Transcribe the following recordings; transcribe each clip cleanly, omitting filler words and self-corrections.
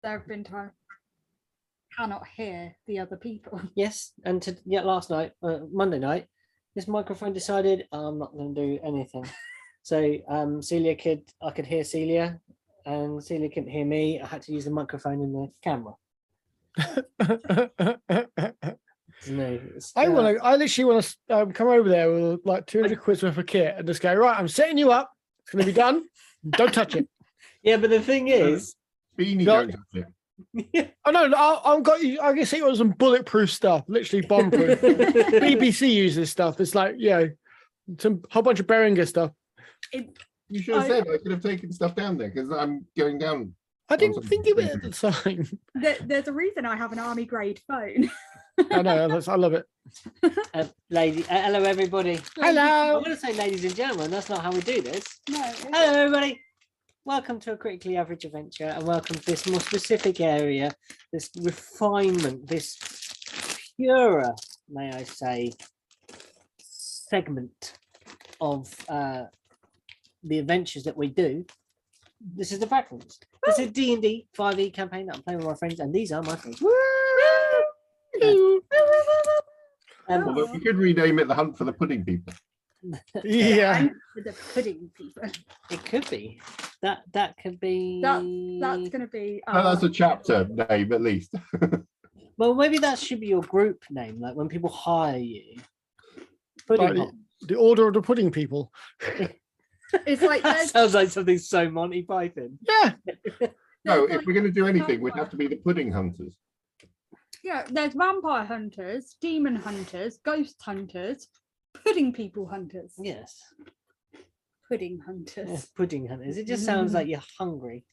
there have been times I cannot hear the other people. Yes, and last night, Monday night, this microphone decided I'm not going to do anything. So I could hear Celia, and Celia couldn't hear me. I had to use the microphone in the camera. No, I literally want to come over there with like 200 quid worth of kit and just go, right, I'm setting you up. It's going to be done. Don't touch it. Yeah, but the thing is, Beanie, don't touch it. Oh no, I've got you. I can see it was some bulletproof stuff, literally bomb-proof. BBC uses stuff. It's like, some whole bunch of Behringer stuff. You should have said I could have taken stuff down there because I'm going down. I didn't think of it at the time. There's a reason I have an army grade phone. I know, I love it. Hello everybody. Hello. I want to say ladies and gentlemen, that's not how we do this. No. Hello everybody. Welcome to A Critically Average Adventure, and welcome to this more specific area, this refinement, this purer, may I say, segment of the adventures that we do. This is the Fragments. This is a D&D 5e campaign that I'm playing with my friends, and these are my friends. Although we could rename it The Hunt for the Pudding People. Yeah. For the pudding people. It could be. That could be. That's going to be. That's a chapter name, at least. Well, maybe that should be your group name, like when people hire you. Pudding The Order of the Pudding People. It's like that sounds like something so Monty Python. Yeah. No, if we're going to do anything, we'd have to be the Pudding Hunters. Yeah, there's vampire hunters, demon hunters, ghost hunters, pudding people hunters. Yes. Pudding hunters. Yes, pudding hunters. It just sounds like you're hungry.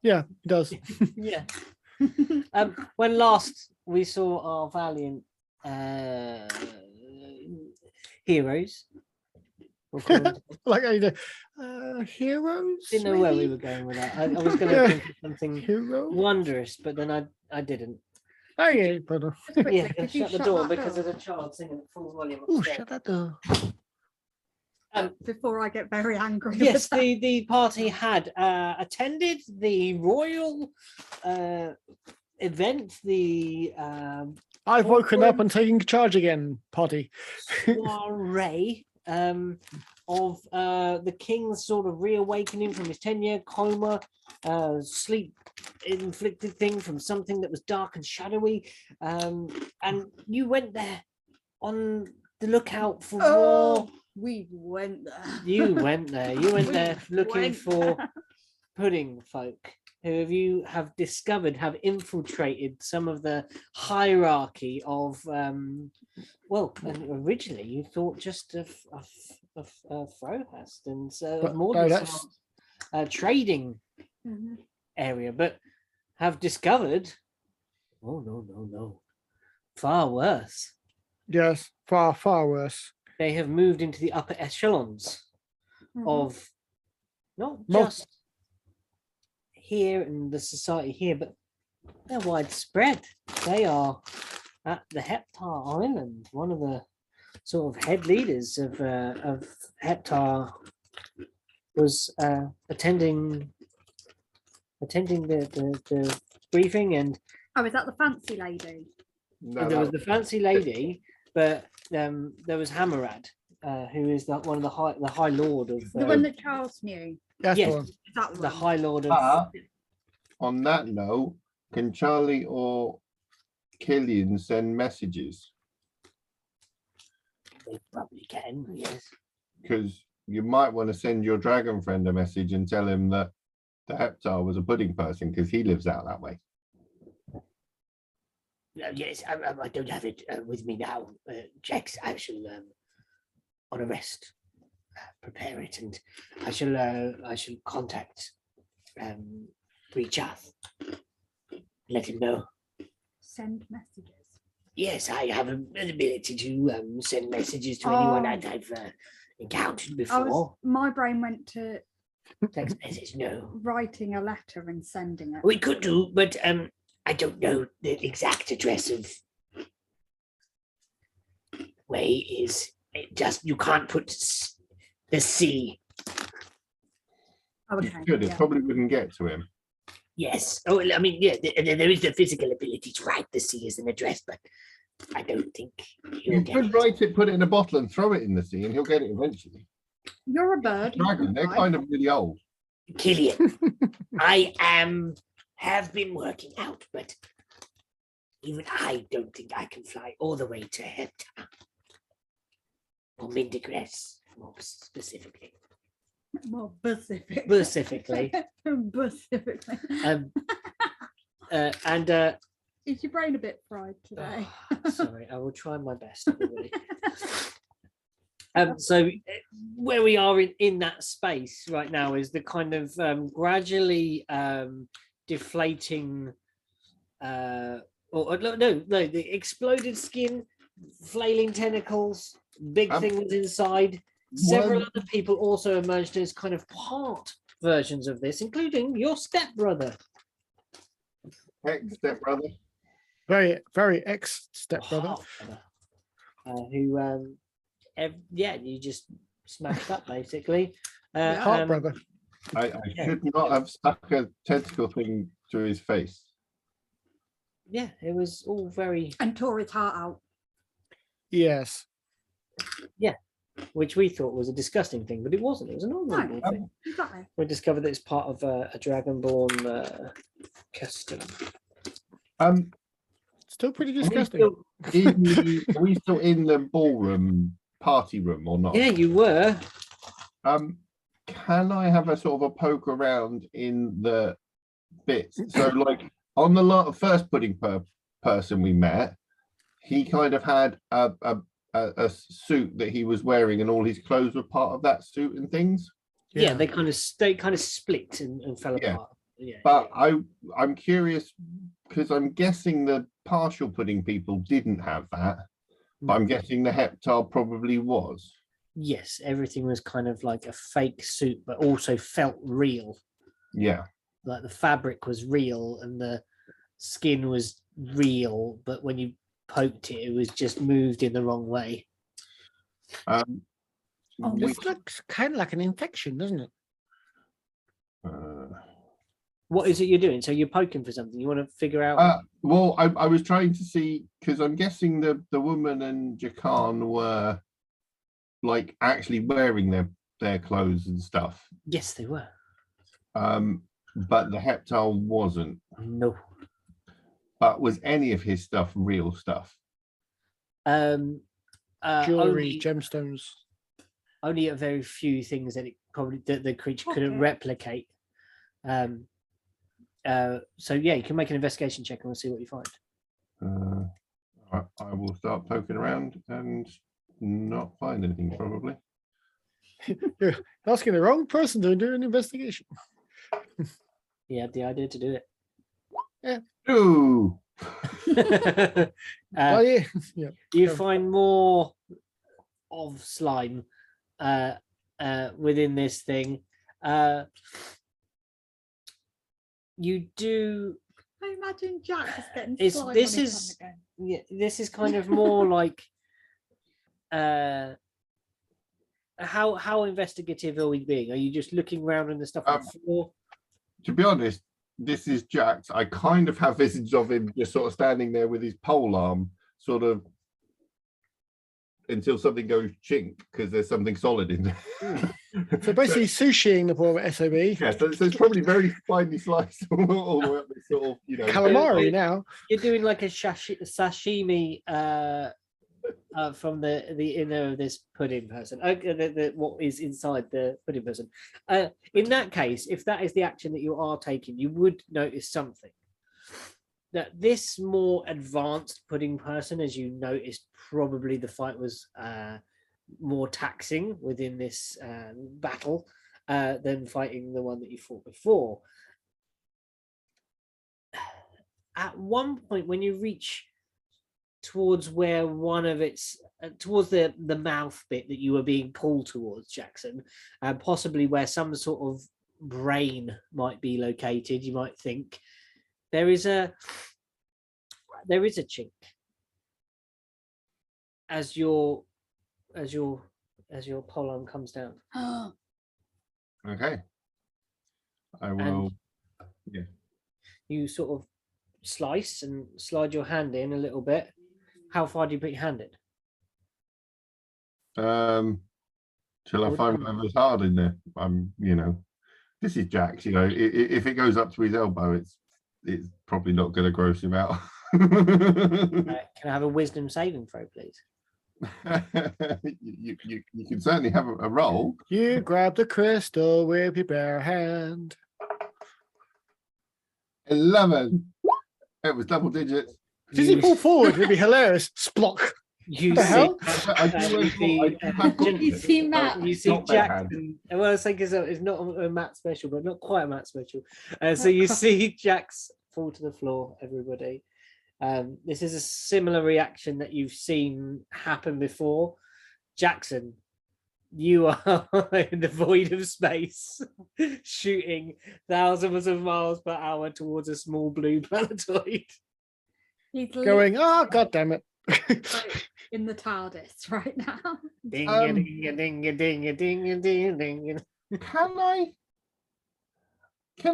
Yeah, it does. Yeah. When last we saw our valiant heroes. Like heroes. Didn't know where we were going with that. I was going to think of something Hero. wondrous, but then I didn't. Oh yeah, brother. Yeah, shut the door because there's a child singing at full volume. Oh, shut that door. Before I get very angry. Yes, the party had attended the royal event, the I've woken up and taken charge again, party. soiree of the king's sort of reawakening from his 10-year coma, sleep inflicted thing from something that was dark and shadowy, and you went there on the lookout for more. We went there. You went there looking for pudding folk who you have discovered have infiltrated some of the hierarchy of well, originally you thought just of Frohast and more than trading area, but have discovered no, far worse. Yes, far worse. They have moved into the upper echelons of not just here in the society here, but they're widespread. They are at the Heptar Island. One of the sort of head leaders of Heptar was attending the briefing, and is that the fancy lady? No, there was the fancy lady, but there was Hammerad, who is one of the high lord of The one that Charles knew. That's yes, the one. Is that the high lord of. on that note, can Charlie or Killian send messages? They probably can, yes. Because you might want to send your dragon friend a message and tell him that the Heptar was a pudding person because he lives out that way. Yes, I don't have it with me now. Jax, I shall on a rest prepare it, and I shall contact Breachath. Let him know. Send messages. Yes, I have an ability to send messages to anyone that I've encountered before. My brain went to Text message, no. writing a letter and sending it. We could do, but I don't know the exact address of where he is. It just, you can't put the C. Okay. Good, it probably wouldn't get to him. Yes. Oh, well, I mean, yeah, there is the physical ability to write the sea as an address, but I don't think he'll You get could it. write it, put it in a bottle, and throw it in the sea, and he'll get it eventually. You're a bird. you Dragon, can they're fly. kind of really old. Killian, I have been working out, but even I don't think I can fly all the way to Hepta. Or Mindigress, more specifically. More specific. Specifically. Specifically. And Is your brain a bit fried today? sorry, I will try my best, everybody. So where we are in that space right now is the kind of gradually deflating the exploded skin, flailing tentacles, big things inside. Several One- other people also emerged as kind of part versions of this, including your stepbrother. Ex-stepbrother. Very, very ex-stepbrother. Half-brother, who you just smashed up basically. Half brother. I should not have stuck a tentacle thing to his face. Yeah, it was all very, And tore his heart out. Yes. which we thought was a disgusting thing, but it wasn't. It was an honourable thing. Exactly. We discovered that it's part of a dragonborn custom. Still pretty Are we disgusting. are we still in the ballroom party room or not? Yeah, you were. Can I have a sort of a poke around in the bits? So, like on the first pudding person we met, he kind of had a suit that he was wearing, and all his clothes were part of that suit and things. Yeah, they kind of split and fell Yeah. apart. Yeah, But I'm curious because I'm guessing the partial pudding people didn't have that, but I'm guessing the Heptar probably was. yes, everything was kind of like a fake suit, but also felt real. Yeah. Like the fabric was real and the skin was real, but when you poked it, it was just moved in the wrong way. Which, This looks kind of like an infection, doesn't it? What is it you're doing? So you're poking for something. You want to figure out. well, I was trying to see because I'm guessing the woman and Jakan were like actually wearing their clothes and stuff. Yes, they were. But the Heptile wasn't. No. But was any of his stuff real stuff? Jewelry, Only, gemstones. only a very few things that the creature couldn't Okay. replicate. So yeah, you can make an investigation check and we'll see what you find. I will start poking around and not find anything probably. You're asking the wrong person to do an investigation. He had the idea to do it. Ooh. Oh, yeah. Yeah. You Go. find more of slime within this thing. You do. I imagine Jack just getting It's- slime this on his is- hand again. Yeah, this is kind of more like how investigative are we being? Are you just looking around on the stuff on the floor? To be honest, this is Jax. I kind of have visions of him just sort of standing there with his pole arm, sort of until something goes chink because there's something solid in there. So basically, sushiing the poor SOB. Yeah, so it's probably very finely sliced all the way up this sort of, Calamari now. You're doing like a sashimi from the inner of this pudding person. What is inside the pudding person? In that case, if that is the action that you are taking, you would notice something. That this more advanced pudding person, as you noticed, probably the fight was more taxing within this battle than fighting the one that you fought before. At one point, when you reach towards where one of its towards the mouth bit that you were being pulled towards, Jackson, and possibly where some sort of brain might be located, you might think there is a chink as your pollen comes down. Okay. I will. You sort of slice and slide your hand in a little bit. How far do you put your hand in? Till I find whatever's hard in there. This is Jack's. If it goes up to his elbow, it's probably not going to gross him out. Can I have a wisdom saving throw, please? you can certainly have a roll. You grab the crystal with your bare hand. 11. It was double digits. Does he pull forward? It'd be hilarious. Splock. You The see, hell? I do have You see Matt. you see Not bare hand. Jackson. Well, I think it's not a Matt special, but not quite a Matt special. So you see Jax fall to the floor. Everybody, this is a similar reaction that you've seen happen before. Jackson, you are in the void of space, shooting thousands of miles per hour towards a small blue planetoid. He's Going, oh, God damn it. in the TARDIS right now. Ding a ding a ding a ding a ding a ding a ding. Can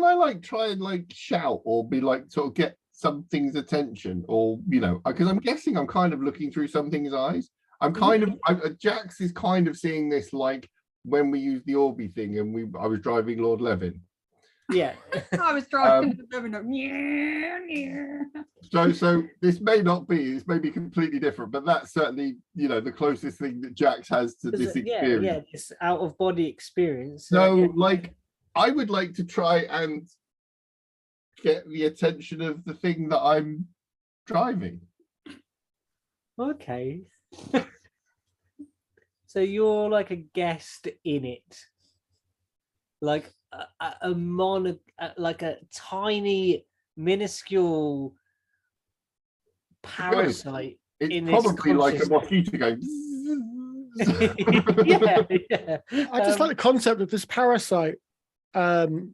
I like try and like shout or be like sort of get something's attention, or because I'm guessing I'm kind of looking through something's eyes. I'm kind of Jax is kind of seeing this like when we used the Orby thing and I was driving Lord Levin. Yeah. I was driving the living room. So this may not be, this may be completely different, but that's certainly the closest thing that Jax has to this experience. Yeah, this out of body experience. So like I would like to try and get the attention of the thing that I'm driving. Okay. So you're like a guest in it, like like a tiny, minuscule parasite. It's probably like a mosquito going. yeah. I just like the concept of this parasite. You're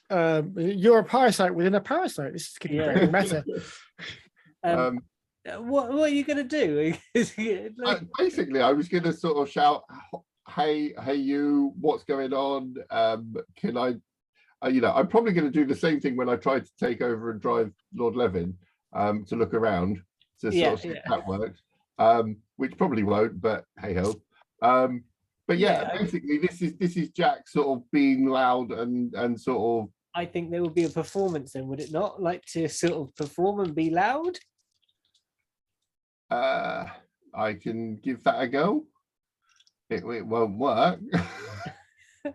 a parasite within a parasite. This is getting very meta. What are you going to do? Basically, I was going to sort of shout, hey you, what's going on? Can I, I'm probably going to do the same thing when I try to take over and drive Lord Levin to look around to sort of see if that works, which probably won't, but hey ho. But basically this is Jack sort of being loud and sort of. I think there would be a performance then, would it not? Like to sort of perform and be loud? I can give that a go. It won't work.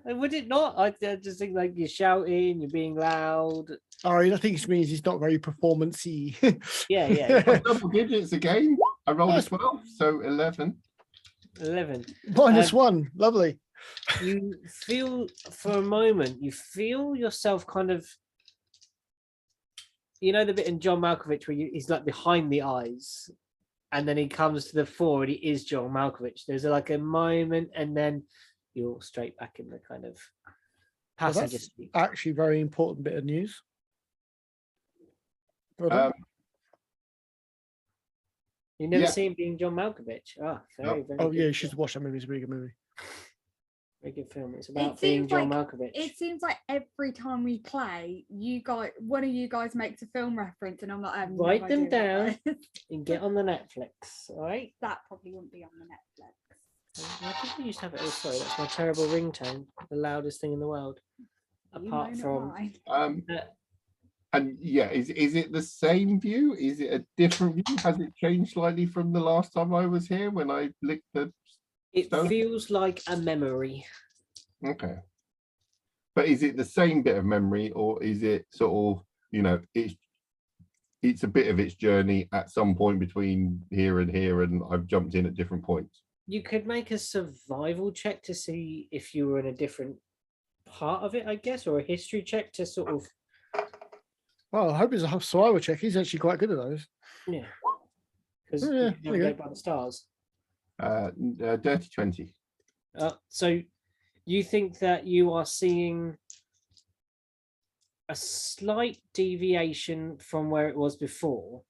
Would it not? I just think like you're shouting, you're being loud. Oh, I think it means he's not very performance-y. Yeah. Double digits again. I rolled a 12, so 11. 11. -1. Lovely. You feel for a moment, you feel yourself kind of, the bit in John Malkovich where he's like behind the eyes and then he comes to the fore and he is John Malkovich. There's like a moment and then you're straight back in the kind of passenger seat. Actually, very important bit of news. You never see him being John Malkovich. Very yeah, you should watch that movie. It's a really good movie. Very good film. It's about being John Malkovich. It seems like every time we play, one of you guys makes a film reference, and I'm like, write them down and get on the Netflix. All right, that probably wouldn't be on the Netflix. I think we used to have it. Oh, sorry, that's my terrible ringtone. The loudest thing in the world, apart from. And is it the same view? Is it a different view? Has it changed slightly from the last time I was here when I licked the It stone? feels like a memory. Okay. But is it the same bit of memory, or is it sort of, it's a bit of its journey at some point between here and I've jumped in at different points? You could make a survival check to see if you were in a different part of it, I guess, or a history check to sort of. Well, I hope it's a survival check. He's actually quite good at those. Yeah. Because you go by the stars. Dirty 20. So you think that you are seeing a slight deviation from where it was before.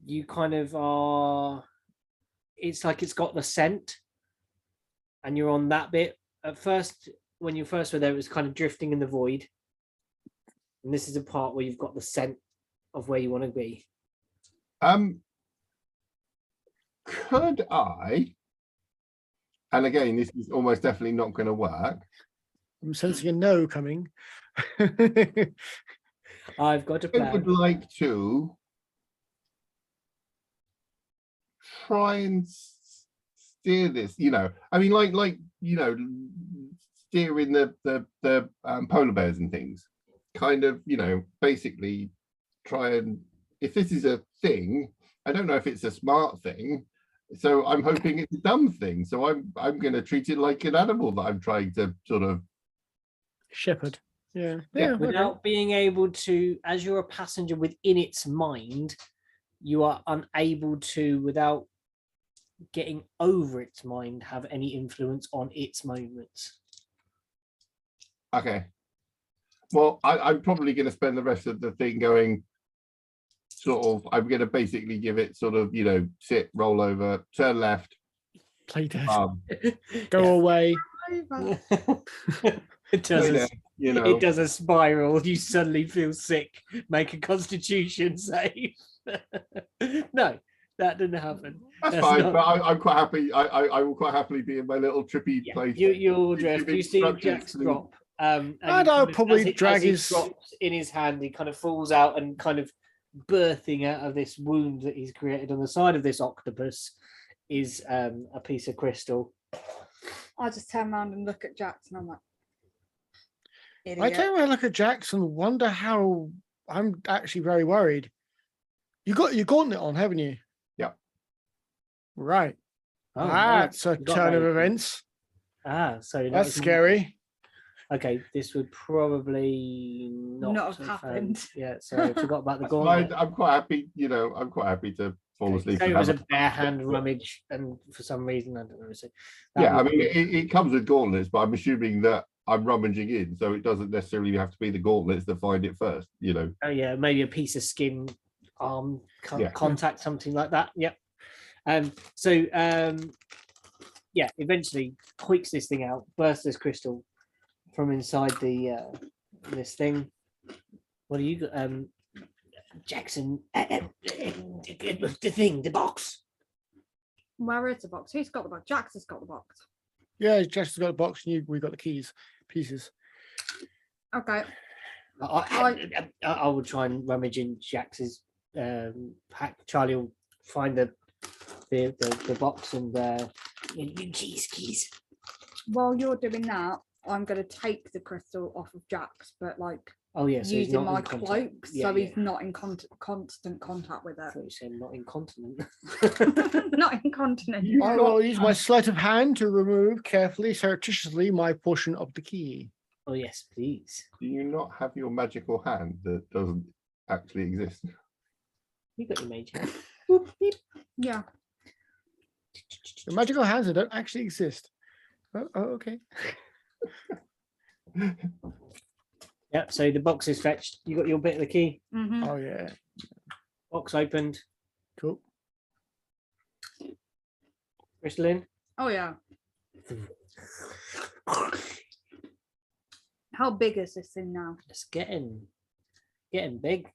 You kind of are, it's like it's got the scent and you're on that bit. At first, when you first were there, it was kind of drifting in the void. And this is a part where you've got the scent of where you want to be. Could I? And again, this is almost definitely not going to work. I'm sensing a no coming. I've got a I would plan. like to try and steer this. I mean, like steering the polar bears and things. Kind of, basically try and, if this is a thing, I don't know if it's a smart thing. So I'm hoping it's a dumb thing. So I'm going to treat it like an animal that I'm trying to sort of Shepherd. Yeah. Yeah, okay. Without being able to, as you're a passenger within its mind, you are unable to, without getting over its mind, have any influence on its moments. Okay. Well, I'm probably going to spend the rest of the thing going sort of, I'm going to basically give it sort of, sit, roll over, turn left, Play dead. Yeah. Go away. It does. play dead, It does a spiral. You suddenly feel sick. Make a Constitution save. No, that didn't happen. That's That's fine, not- but I'm quite happy. I will quite happily be in my little trippy Yeah, place. you'll drift. Give You see instructions Jack's to- drop. And I'd he kind of- probably as he- drag as he his- drops in his hand. He kind of falls out and kind of birthing out of this wound that he's created on the side of this octopus is a piece of crystal. I just turn around and look at Jax and I'm like, I idiot. turn around, look at Jackson, wonder how. I'm actually very worried. You got your gauntlet on, haven't you? Yep. Right. Oh, That's a you got turn of that. events. So not That's as- scary. Okay, this would probably Not have have happened. Yeah, so I forgot about the That's fine. gauntlet. I'm quite happy. I'm quite happy to fall Okay, asleep. so and it was have a bare hand rummage, and for some reason I don't know. So that Yeah, I would mean, be- it comes with gauntlets, but I'm assuming that I'm rummaging in, so it doesn't necessarily have to be the gauntlets that find it first. oh yeah, maybe a piece of skin, arm Yeah. contact, something like that. Yep. Yeah, eventually tweaks this thing out, bursts this crystal from inside the this thing. What do you got? Jackson, the box. Where is the box? Who's got the box? Jax has got the box. Yeah, Jackson's got a box and we got the keys, pieces. Okay. I will try and rummage in Jax's pack. Charlie will find the box and keys. While you're doing that, I'm going to take the crystal off of Jax, but like Oh yeah, so he's using not in my contact. cloak, Yeah, so yeah. he's not in constant contact with I it. thought you said not incontinent. Not incontinent. I will use my sleight of hand to remove carefully, surreptitiously, my portion of the key. Oh yes, please. Do you not have your magical hand that doesn't actually exist? You got your mage hand. Boop, beep. Yeah. The magical hands that don't actually exist. Oh, okay. Yep. So the box is fetched. You got your bit of the key. Mhm. Oh yeah. Box opened. Cool. Crystal in. Oh yeah. How big is this thing now? It's getting big.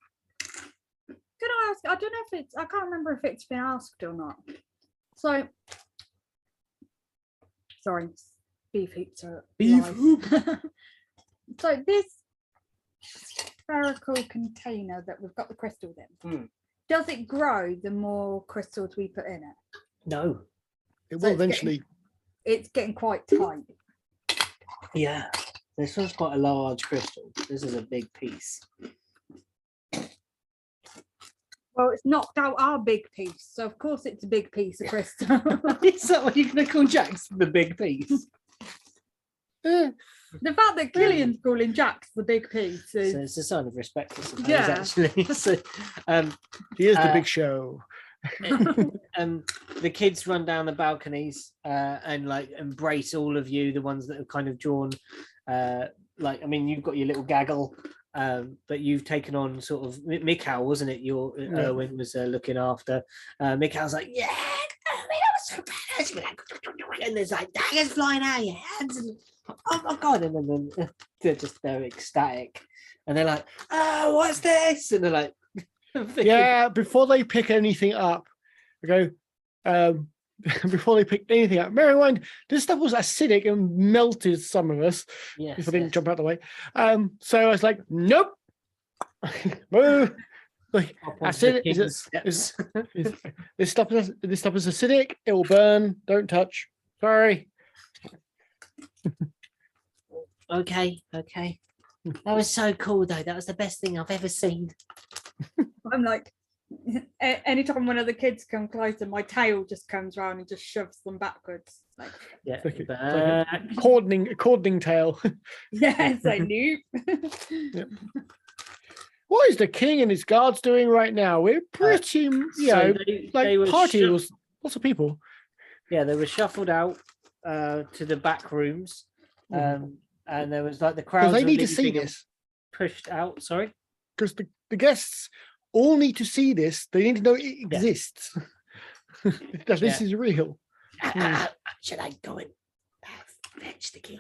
Can I ask? I don't know if it's. I can't remember if it's been asked or not. So, sorry, beef hoops are Beef live. So this spherical container that we've got the crystals in, Hmm. does it grow the more crystals we put in it? No. It So will it's getting- eventually. It's getting quite tight. Yeah. This one's quite a large crystal. This is a big piece. Well, it's knocked out our big piece, so of course it's a big piece of crystal. Is that what you're going to call Jax the big piece? Eh, The fact that Gillian's calling Jax the big piece is So it's a sign of respect, I suppose, Yeah. actually. So, here's the Uh, big show. the kids run down the balconies and like embrace all of you, the ones that have kind of drawn like, I mean, you've got your little gaggle, but you've taken on sort of Mikhail, wasn't it? Your Erwin was looking after. Mikhail's like, yeah, I mean, that was so bad. And there's like daggers flying out of your hands, and oh my god, and then they're ecstatic. and they're like, "Oh, what's this?" And they're like, thinking, Yeah, before they pick anything up, I go, before they pick anything up, bear in mind, this stuff was acidic and melted some of us. yes, If I didn't yes. jump out the way. So I was like, nope. Boo. Like, Up onto acid, the is king's it, steps. this stuff is acidic, it will burn, don't touch. Sorry. Okay. That was so cool, though. That was the best thing I've ever seen. I'm like, anytime one of the kids come closer, my tail just comes around and just shoves them backwards. Like, Yeah, It's like back. a cordoning tail. yes, I knew. What is the king and his guards doing right now? We're pretty, you know, they were party was lots of people. Yeah, they were shuffled out to the back rooms, and there was like the Because crowds they were need to see leaving and this. pushed out. Sorry. Because the guests all need to see this. They need to know it exists. That this is real. Should I go and fetch the king?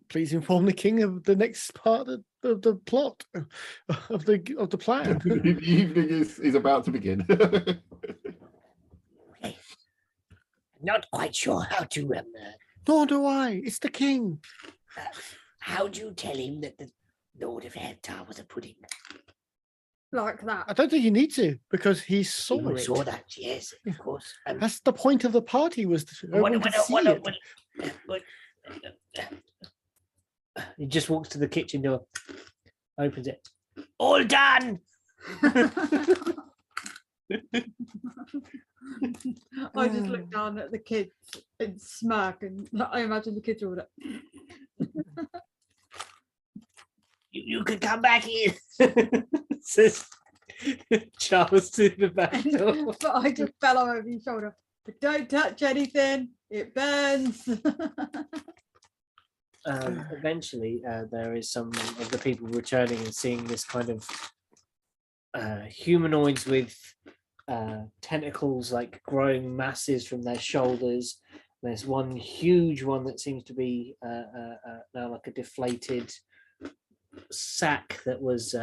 Please inform the king of the next part of the plot of the plan. The evening is about to begin. Not quite sure how to. Nor do I. It's the king. How do you tell him that the Lord of Heptar was a pudding? Like I that. don't think you need to because he saw You it. saw that, yes, of course. That's the point of the party was to everyone could see it. He just walks to the kitchen door, opens it. All done. I just look down at the kids and smirk, and I imagine the kids are all like, You can come back in. Says Charles to the back door. but I just fell over your shoulder. But don't touch anything, it burns. Eventually, there is some of the people returning and seeing this kind of humanoids with tentacles, like growing masses from their shoulders. There's one huge one that seems to be now like a deflated sack that was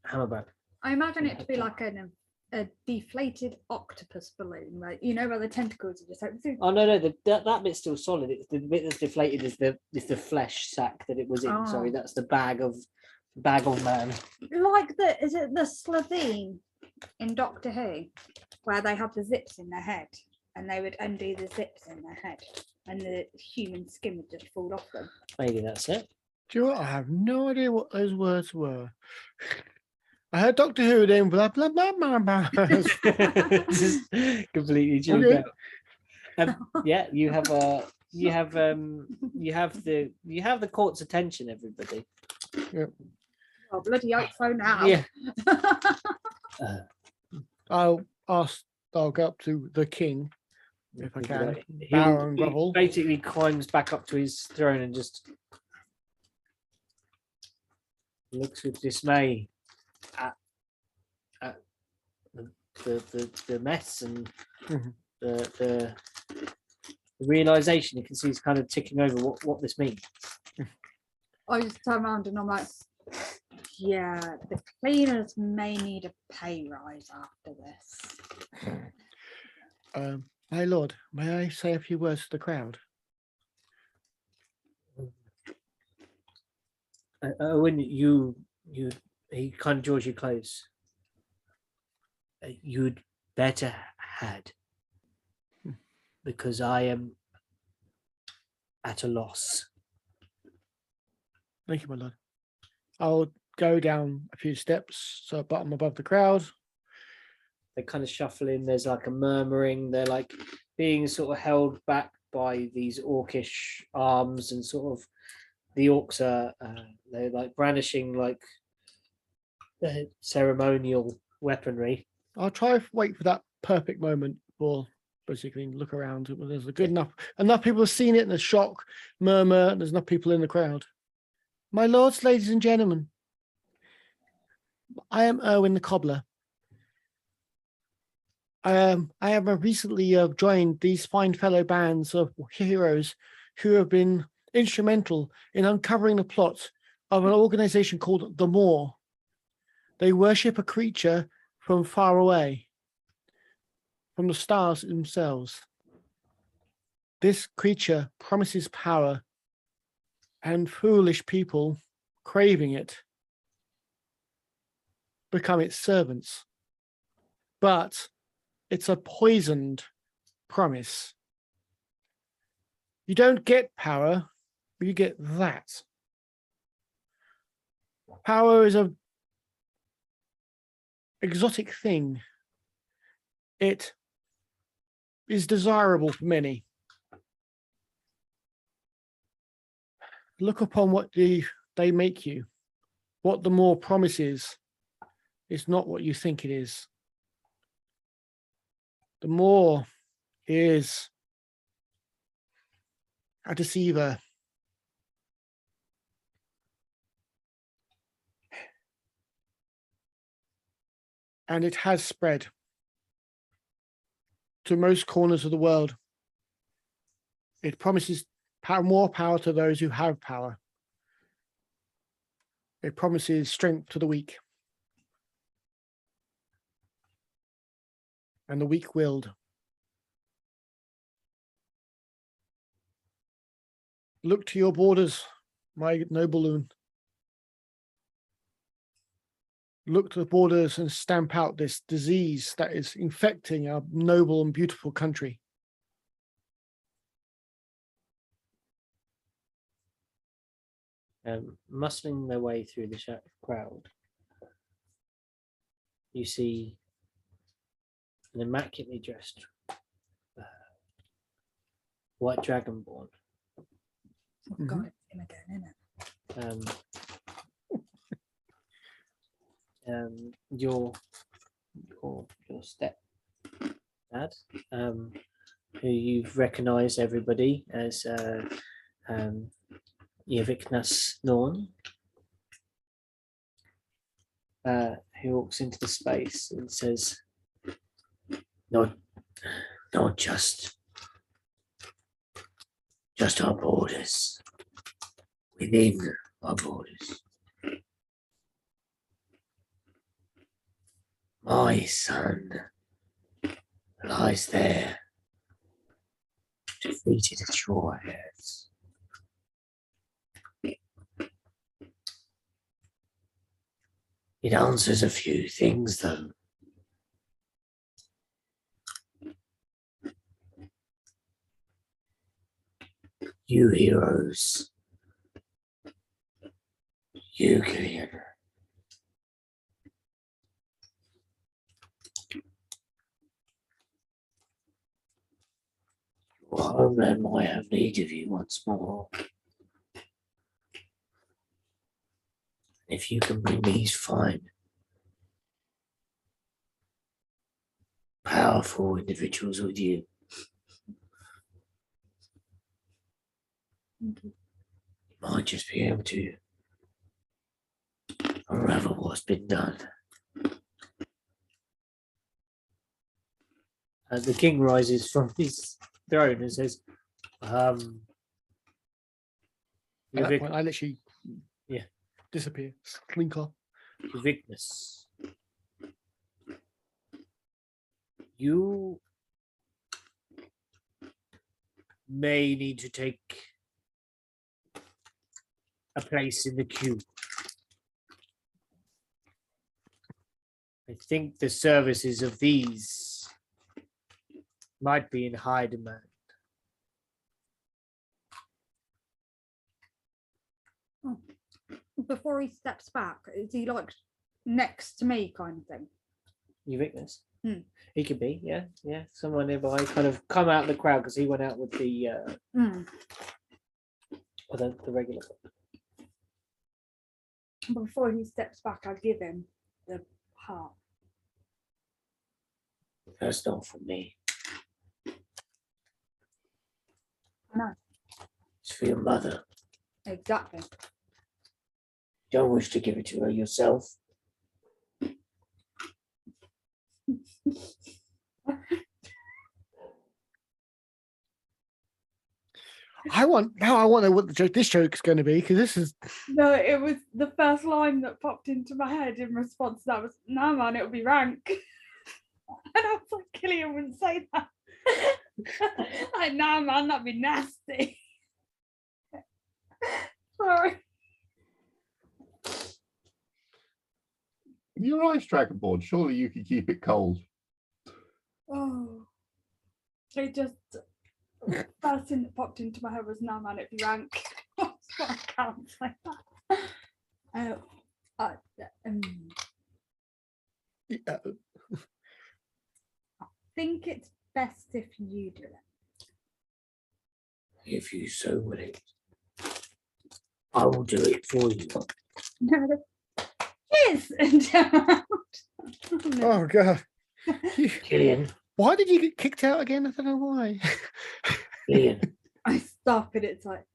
Hammerback. I imagine it to be like a deflated octopus balloon, right? You know, where the tentacles are just like, Oh no, that bit's still solid. It's the bit that's deflated is the flesh sack that it was in. Sorry, Oh. that's the bag of man. like is it the Slovene in Doctor Who, where they have the zips in their head and they would undo the zips in their head and the human skin would just fall off them. Maybe that's it. Do you know what? I have no idea what those words were. I heard Doctor Who then blah blah blah blah blah. Just completely tuned Okay. out. Yeah, you have the court's attention, everybody. Oh, bloody hope so now. Yeah. I'll go up to the king if I can. Bow and He grovel. basically climbs back up to his throne and just looks with dismay at the mess and Mhm. the realization. You can see he's kind of ticking over what this means. I just turn around and I'm like, yeah, the cleaners may need a pay rise after this. My lord, may I say a few words to the crowd? When he kind of draws you close. You'd better had, because I am at a loss. Thank you, my lord. I'll go down a few steps so I'm above the crowd. They kind of shuffle in. There's like a murmuring. They're like being sort of held back by these orcish arms, and sort of the orcs are they're like brandishing like ceremonial weaponry. I'll try to wait for that perfect moment for basically look around. There's a good enough people have seen it and the shock, murmur, and there's enough people in the crowd. My lords, ladies and gentlemen, I am Erwin the Cobbler. I have recently joined these fine fellow bands of heroes who have been instrumental in uncovering the plot of an organization called the Moor. They worship a creature from far away, from the stars themselves. This creature promises power, and foolish people craving it become its servants. But it's a poisoned promise. You don't get power, but you get that. Power is an exotic thing. It is desirable for many. Look upon what they make you. What the Moor promises is not what you think it is. The Moor is a deceiver. And it has spread to most corners of the world. It promises more power to those who have power. It promises strength to the weak. And the weak-willed. Look to your borders, my noble loon. Look to the borders and stamp out this disease that is infecting our noble and beautiful country. Muscling their way through the crowd, you see an immaculately dressed white dragonborn. Oh, God, it's him again, isn't it? Your step dad, who you've recognised everybody as Yeviknas Norn, who walks into the space and says, Not just our borders, within our borders. My son lies there, defeated at your hands. It answers a few things, though. You heroes, you Gillian. Your homeland might have need of you once more. If you can bring these fine, powerful individuals with you, you might just be able to unravel what's been done. the king rises from his throne and says, At that Yevik- point, I literally disappear, slink off. Yeviknas, you may need to take a place in the queue. I think the services of these might be in high demand. Before he steps back, is he like next to me kind of thing? Yeviknas? Hmm. He could be, yeah. Someone nearby, kind of come out of the crowd because he went out with the regular. Before he steps back, I give him the heart. That's not for me. I know. It's for your mother. Exactly. Don't wish to give it to her yourself. I want to know what this joke's going to be, because this is No, it was the first line that popped into my head in response to that was, "No, man, it'll be rank." And I was like, Killian wouldn't say that. Like, "No, man, that'd be nasty." Sorry. Your ice tracker board, surely you could keep it cold. Oh, it just first thing that popped into my head was, "No, man, it'd be rank." I can't say that. yeah. I think it's best if you do it. If you so will it, I will do it for you. Yes. Oh god. Killian, Why did you get kicked out again? I don't know why. Killian, I stop and it's like,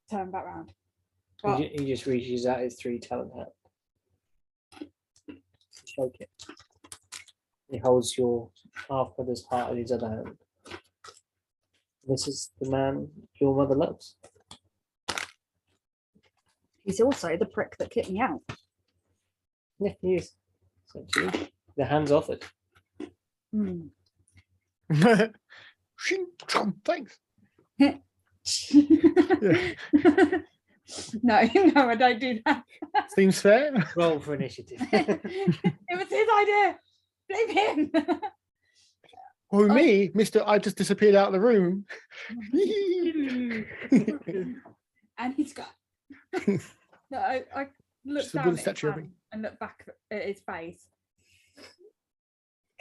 turn back round. Well, He just reaches out his 3 talent hat. Shake it. He holds your half brother's heart in his other hand. This is the man your mother loves. he's also the prick that kicked me out. Yeah, he is. Essentially. The hand's offered. Mm. Thanks. No, I don't do that. Seems fair. Roll for initiative. It was his idea. Blame him. Well, me, Mr. I just disappeared out of the room. And he's got. No, I looked Just a down wooden at his statue of hand and looked back at his face.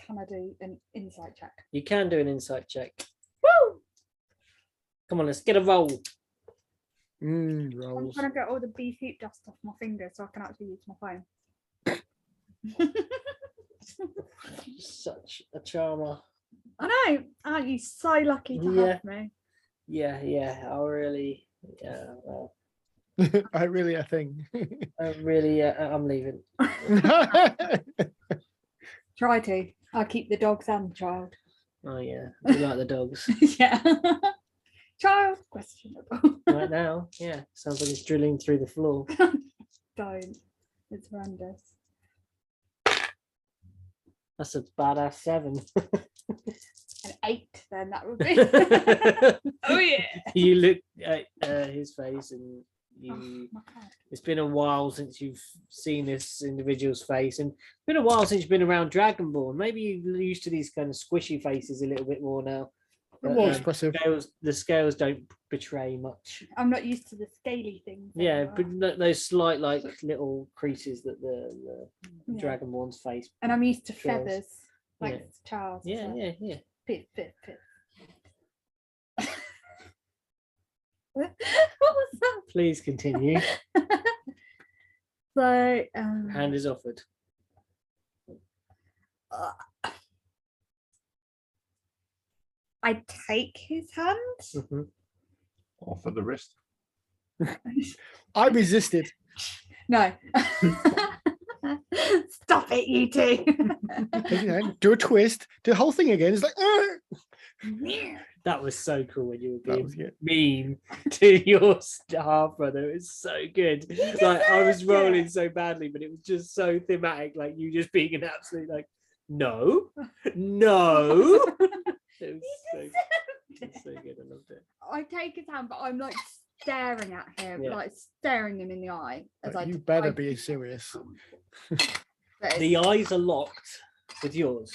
Can I do an insight check? You can do an insight check. Woo! Come on, let's get a roll. I'm Rolls. trying to get all the beef heat dust off my fingers so I can actually use my phone. Such a charmer. I know. Aren't you so lucky to have me? Yeah, I really, well, I really a thing. I'm leaving. Try to. I'll keep the dogs and the child. Oh yeah, I do like the dogs. Yeah. Child questionable. Right now, yeah, sounds like it's drilling through the floor. Don't. It's horrendous. That's a badass 7. An 8, then that would be. Oh yeah. You look at his face and you. Oh, my God. It's been a while since you've seen this individual's face, and it's been a while since you've been around Dragonborn. Maybe you're used to these kind of squishy faces a little bit more now. More expressive. The scales don't betray much. I'm not used to the scaly things. Yeah, anymore. but those slight like little creases that the Yeah. Dragonborn's face. And I'm used to shows. feathers, like Yeah. Charles. Yeah. Pit. What was that? Please continue. So, Hand is offered. I take his hand. Mhm. Off of the wrist. I resisted. No. Stop it, you two. You know, do a twist, do the whole thing again. It's like, That was so cool when you were that being was good. mean to your half brother. It was so good. Like I was deserved it. rolling so badly, but it was just so thematic. Like you just being an absolute like, no. It was so good. I loved it. I take his hand, but I'm like staring at him, Yeah. like staring him in the eye. As Like, I you better I- be serious. but The eyes are locked with yours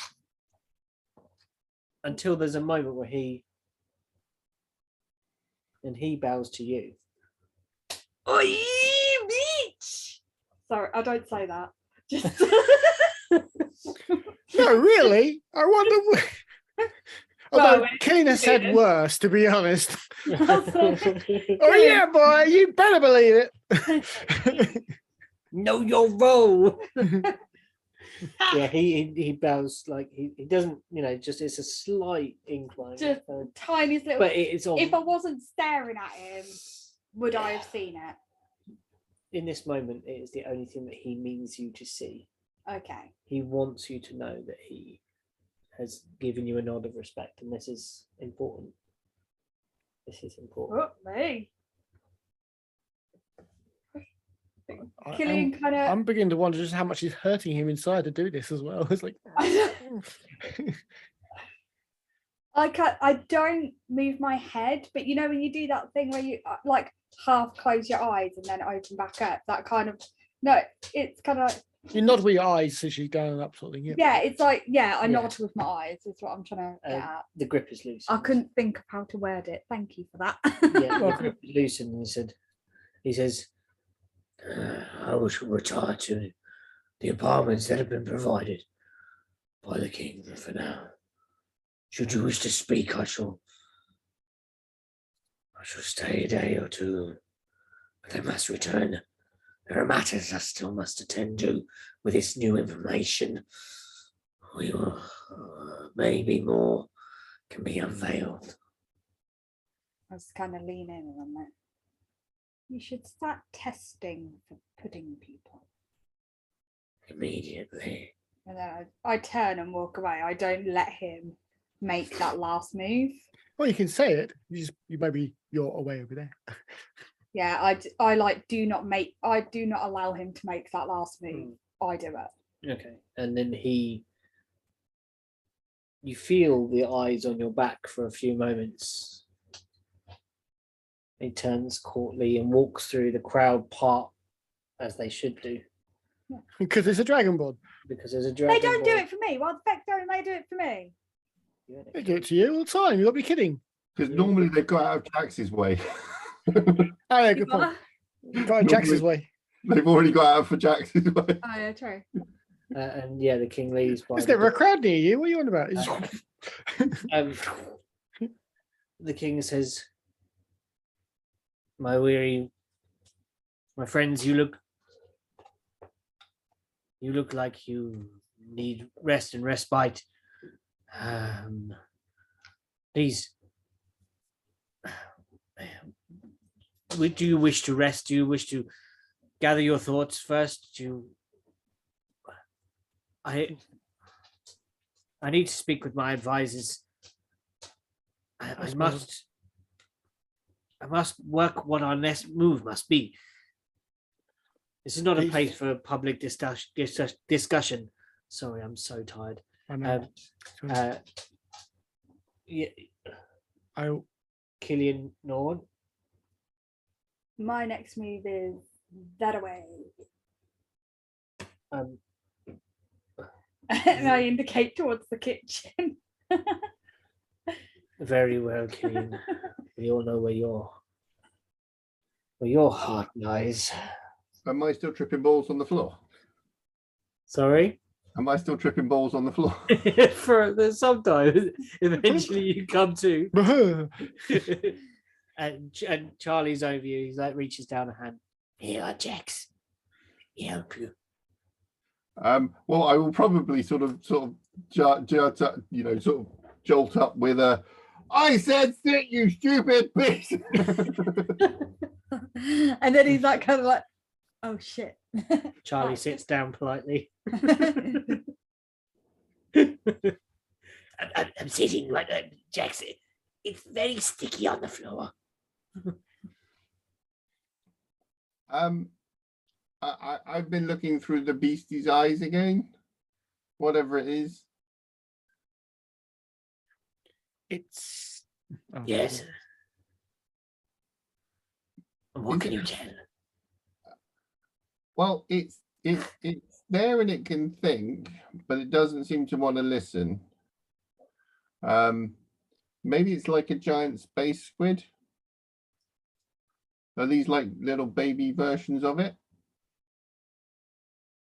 until there's a moment where he bows to you. Oi, bitch! Sorry, I don't say that. Just No, really? I wonder. Well, Although it- Keener said it- worse, to be honest. Also- Oh yeah, boy, you better believe it. Know your role. Yeah, he bows like he doesn't, just it's a slight incline. Just tiniest little. but it's on If I wasn't staring at him, would I have seen it? in this moment it is the only thing that he means you to see. Okay. He wants you to know that he has given you a nod of respect, and this is important. This is important. Oh, me. I- Killian kind of. I'm beginning to wonder just how much is hurting him inside to do this as well. It's like, I don't move my head, but you know when you do that thing where you like half close your eyes and then open back up, that kind of it's kind of you nod with your eyes as you down and up sort of thing. yeah, it's like I Yeah. nod with my eyes is what I'm trying to get at. The grip is loose. I couldn't think of how to word it. Thank you for that. Yeah, the Welcome. grip is loose, and he says, I will retire to the apartments that have been provided by the king for now. Should you wish to speak, I shall stay a day or two, but I must return. There are matters I still must attend to with this new information. We will, maybe more can be unveiled. I was kind of lean in on that. You should start testing for pudding people. Immediately. And then I turn and walk away. I don't let him make that last move. Well, you can say it. You maybe you're away over there. Yeah, I like do not allow him to make that last move. I do it. okay. And then you feel the eyes on your back for a few moments. He turns courtly and walks through the crowd part as they should do. Because it's a dragonborn. Because there's a dragon. They don't do it for me. Why the fuck don't they do it for me? They do it to you all the time. You got to be kidding. Because normally they've got out of Jax's way. Oh, yeah, good point. Got in Jax's way. They've already got out for Jax's way. Oh yeah, true. And yeah, the king leaves. By There's the never a door. crowd near you. What are you on about? The king says, my friends, you look like you need rest and respite. Please, do you wish to rest? Do you wish to gather your thoughts first? I need to speak with my advisors. I must work what our next move must be. This is not a Please. place for public discussion. Sorry, I'm so tired. I know. Yeah, I Killian Nord. My next move is that away. Um, And I indicate towards the kitchen. very well, Killian. We all know where your heart lies. Am I still tripping balls on the floor? Sorry. Am I still tripping balls on the floor? For the sometimes eventually you come to. and Charlie's over you. He's like reaches down a hand. Here, Jax. Help you. Well, I will probably sort of jolt up with a, I said sit, you stupid bitch. And then he's like kind of like, oh shit. Charlie sits down politely. I'm sitting like that, Jax. It's very sticky on the floor. I've been looking through the beastie's eyes again, whatever it is. it's oh, Yes. And what can you tell? Well, it's there and it can think, but it doesn't seem to want to listen. Maybe it's like a giant space squid. Are these like little baby versions of it?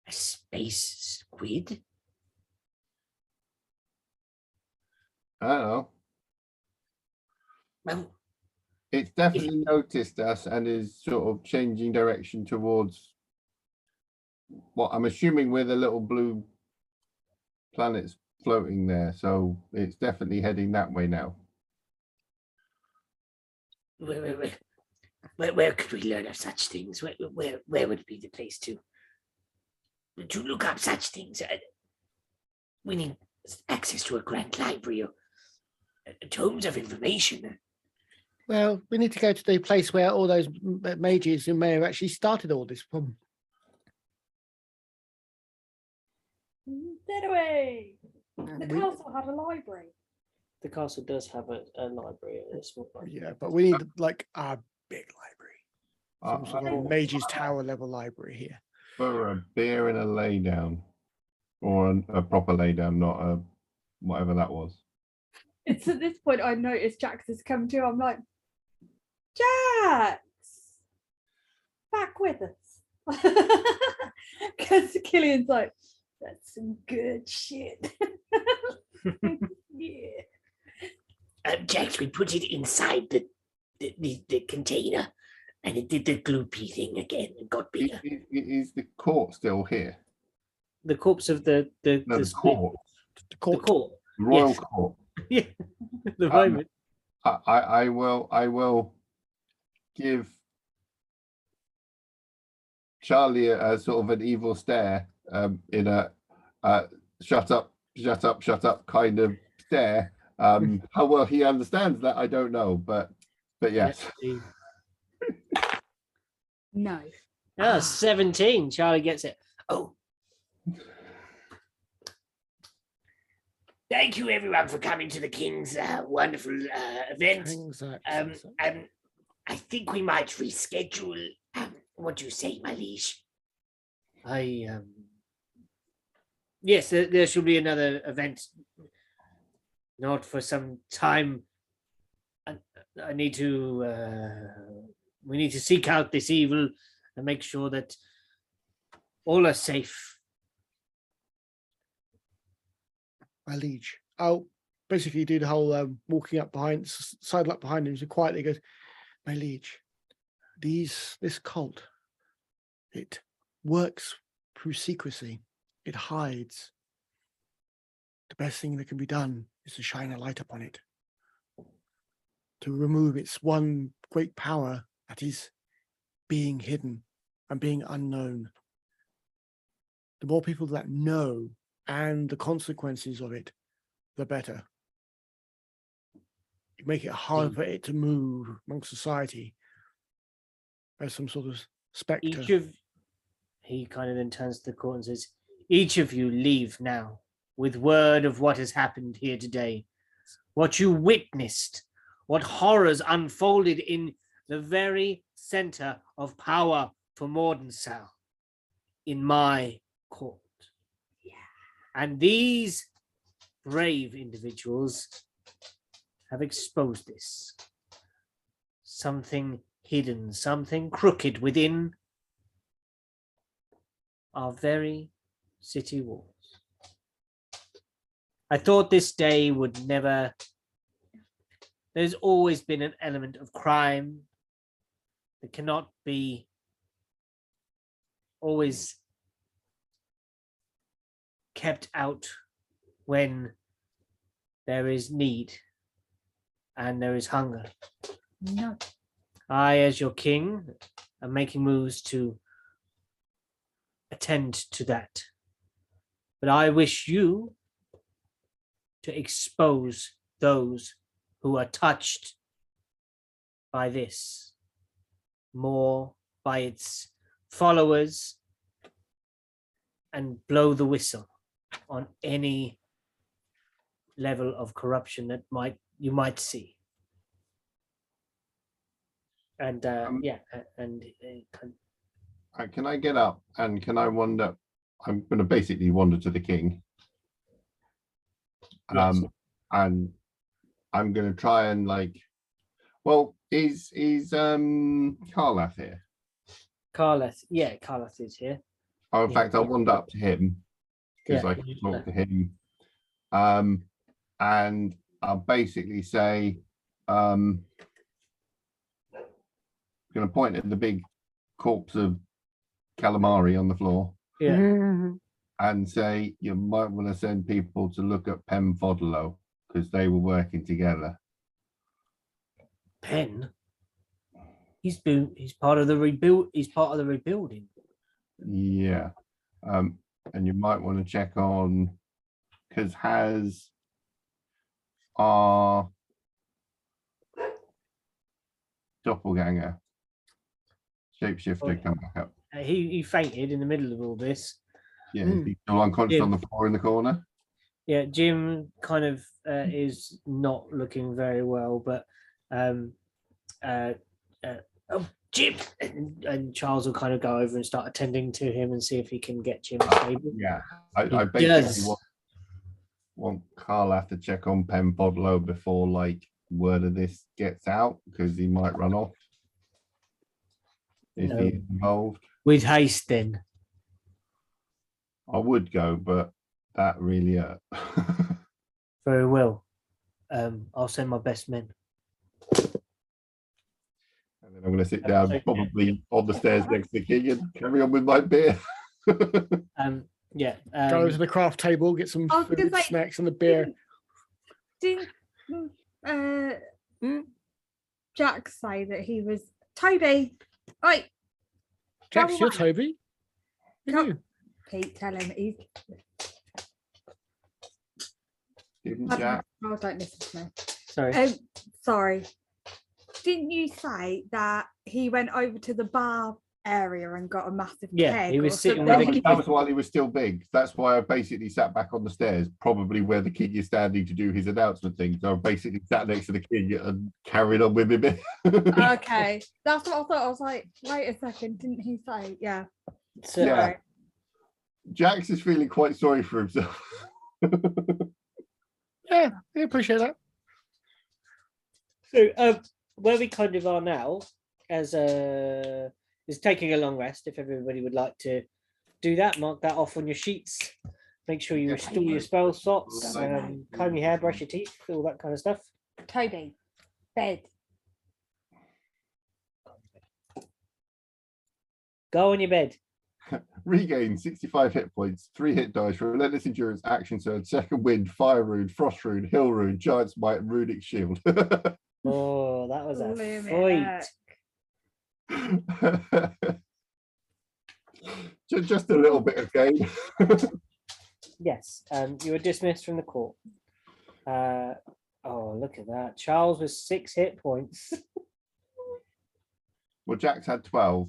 A space squid? I don't know. Well, It's definitely noticed us and is sort of changing direction towards what I'm assuming we're the little blue planets floating there. So it's definitely heading that way now. where could we learn of such things? Where would be the place to look up such things? We need access to a grand library or tomes of information. Well, we need to go to the place where all those mages who may have actually started all this problem. Get away. The We- castle had a library. The castle does have a library, a small library. Yeah, but we need like a big library, some I sort of thought mages tower level library here. for a beer and a lay down, or a proper lay down, not a whatever that was. It's at this point I noticed Jax has come to. I'm like, Jax, back with us. Because Killian's like, that's some good shit. Yeah. Jax, we put it inside the container, and it did the gloopy thing again and got bigger. Is the court still here? The corpse of the No, the split- court, The The court. court. the royal Yes. court. Yeah. The Um, Roman. I will give Charlie a sort of an evil stare, in a shut up kind of stare. How well he understands that, I don't know, but yes. Yeah. No. Ah, 17. Charlie gets it. Oh. Thank you, everyone, for coming to the King's wonderful event. I think we might reschedule. What do you say, my liege? Yes, there should be another event. Not for some time. I need to. We need to seek out this evil and make sure that all are safe. My liege. I'll basically do the whole walking up behind, sidle up behind him so quietly goes, my liege, this cult, it works through secrecy. It hides. The best thing that can be done is to shine a light upon it. To remove its one great power that is being hidden and being unknown. The more people that know and the consequences of it, the better. You make it hard for it to move amongst society as some sort of spectre. He kind of then turns to the court and says, each of you leave now with word of what has happened here today, what you witnessed, what horrors unfolded in the very center of power for Mordensau, in my court. And these brave individuals have exposed this. Something hidden, something crooked within our very city walls. I thought this day would never. There's always been an element of crime that cannot be always kept out when there is need and there is hunger. No. I, as your king, am making moves to attend to that. But I wish you to expose those who are touched by this, more by its followers, and blow the whistle on any level of corruption that you might see. And Can I get up and can I wander? I'm going to basically wander to the king. Yes. And I'm going to try and is Karlath here? Karlath is here. Oh, in Yeah. fact, I'll wander up to him because Yeah, I can talk to him. And I'll basically say, going to point at the big corpse of calamari on the floor Yeah. and say, you might want to send people to look at Pen Fodolo because they were working together. Penn. He's part of the rebuild. He's part of the rebuilding. Yeah. And you might want to check on because has our doppelganger shapeshifter come back up? He fainted in the middle of all this. Yeah, is he still unconscious on the floor in the corner? Yeah, Jim kind of is not looking very well, but oh, Jim, and Charles will kind of go over and start attending to him and see if he can get Jim stable. Yeah, He I basically does. want Carl have to check on Pen Podlow before like word of this gets out because he might run off if No. he's involved. With haste, then. I would go, but that really hurt. Very well. I'll send my best men. And then I'm going to sit down probably on the stairs next to the king and carry on with my beer. Yeah. Go to the craft table, get some I was food, gonna say, snacks, and the beer. Didn't Jack say that he was Toby? Oi, Jack's Come your on. Toby. Who Come- knew? Pete, tell him he's. Didn't I Jack? don't listen to me. Sorry. Sorry. Didn't you say that he went over to the bar area and got a massive Yeah, keg? he was or sitting something? with a That was while he was still big. That's why I basically sat back on the stairs, probably where the king is standing to do his announcement thing. So I basically sat next to the king and carried on with him. Okay, that's what I thought. I was like, wait a second, didn't he say? Yeah. So, Yeah. Sorry. Jax is feeling quite sorry for himself. Yeah, I appreciate that. So where we kind of are now, as is taking a long rest. If everybody would like to do that, mark that off on your sheets. Make sure you restore your spell slots, comb your hair, brush your teeth, all that kind of stuff. Toby, bed. Go on your bed. Regain 65 hit points, 3 hit dice, relentless endurance, action surge, second wind, fire rune, frost rune, hill rune, giant's might, and runic shield. Oh, that was a Limit. fight. Just a little bit of gain. Yes, you were dismissed from the court. Oh, look at that. Charles with 6 hit points. Well, Jax had 12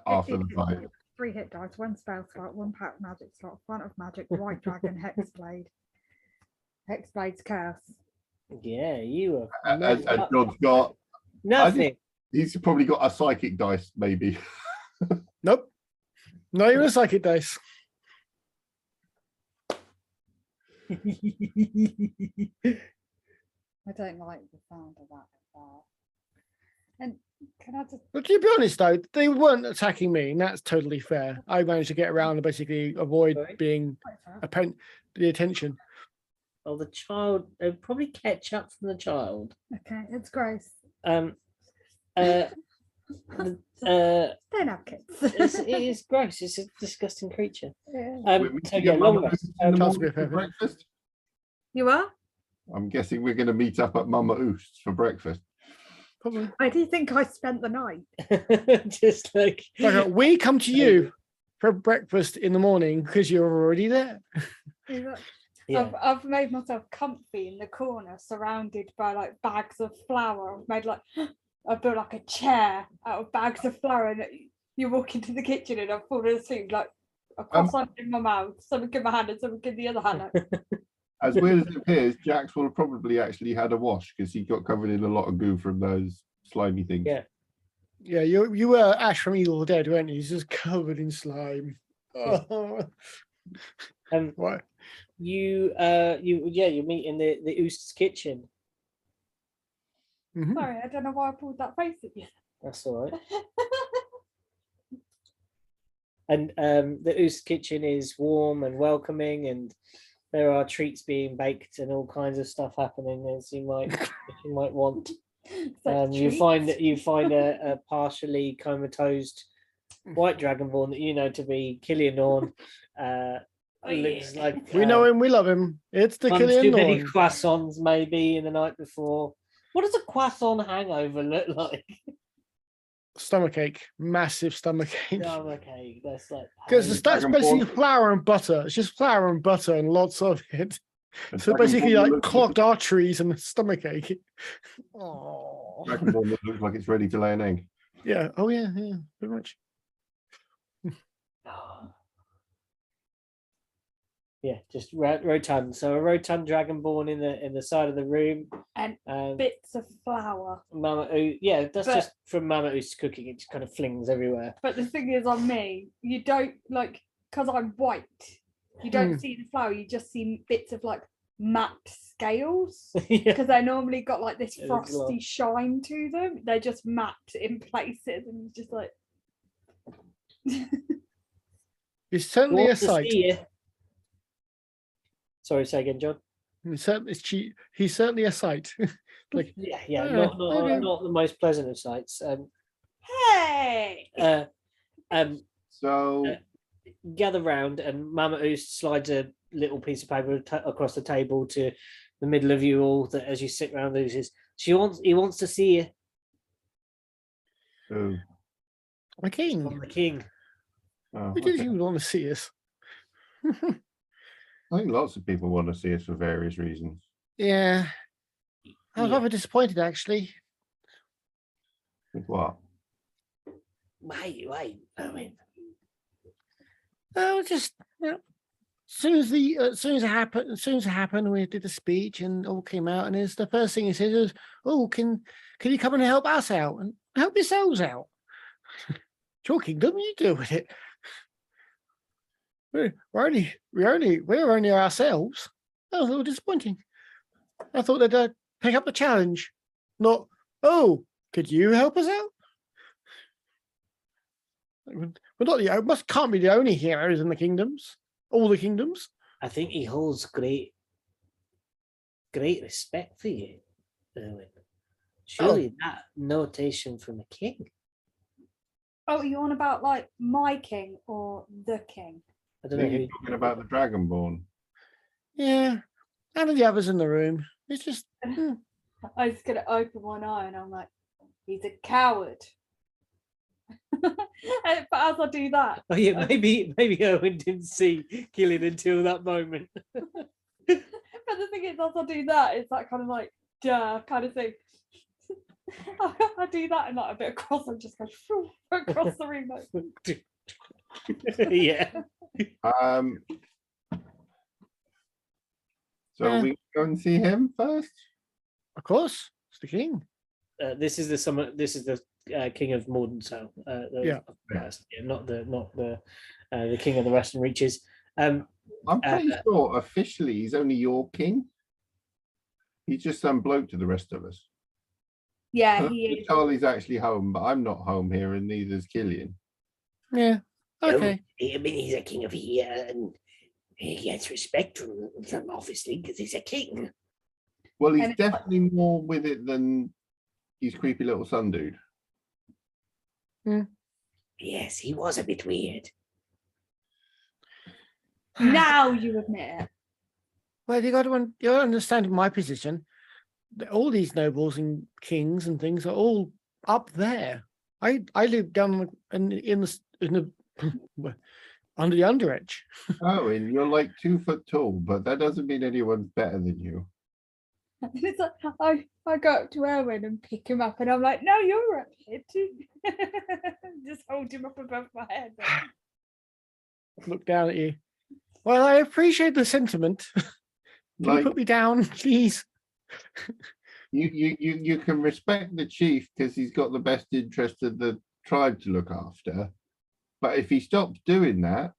after the fight. 3 hit dice, 1 spell slot, 1 pack magic slot, font of magic, white dragon, hexblade. Hexblade's curse. Yeah, you were. And messed up. John's got, Nothing. he's probably got a psychic dice, maybe. Nope. Not even a psychic dice. I don't like the sound of that. And can I just But to be honest, though, they weren't attacking me, and that's totally fair. I managed to get around and basically avoid Sorry? being the attention. Oh, the child. They'll probably catch up from the child. okay, it's gross. Don't have kids. it is gross. It's a disgusting creature. Yeah. We So can yeah, get long Mama rest. Oost's in the Sounds morning good, for breakfast. You are? I'm guessing we're going to meet up at Mama Oost's for breakfast. Probably. Where do you think I spent the night? Just like Like, we come to you for breakfast in the morning because you're already there. yeah. I've made myself comfy in the corner, surrounded by like bags of flour. I've made like I built like a chair out of bags of flour, and you walk into the kitchen and I've fallen asleep like a croissant in my mouth, something in my hand and something in the other hand. Like, As weird as it appears, Jax will have probably actually had a wash because he got covered in a lot of goo from those slimy things. Yeah. Yeah, you were Ash from Evil Dead, weren't you? He's just covered in slime. Oh. What? You meet in the Oost's kitchen. Mhm. sorry, I don't know why I pulled that face at you. That's all right. And the Oost's kitchen is warm and welcoming, and there are treats being baked and all kinds of stuff happening as you might want. You find a partially comatose white dragonborn that you know to be Killian Norn. Looks like We know him, we love him. It's the one too Killian many Norn. croissants maybe in the night before. What does a croissant hangover look like? stomachache, massive stomachache. Okay, that's like Because that's Dragonborn. basically flour and butter. It's just flour and butter and lots of it. A So basically, Dragonborn like looks clogged arteries and a stomachache. Oh, Dragonborn that looks like it's ready to lay an egg. yeah. Oh, yeah, yeah, pretty much. yeah, just rotund. So a rotund dragonborn in the side of the room, And and bits of flour. Mama Oo. Yeah, that's But- just from Mama Oo's cooking. It just kind of flings everywhere. But the thing is, on me, you don't like, because I'm white, you don't see the flour, you just see bits of like matte scales. Yeah. Because they normally got like this Yeah, they glow. frosty shine to them. They're just matte in places, and it's just like. It's certainly a Want to sight. see you. Sorry, say again, John. He's certainly a sight. Like, Yeah, Yeah, okay. not the most pleasant of sights. Hey! So Gather round, and Mama Oo slides a little piece of paper across the table to the middle of you all. That as you sit around, he wants to see you. oh, my king, From the king. oh, who did okay. you want to see us? I think lots of people want to see us for various reasons. Yeah, I was Yeah. rather disappointed actually. With what? Wait, I mean, Oh, just as soon as it happened, we did the speech and all came out, and it's the first thing he said was, "Oh, can you come and help us out and help yourselves out? Your kingdom, you deal with it. We're only ourselves." That was a little disappointing. I thought they'd pick up the challenge, not, "Oh, could you help us out?" We're not can't be the only heroes in the kingdoms, all the kingdoms. I think he holds great respect for you, Erwin. Surely that notation from a king. Oh, you on about like my king or the king? I I don't know think who. you're talking about the Dragonborn. Yeah, and the others in the room. It's just I was gonna open one eye and I'm like, he's a coward. But as I do that, Oh yeah, maybe Erwin didn't see killing until that moment. but the thing is, as I do that, it's that kind of like duh kind of thing. I do that and like a bit across, and just go shoo, across the room. Like, Yeah. So we go and see him first. of course it's the king. This is the king of Mordentown. Yeah. Not the king of the Western Reaches. I'm pretty sure officially he's only your king. He's just some bloke to the rest of us. yeah, he is. Charlie's actually home, but I'm not home here, and neither is Killian. Yeah. Okay. I mean, he's a king of here, and he gets respect from obviously because he's a king. Well, he's And- definitely more with it than his creepy little son dude. Yes, he was a bit weird. Now you admit it. Well, you got to understand my position. All these nobles and kings and things are all up there. I live down in the under the underedge. Oh, and you're like 2 foot tall, but that doesn't mean anyone's better than you. It's like, I go up to Erwin and pick him up, and I'm like, no, you're up here too. Just hold him up above my head. Look down at you. Well, I appreciate the sentiment. Can you Like put me down, please? you can respect the chief because he's got the best interest of the tribe to look after. But if he stops doing that,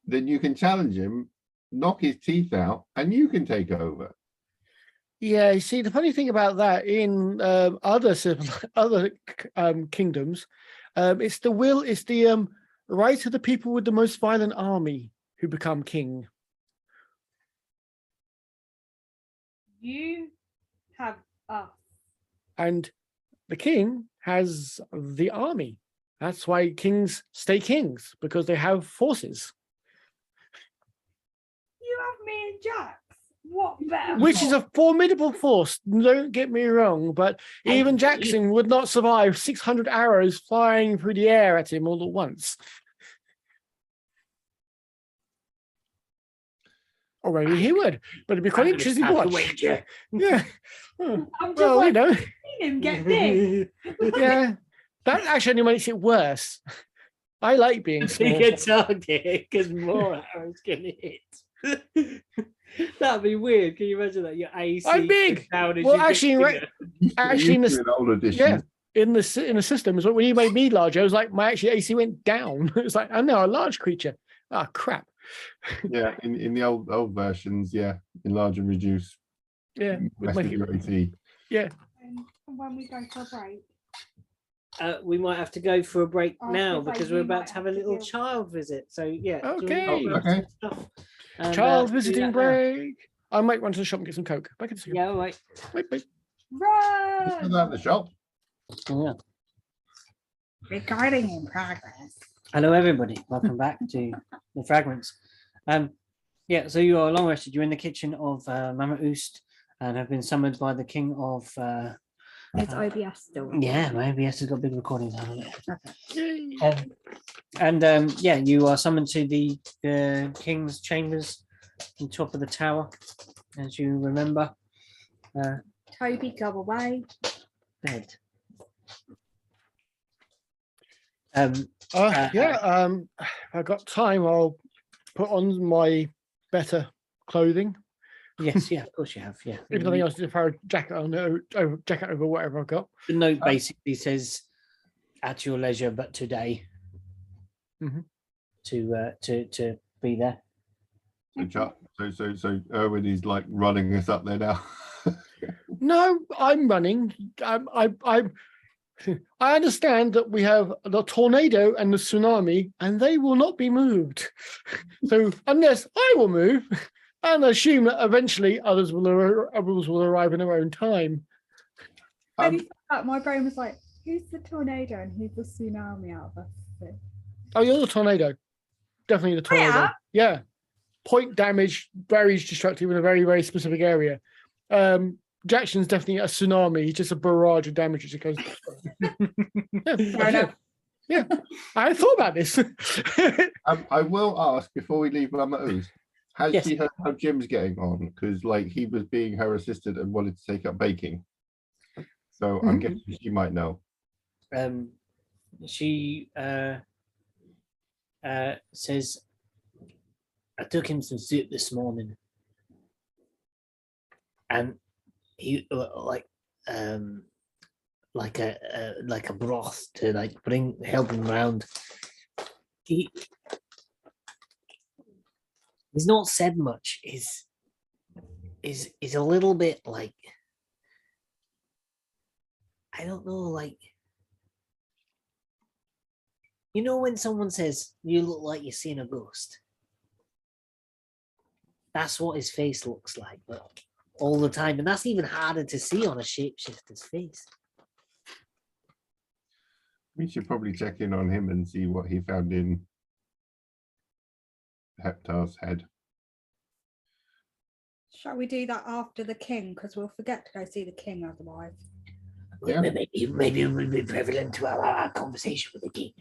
then you can challenge him, knock his teeth out, and you can take over. Yeah, you see, the funny thing about that in other kingdoms, it's the right of the people with the most violent army who become king. You have us. And the king has the army. That's why kings stay kings, because they have forces. You have me and Jax. What better? which is a formidable force. Don't get me wrong, but even Jackson would not survive 600 arrows flying through the air at him all at once. Or maybe he would, but it'd be quite interesting to watch. Yeah. Oh, I'm just well, like, you know, seeing him get big. yeah. That actually only makes it worse. I like being small. Bigger target because more arrows can hit. That'd be weird. Can you imagine that? Your AC I'm big. goes down as Well, you get actually, bigger. actually, in Used the to in old editions. in the system, is when you made me larger, it was like my actually AC went down. It's like I'm now a large creature. Ah, crap. Yeah, in the old versions, yeah, enlarge and reduce. Yeah, with Rest my of your AC. When we go for a break, We might have to go for a break I was now gonna say, because we we're might about to have a have to little do- child visit. So yeah. do you Okay. wanna grab Okay. some stuff and, Child do visiting that now? break. I might run to the shop and get some Coke. Back in a second. Yeah, all right. Wait. Is run! that the shop? Yeah. Recording in progress. Hello, everybody. Welcome back to the Fragments. Yeah, so you are long rested. You're in the kitchen of Mama Oost and have been summoned by the king of. It's OBS still. Yeah, my OBS has got big recordings on it. Yay. Yeah, you are summoned to the king's chambers on top of the tower, as you remember. Toby, go away. Bed. If I got time, I'll put on my better clothing. Yes, yeah, of course you have. Yeah. If nothing else, if I a jacket on jacket over whatever I've got. The note basically says, "At your leisure, but today." Mhm. To be there. So Erwin is like running us up there now. No, I'm running. I understand that we have the tornado and the tsunami, and they will not be moved. So unless I will move, and assume that eventually others will arrive in their own time. When you said that, my brain was like, who's the tornado and who's the tsunami out of us? Oh, you're the tornado. Definitely the tornado. am? Yeah. Point damage, very destructive in a very, very specific area. Jackson's definitely a tsunami. He's just a barrage of damage as it goes. Fair enough. Yeah. I thought about this. I will ask before we leave Mama Ooze, has Yes. she heard how Jim's getting on? Because like he was being her assistant and wanted to take up baking. So I'm guessing she might know. She says, "I took him some soup this morning, and he like a broth to like help him around. He's not said much. Is a little bit like, I don't know, like, you know when someone says you look like you're seeing a ghost? That's what his face looks like, but all the time, and that's even harder to see on a shapeshifter's face. We should probably check in on him and see what he found in Heptar's head. Shall we do that after the king? Because we'll forget to go see the king otherwise. Yeah. Maybe it would be prevalent to our conversation with the king.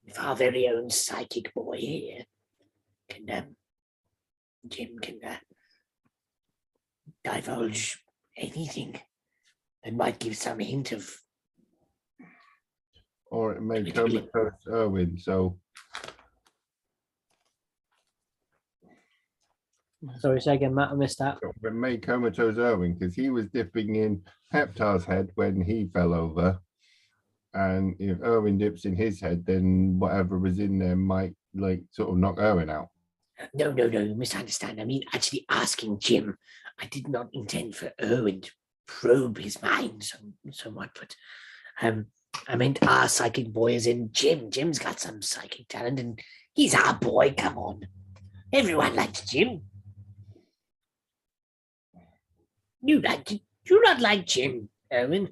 If our very own psychic boy here can, Jim can divulge anything that might give some hint of. Or it may comatose Erwin, so Sorry, say again, Matt, I missed that. it may comatose Erwin because he was dipping in Heptar's head when he fell over. And if Erwin dips in his head, then whatever was in there might like sort of knock Erwin out. No, misunderstand. I mean, actually asking Jim. I did not intend for Erwin to probe his mind so much, but I meant our psychic boy as in Jim. Jim's got some psychic talent and he's our boy. Come on. Everyone likes Jim. You not like Jim, Erwin?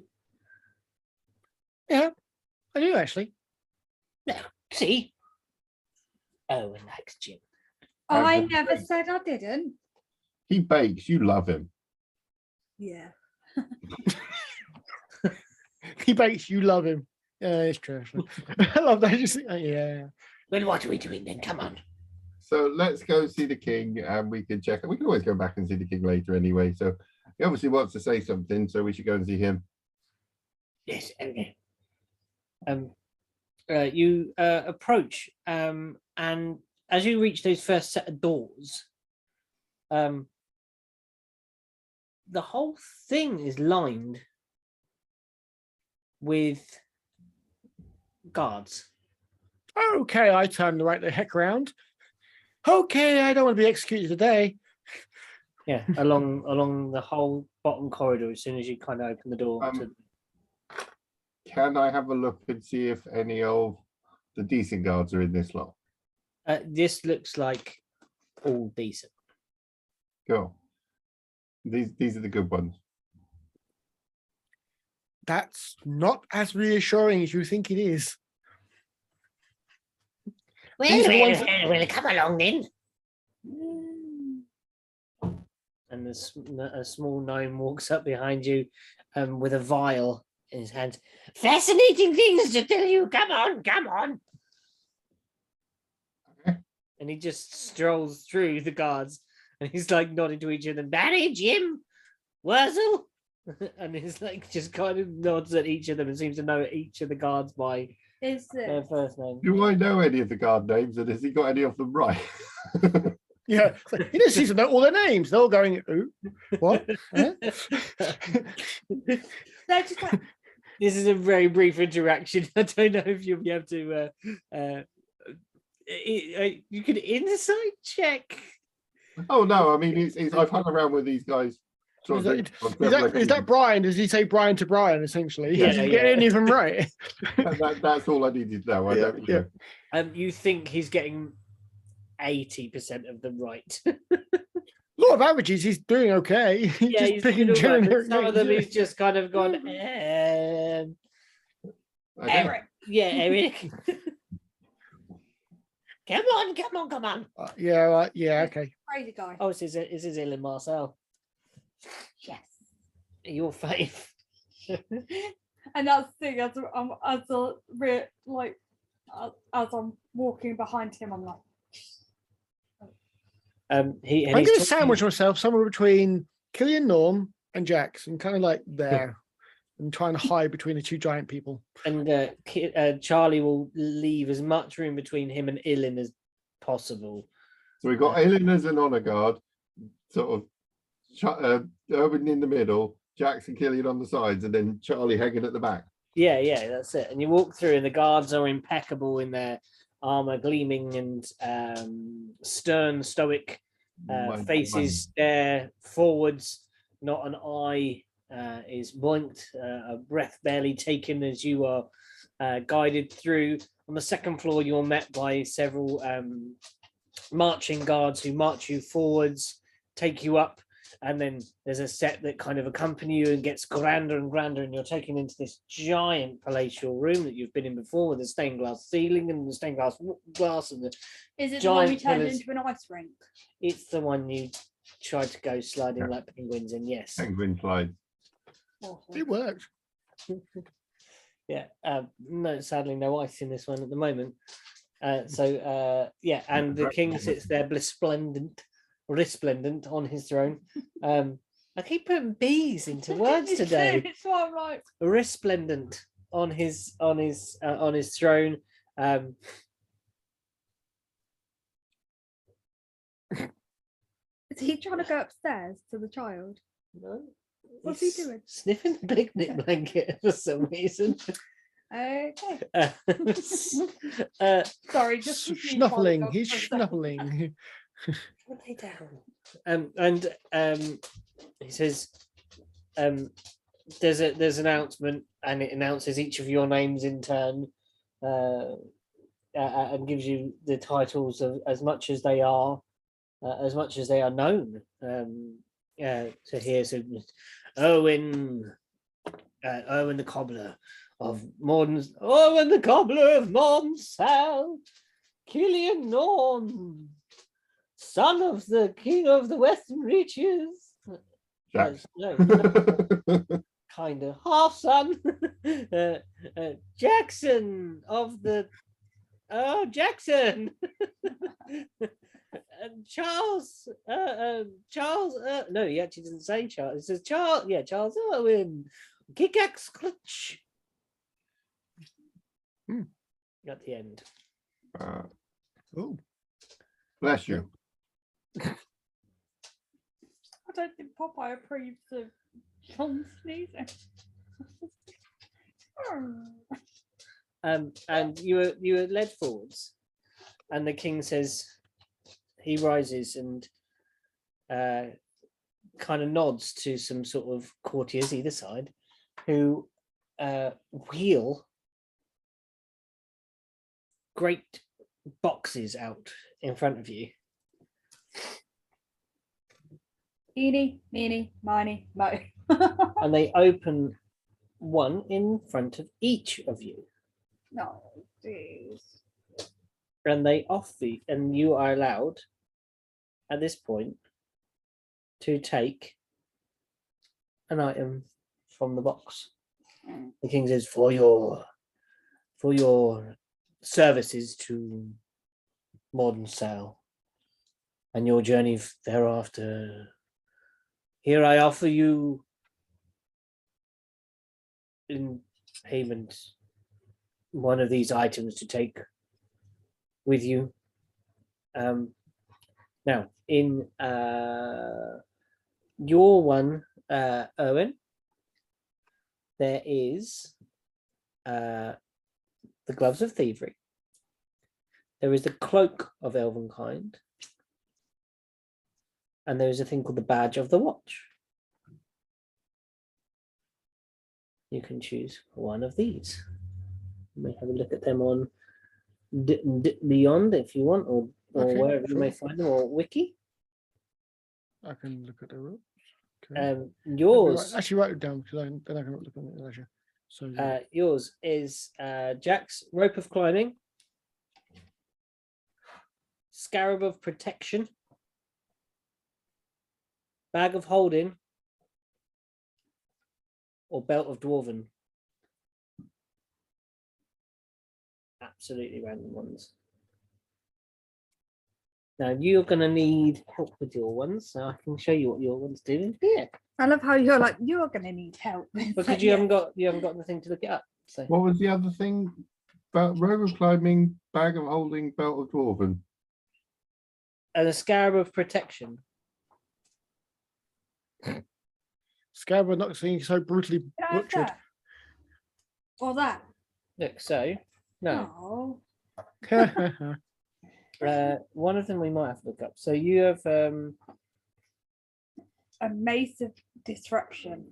Yeah, I do actually. No, see? Erwin likes Jim. I And never said I didn't. he bakes. You love him. Yeah. He bakes, you love him. Yeah, it's true. Actually. I love that. Just yeah. Well, what are we doing then? Come on. So let's go see the king, and we can check. We can always go back and see the king later anyway. So he obviously wants to say something, so we should go and see him. Yes. Okay. You approach, and as you reach those first set of doors, the whole thing is lined with guards. Okay, I turn right the heck around. Okay, I don't want to be executed today. Yeah, along the whole bottom corridor. As soon as you kind of open the door, Can I have a look and see if any of the decent guards are in this lot? this looks like all decent. Go. These are the good ones. That's not as reassuring as you think it is. These are the ones that- Well, come along then. And a small gnome walks up behind you, with a vial in his hand. Fascinating things to tell you. Come on, come on. And he just strolls through the guards, and he's like nodding to each of them. Barry, Jim, Wurzel. And he's like just kind of nods at each of them and seems to know each of the guards by Is their it? first name. Do I know any of the guard names, and has he got any of them right? Yeah, he just seems to know all their names. They're all going, ooh, what? Huh? They're just like, This is a very brief interaction. I don't know if you'll be able to. You can insight check. Oh no, I mean, I've hung around with these guys. Is that Brian? Does he say Brian to Brian, essentially? Yeah, Does he get any of them right? That's all I needed to know. I don't know. You think he's getting 80% of them right. Law of averages, he's doing okay. He's Yeah, just he's picking doing all right, but generic some of them names. he's just kind of gone. Okay. Eric. Yeah, Eric. Come on, come on, come on. Yeah, right. Yeah, okay. Crazy guy. Oh, this is Ilan Marcel. Yes. Your fave. And that's the thing, as I'm walking behind him, I'm like, I'm going to sandwich myself somewhere between Killian Norm and Jax, and kind of like there, and trying to hide between the two giant people. And Charlie will leave as much room between him and Ilan as possible. So we've got Aileen as an honor guard, sort of Urban in the middle, Jackson Killian on the sides, and then Charlie hanging at the back. Yeah, that's it. And you walk through, and the guards are impeccable in their armor, gleaming and stern, stoic faces stare forwards. Not an eye is blinked, a breath barely taken as you are guided through. On the second floor, you're met by several marching guards who march you forwards, take you up, and then there's a set that kind of accompany you and gets grander and grander, and you're taken into this giant palatial room that you've been in before, with a stained glass ceiling and the stained glass and the is it the one we giant turned pillars. into an ice rink? It's the one you tried to go sliding like penguins in. Yes. Penguin slide. Awesome. It worked. Yeah. No, sadly, no ice in this one at the moment. And the king sits there resplendent on his throne. I keep putting bees into words today. It's what I'm like. Resplendent on his throne. Is he trying to go upstairs to the child? No, What's he's he doing? Sniffing the picnic blanket for some reason. Okay. Sorry, just Snuffling. He's snuffling. Put they down. He says, there's an announcement, and it announces each of your names in turn, and gives you the titles of as much as they are known. So here's Owen the cobbler of Monsal, Killian Norm, son of the king of the Western Reaches. Jack. No, kind of half son. Jackson of the. Oh, Jackson. Charles. Charles. No, he actually doesn't say Charles. It says Charles. Yeah, Charles Irwin. Kickaxe clutch. At the end. Oh, Bless you. I don't think Popeye approves of John sneezing. And you were led forwards, and the king says, he rises and kind of nods to some sort of courtiers either side, who wheel great boxes out in front of you. Eeny, meeny, miny, mo. And they open one in front of each of you. No, jeez. And they offer, and you are allowed at this point to take an item from the box. The king says, for your services to modern Sal and your journey thereafter, here I offer you in payment one of these items to take with you. Now, in your one, Owen, there is the gloves of thievery. There is the cloak of elvenkind, and there is a thing called the badge of the watch. You can choose one of these. You may have a look at them on Beyond if you want, or Okay, wherever you may sure. find them, or Wiki. I can look at the rules. Okay. Yours, Actually, write it down because then I can look at it later. So yours is Jack's rope of climbing, scarab of protection, bag of holding, or belt of dwarven. Absolutely random ones. Now you're going to need help with your ones, so I can show you what your ones do here. I love how you're like, you're going to need help. Because you haven't got the thing to look it up. So What was the other thing? Rope of climbing, bag of holding, belt of dwarven. and a scarab of protection. Scarab not seeing so brutally Can I have butchered. that? Or that? Look, so no. Oh. One of them we might have to look up. So you have A mace of disruption.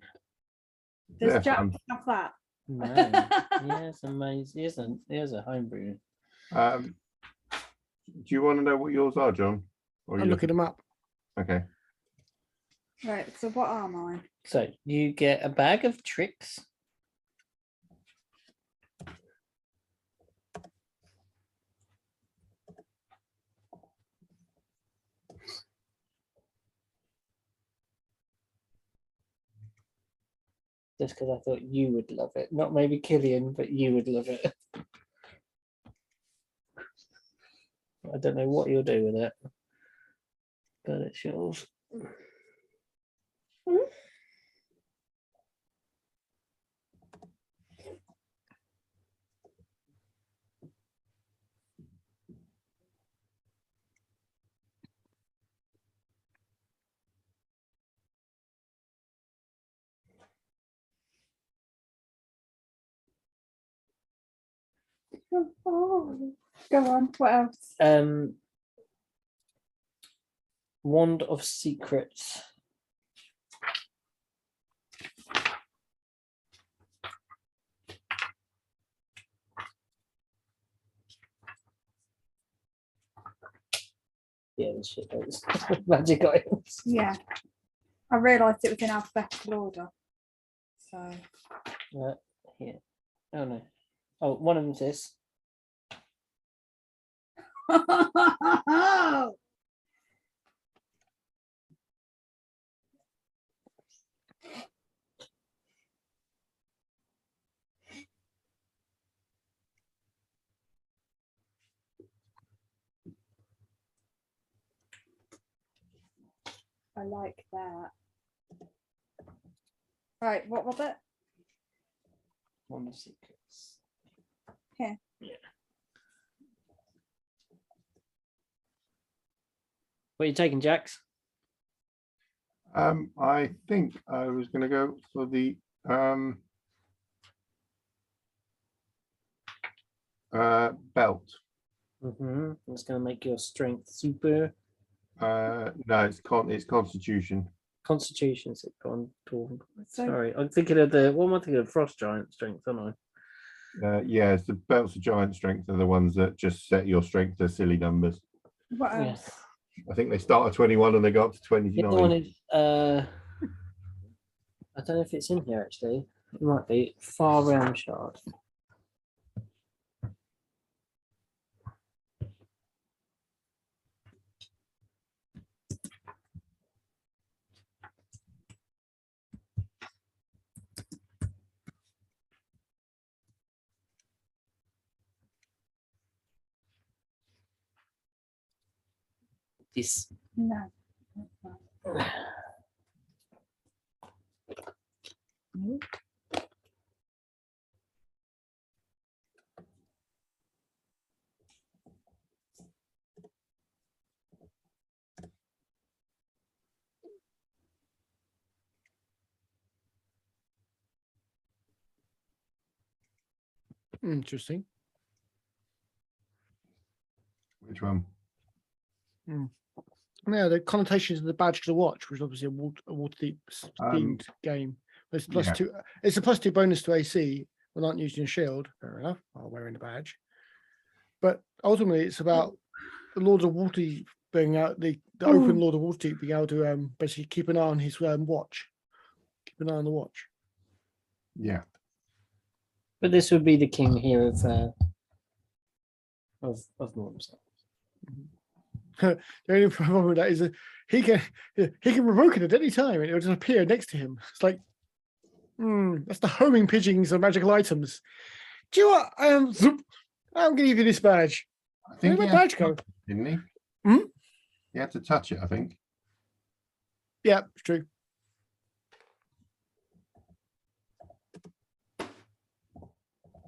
Does Yeah, Jack fun. have that? no. Yes, amazing. Here's a homebrew. Do you want to know what yours are, John? Or I'm looking them up. Okay. Right, so what are mine? So you get a bag of tricks. Just because I thought you would love it. Not maybe Killian, but you would love it. I don't know what you'll do with it, but it's yours. Oh, go on, what else? Wand of Secrets. Yeah, the shit those magic items. Yeah. I realised it was in alphabetical order. So Here. Oh no. Oh, one of them's this. I like that. Right, what was it? One of the secrets. Here. Yeah. What are you taking, Jax? I think I was going to go for the belt. It's going to make your strength super. No, it's constitution. Constitution. So gone. So- Sorry, I'm thinking of the. What am I thinking of? Frost giant strength, aren't I? Yeah, it's the belts of giant strength are the ones that just set your strength to silly numbers. What Yeah. else? I think they start at 21 and they go up to The other one 29. is. I don't know if it's in here actually. It might be far realm shard. This. No. that's not. No. Interesting. Which one? Yeah, the connotations of the badge to the watch, which is obviously a Waterdeep themed game. It's plus yeah. 2. It's a +2 bonus to AC when not using a shield. Fair enough. While wearing the badge, but ultimately it's about the Lord of Waterdeep being out the open Lord of Waterdeep being able to basically keep an eye on his watch. Keep an eye on the watch. Yeah. But this would be the king here of Norm's. The only problem with that is that he can revoke it at any time and it'll just appear next to him. It's like, that's the homing pigeons of magical items. Do you know what? Zoop, I'm going to give you this badge. I Where think did he my had badge go? didn't he? Hmm? He had to touch it, I think. Yeah, it's true.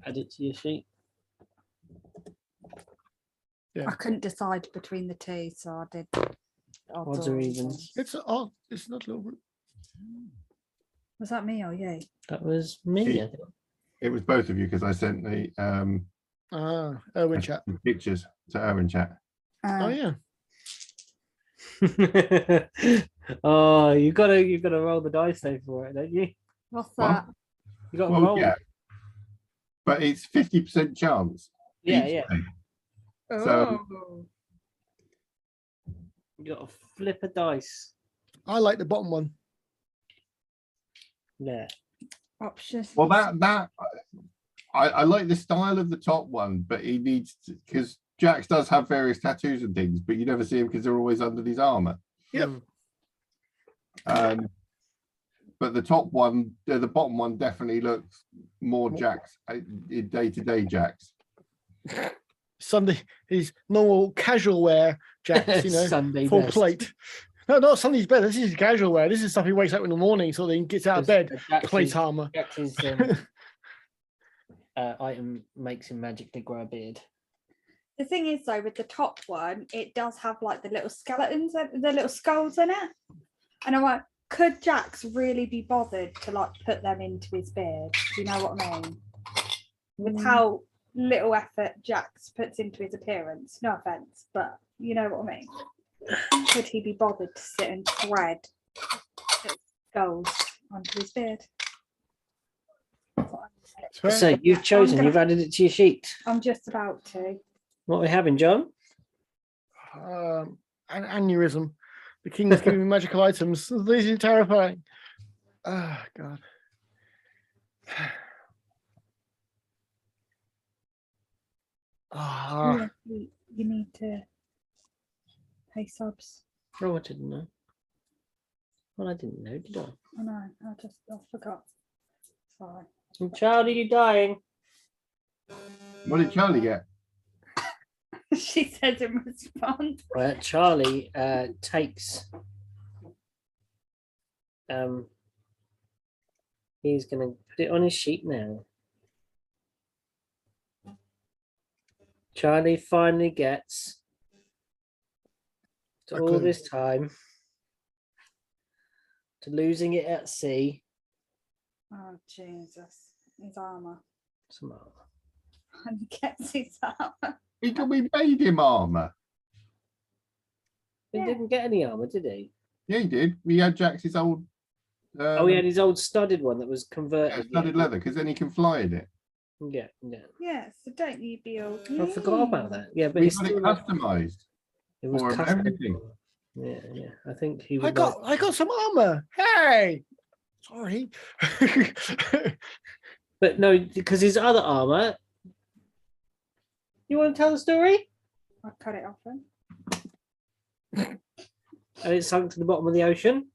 Add it to your sheet. Yeah. I couldn't decide between the two, so I did Odds or evens. It's not a little. Was that me or you? That was me, I think. It was both of you because I sent the Erwin chat. pictures to Erwin chat. Oh yeah. Oh, you gotta roll the dice though for it, don't you? What's What? that? You gotta Well, roll. yeah. But it's 50% chance. Yeah, each yeah. day. So- Oh. You gotta flip a dice. I like the bottom one. Yeah. Options. Well, that I like the style of the top one, but he needs to, because Jax does have various tattoos and things, but you never see him because they're always under his armor. Yep. But the top one, the bottom one, definitely looks more Jax, day-to-day Jax. Sunday, his normal casual wear, Jax, Sunday full best. plate. No, not Sunday's bed. This is casual wear. This is stuff he wakes up in the morning so that he gets out of bed. Plate armor. Jax's item makes him magically grow a beard. The thing is, though, with the top one, it does have like the little skeletons, the little skulls in it. And I'm like, could Jax really be bothered to like put them into his beard? Do you know what I mean? With how little effort Jax puts into his appearance. No offense, but you know what I mean. Could he be bothered to sit and thread skulls onto his beard? So you've chosen, you've added it to your sheet. I'm just about to. What are we having, John? An aneurysm. The king's giving me magical items. This is terrifying. Oh, God. Ah, You need to pay subs. Oh, I didn't know. Well, I didn't know, did I? I know, I forgot. Sorry. Child, are you dying? What did Charlie get? She says in response. Charlie takes He's going to put it on his sheet now. Charlie finally gets to A all clue. this time to losing it at sea. Oh Jesus, his armor. Some armor. And he gets his armor. We made him armor. He Yeah. didn't get any armor, did he? Yeah, he did. We had Jax's old. Oh, he had his old studded one that was converted. studded leather, because then he can fly in it. Yeah, yeah. Yeah, so don't you be all. I forgot about that. Yeah, but We it's got it still customized it was for him, custom. everything. Yeah, yeah. I think he I would got some armor. Hey, sorry. but no, because his other armor. You want to tell the story? I cut it off him. And it sunk to the bottom of the ocean.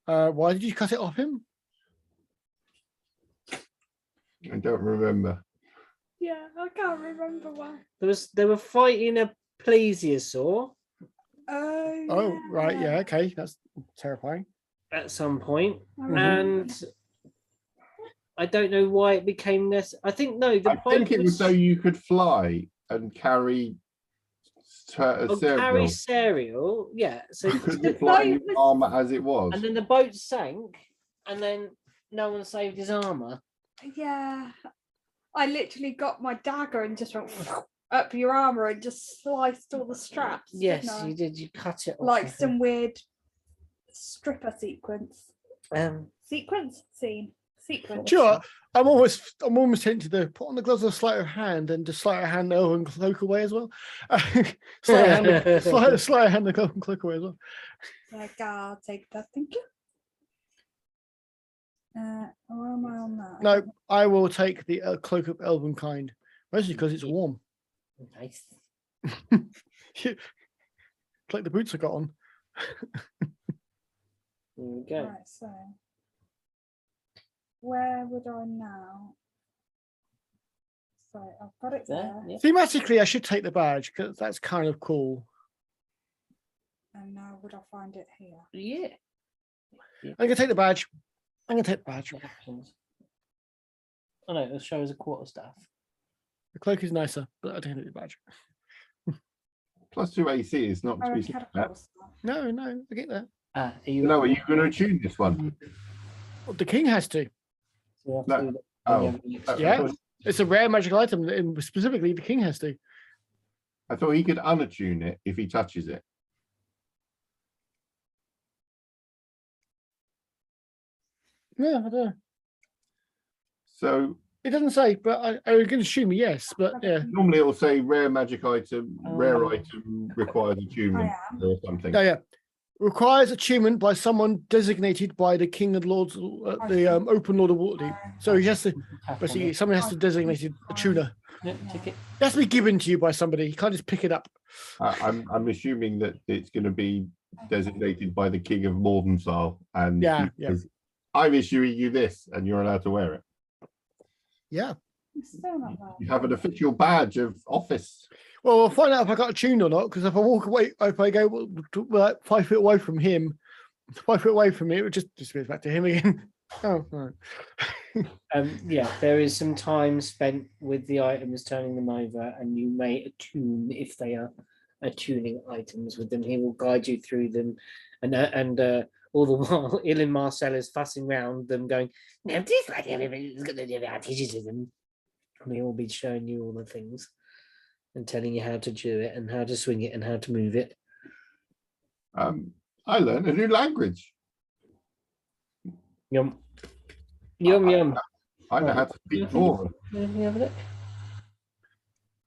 Why did you cut it off him? I don't remember. Yeah, I can't remember why. They were fighting a plesiosaur Oh. Oh, right, yeah, okay, that's terrifying. at some point, I Mhm. and I don't know why it became this. I think no, the I think it was so you could fly and carry carry cereal. cereal. Yeah, so You couldn't the fly in boat your was- armor as it was. and then the boat sank, and then no one saved his armor. Yeah. I literally got my dagger and just went up your armor and just sliced all the straps. Yes, didn't I? you did. You cut it off. I Like think. some weird stripper sequence. Um, Sequence. Sure, I'm almost tempted to put on the gloves of sleight of hand and just sleight of hand the elven cloak away as well. Sleight of hand, sleight of hand the elven cloak away as well. Like, I'll take that. Thank you. Where am I on that? No, I will take the cloak of elven kind, mostly because it's warm. nice. Like the boots I got on. There we go. Right, so where would I now? So I've got it There, there, yeah. Thematically, I should take the badge because that's kind of cool. and now would I find it here? Yeah. I'm gonna take the badge. I'm gonna take the badge. What happens? Oh no, it'll show as a quarterstaff. The cloak is nicer, but I don't take the badge. +2 AC is not to Oh, be and seen. catapult stuff. No, I get that. Are you? No, are you going to tune this one? Well, the king has to. So you have No. to do that Oh. when you have the Yeah. next- It's a rare magical item, and specifically the king has to. I thought he could unattune it if he touches it. Yeah, I don't know. So It doesn't say, but I would assume yes. But yeah, normally it will say rare magic item, rare Oh. item requires attunement I am. or something. yeah. Requires achievement by someone designated by the king and lords, the open lord of Waterdeep. So he has to tap on basically it. someone has to designate a tuner. Yeah, tick it. It has to be given to you by somebody. You can't just pick it up. I'm assuming that it's going to be designated by the king of Mordenthal, and Yeah, he says, I'm issuing you this, and you're allowed to wear it. Yeah. It's still not there. You have an official badge of office. Well, we'll find out if I got tuned or not. Because if I walk away, if I go like 5 feet away from him, 5 feet away from me, it would just goes back to him again. Oh, right. Yeah, there is some time spent with the items, turning them over, and you may attune if they are attuning items with them. He will guide you through them, and all the while, Ilin Marcel is fussing around them, going, "Now this like everybody's got the advantages to them." And he'll be showing you all the things and telling you how to do it and how to swing it and how to move it. I learned a new language. Yum, yum, yum. I know how to speak more. Let me have a look.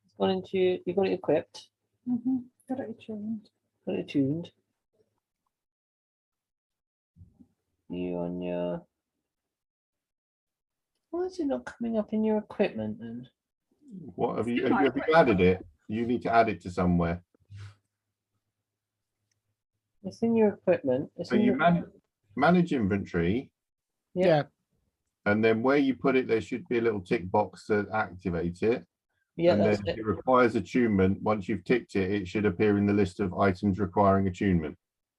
It's gone into. You got it equipped. Got it tuned. Got it tuned. You on your. Why is it not coming up in your equipment then? What have you, in my have you added it? You need to add it to somewhere. It's in your equipment. It's So in you your, manage inventory, Yeah. Yeah. and then where you put it, there should be a little tick box to activate it. yeah, And that's then it. it requires attunement. Once you've ticked it, it should appear in the list of items requiring attunement.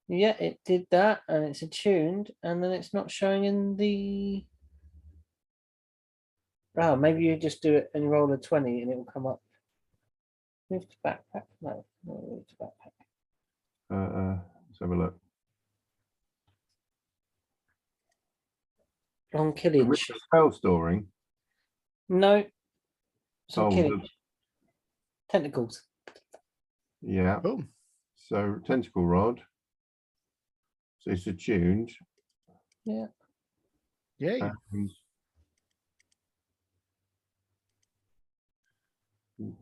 Yeah, it did that, and it's attuned, and then it's not showing in the. Oh, maybe you just do it and roll a 20, and it will come up. Move to backpack. No, move to backpack. Let's have a look. On With killage. the spell storing. No. Some Oh, killage. Tentacles. yeah. Oh, So tentacle rod. So it's attuned. Yeah. yay. And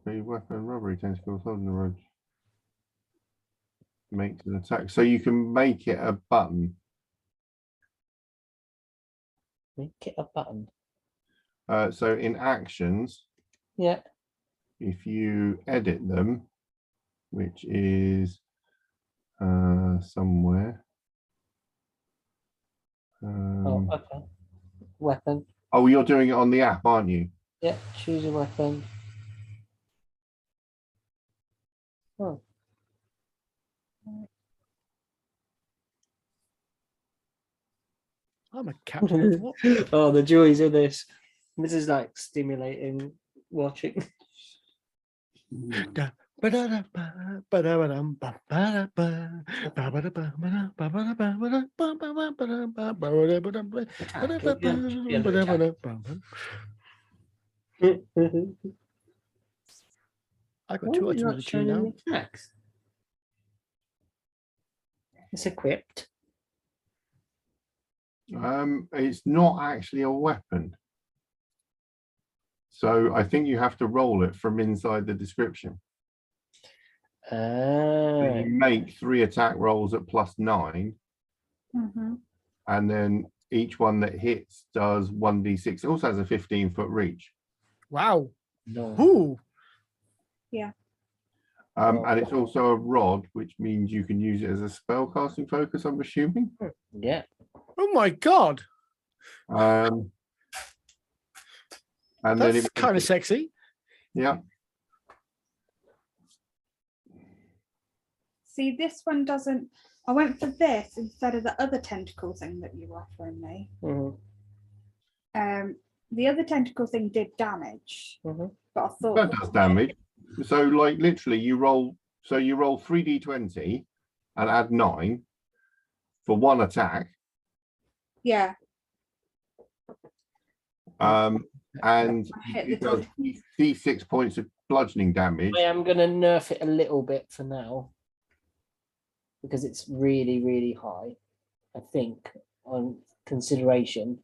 the weapon robbery tentacles holding the road. Makes an attack. So you can make it a button. Make it a button. So in actions, Yeah. if you edit them, which is somewhere. Oh, okay. Weapon. Oh, you're doing it on the app, aren't you? Yeah. Choose a weapon. Oh. I'm a captain. of what? Oh, the joys of this. This is like stimulating watching. Da- ba-da-da-ba, ba-da-ba-dum, ba-ba-da-ba, ba-ba-da-ba, ba-da-ba-da-ba, ba-da-ba-da-ba, ba-da-ba, ba-da-ba-da-ba, ba-da-ba-da-ba. I got Why two is it items not to showing tune in now. the attacks? It's equipped. It's not actually a weapon. So I think you have to roll it from inside the description. So Ah. you make 3 attack rolls at +9, and then each one that hits does 1d6. It also has a 15-foot reach. Wow. No. Ooh. And it's also a rod, which means you can use it as a spell casting focus, I'm assuming. Yeah. Oh my God. And then That's kind of sexy. yeah. See, this one doesn't. I went for this instead of the other tentacle thing that you were offering me. Mhm, The other tentacle thing did damage, mhm. but I thought That does damage. So like literally you roll 3d20 and add 9 for 1 attack. yeah, And hit it the does d6 points of bludgeoning damage. I am going to nerf it a little bit for now because it's really, really high. I think on consideration,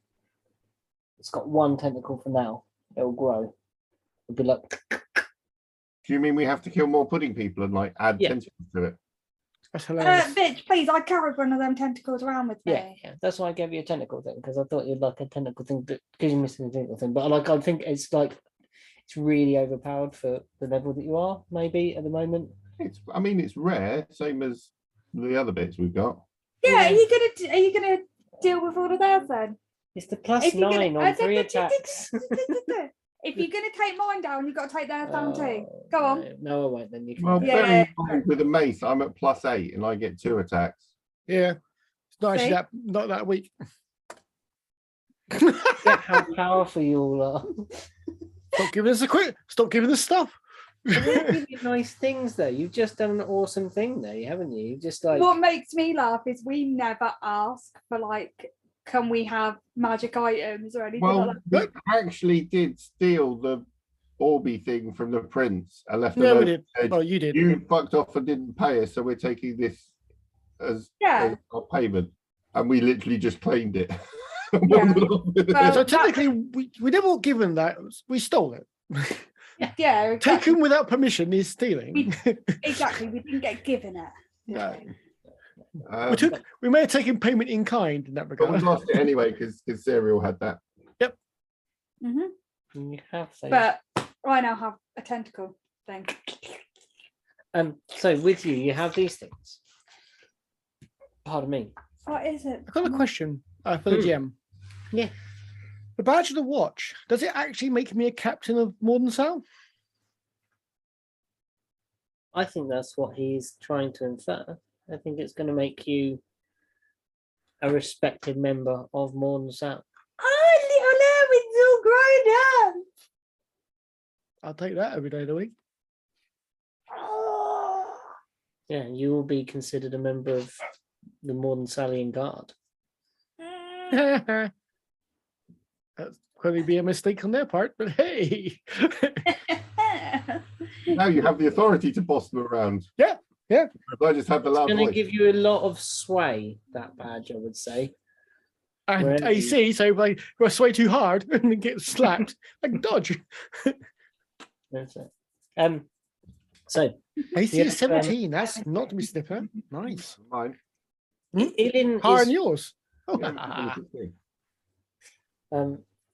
it's got 1 tentacle for now. It'll grow. It'll be like, Do you mean we have to kill more pudding people and like add Yeah. tentacles to it? That's hilarious. bitch, please, I carried one of them tentacles around with me. yeah. That's why I gave you a tentacle thing because I thought you'd like a tentacle thing because you're missing the tentacle thing. But like, I think it's like it's really overpowered for the level that you are. Maybe at the moment. I mean, it's rare, same as the other bits we've got. Yeah, are you gonna deal with all of theirs then? It's the plus If you're 9 gonna- on 3 attacks. If you're gonna take mine down, you've got to take theirs down too. Oh, Go on. No, I won't. Then you can. Well, Yeah. bearing in mind with a mace, I'm at +8 and I get 2 attacks. Yeah. It's not See? actually not that weak. Get how powerful you all are. Stop giving us a quick. Stop giving us stuff. Give you nice things though. You've just done an awesome thing there, haven't you? You've just like What makes me laugh is we never ask for like, can we have magic items or anything Well, like that? we actually did steal the Orby thing from the prince and left a No, we note did. that said, Well, you did. you fucked off and didn't pay us, so we're taking this as Yeah. our payment. And we literally just claimed it. Yeah. Well, So technically, we never got given that. We stole it. Yeah, exactly. Taken without permission is stealing. Exactly. We didn't get given it. No. Um, We may have taken payment in kind in that but we regard. lost it anyway because Serial had that. hmm you have so. But I now have a tentacle thing. So with you have these things. Pardon me. What is it? I've got a question for the GM. Yeah. The badge of the watch, does it actually make me a captain of Mordensow? I think that's what he's trying to infer. I think it's going to make you a respected member of Morn South. Oh, little lamb, it's all grown up. I'll take that every day of the week. Yeah, you will be considered a member of the Morn Salian Guard. That's going to be a mistake on their part, but hey. Now you have the authority to boss them around. Yeah. If I just have the It's loud going to voice. give you a lot of sway, that badge, I would say. And Wherever AC, so like go sway too hard and then get slapped. Like dodge. That's it. So AC Yeah, is 17. That's not to be snipper. Nice. Mine. Ilin Higher than is yours. Oh,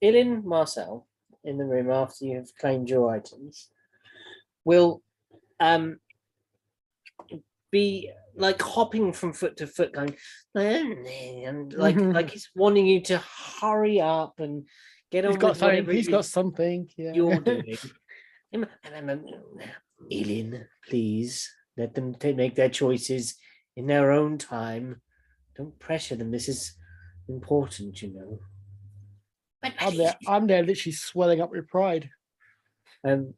Ilin Marcel in the room after you have claimed your items will be like hopping from foot to foot, going and like he's wanting you to hurry up and get on he's got with something. whatever He's it got is something. Yeah. you're doing. Ilin, please let them make their choices in their own time. Don't pressure them. This is important, you know. I'm there literally swelling up with pride. And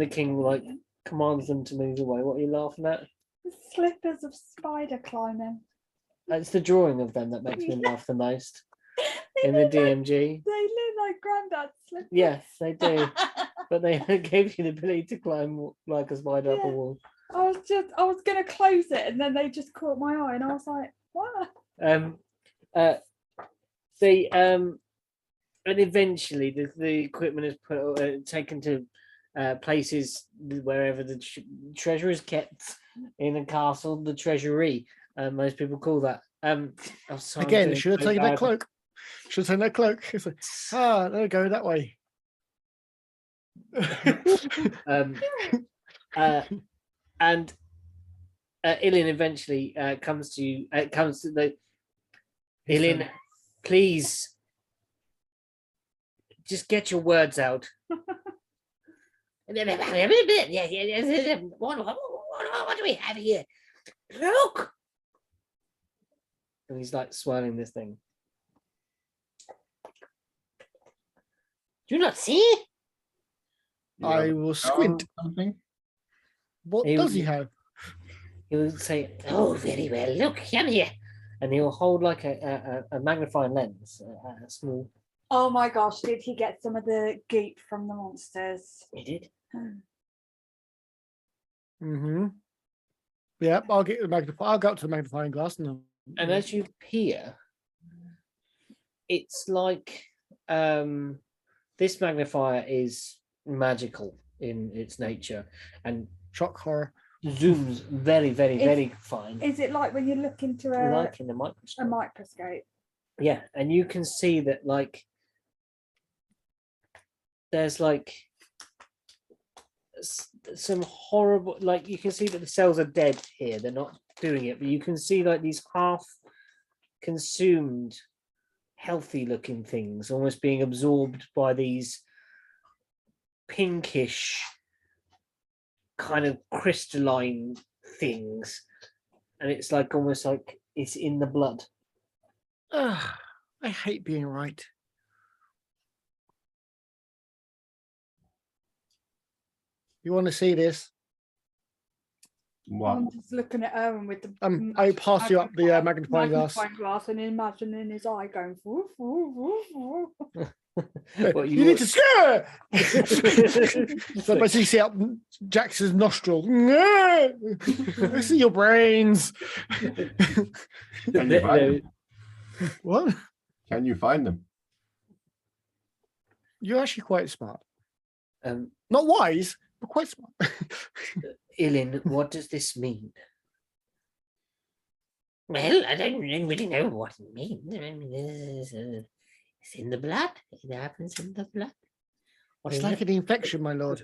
the king like commands them to move away. What are you laughing at? The slippers of spider climbing. It's the drawing of them that makes me laugh the most They in the look like- DMG. They look like granddad's slippers. Yes, they do. But they gave you the ability to climb like a spider up a Yeah. wall. I was gonna close it and then they just caught my eye and I was like, what? And eventually the equipment is taken to places wherever the treasure is kept in a castle, the treasury. Most people call that. Again, should have taken that cloak. Should have taken that cloak. It's like, there we go, that way. And Ilin eventually comes to you. Comes to the Ilin, please, just get your words out. What do we have here? Look. And he's like swirling this thing. Do you not see? I will squint. Something. What He does he was- have? He will say, "Oh, very well. Look, come here," and he'll hold like a magnifying lens, a small. Oh my gosh, did he get some of the goop from the monsters? He did. Mm-hmm. Yeah, I'll get the magnifying. I'll go up to the magnifying glass and And as you peer, it's like this magnifier is magical in its nature and shock horror. zooms very, very, very fine, Is it like when you look into a like in the microscope. microscope? Yeah, and you can see that like there's like some horrible, like you can see that the cells are dead here. They're not doing it, but you can see like these half consumed, healthy looking things almost being absorbed by these pinkish kind of crystalline things, and it's like almost like it's in the blood. I hate being right. You want to see this? What? I'm just looking at Erwin with the I pass you up the magnifying glass. glass and imagining his eye going woof, woof, woof, woof. What You need to scare. So basically, see up Jax's nostril. I see your brains. Can you find them? What? Can you find them? You're actually quite smart. Not wise, but quite smart. Ilin, what does this mean? Well, I don't really know what it means. I mean, it's in the blood. It happens in the blood. What It's is like it? an infection, my lord.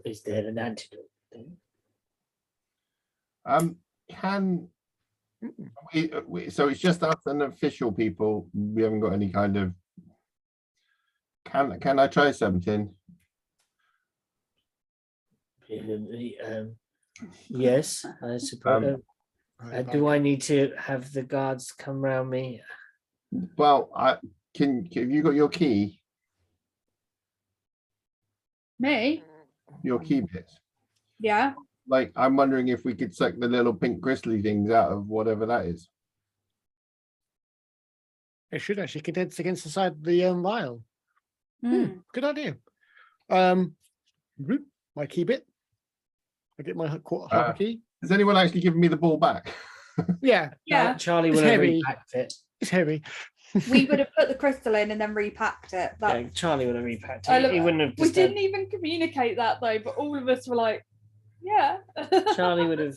Is there an antidote? Can so it's just us and official people. We haven't got any kind of. Can I try something? Yes, I suppose. Do I need to have the guards come round me? Well, have you got your key? Me? Your key bits? Yeah. Like, I'm wondering if we could suck the little pink gristly things out of whatever that is. It should actually condense against the side of the vial. Mm. Good idea. My key bit. I get my half a key. Has anyone actually given me the ball back? Yeah, Yeah. Charlie It's would have heavy. repacked it. it's heavy. We would have put the crystal in and then repacked it. That, Yeah, Charlie would have repacked I it. love He it. wouldn't have. we Disturbed. didn't even communicate that though, but all of us were like, yeah. Charlie would have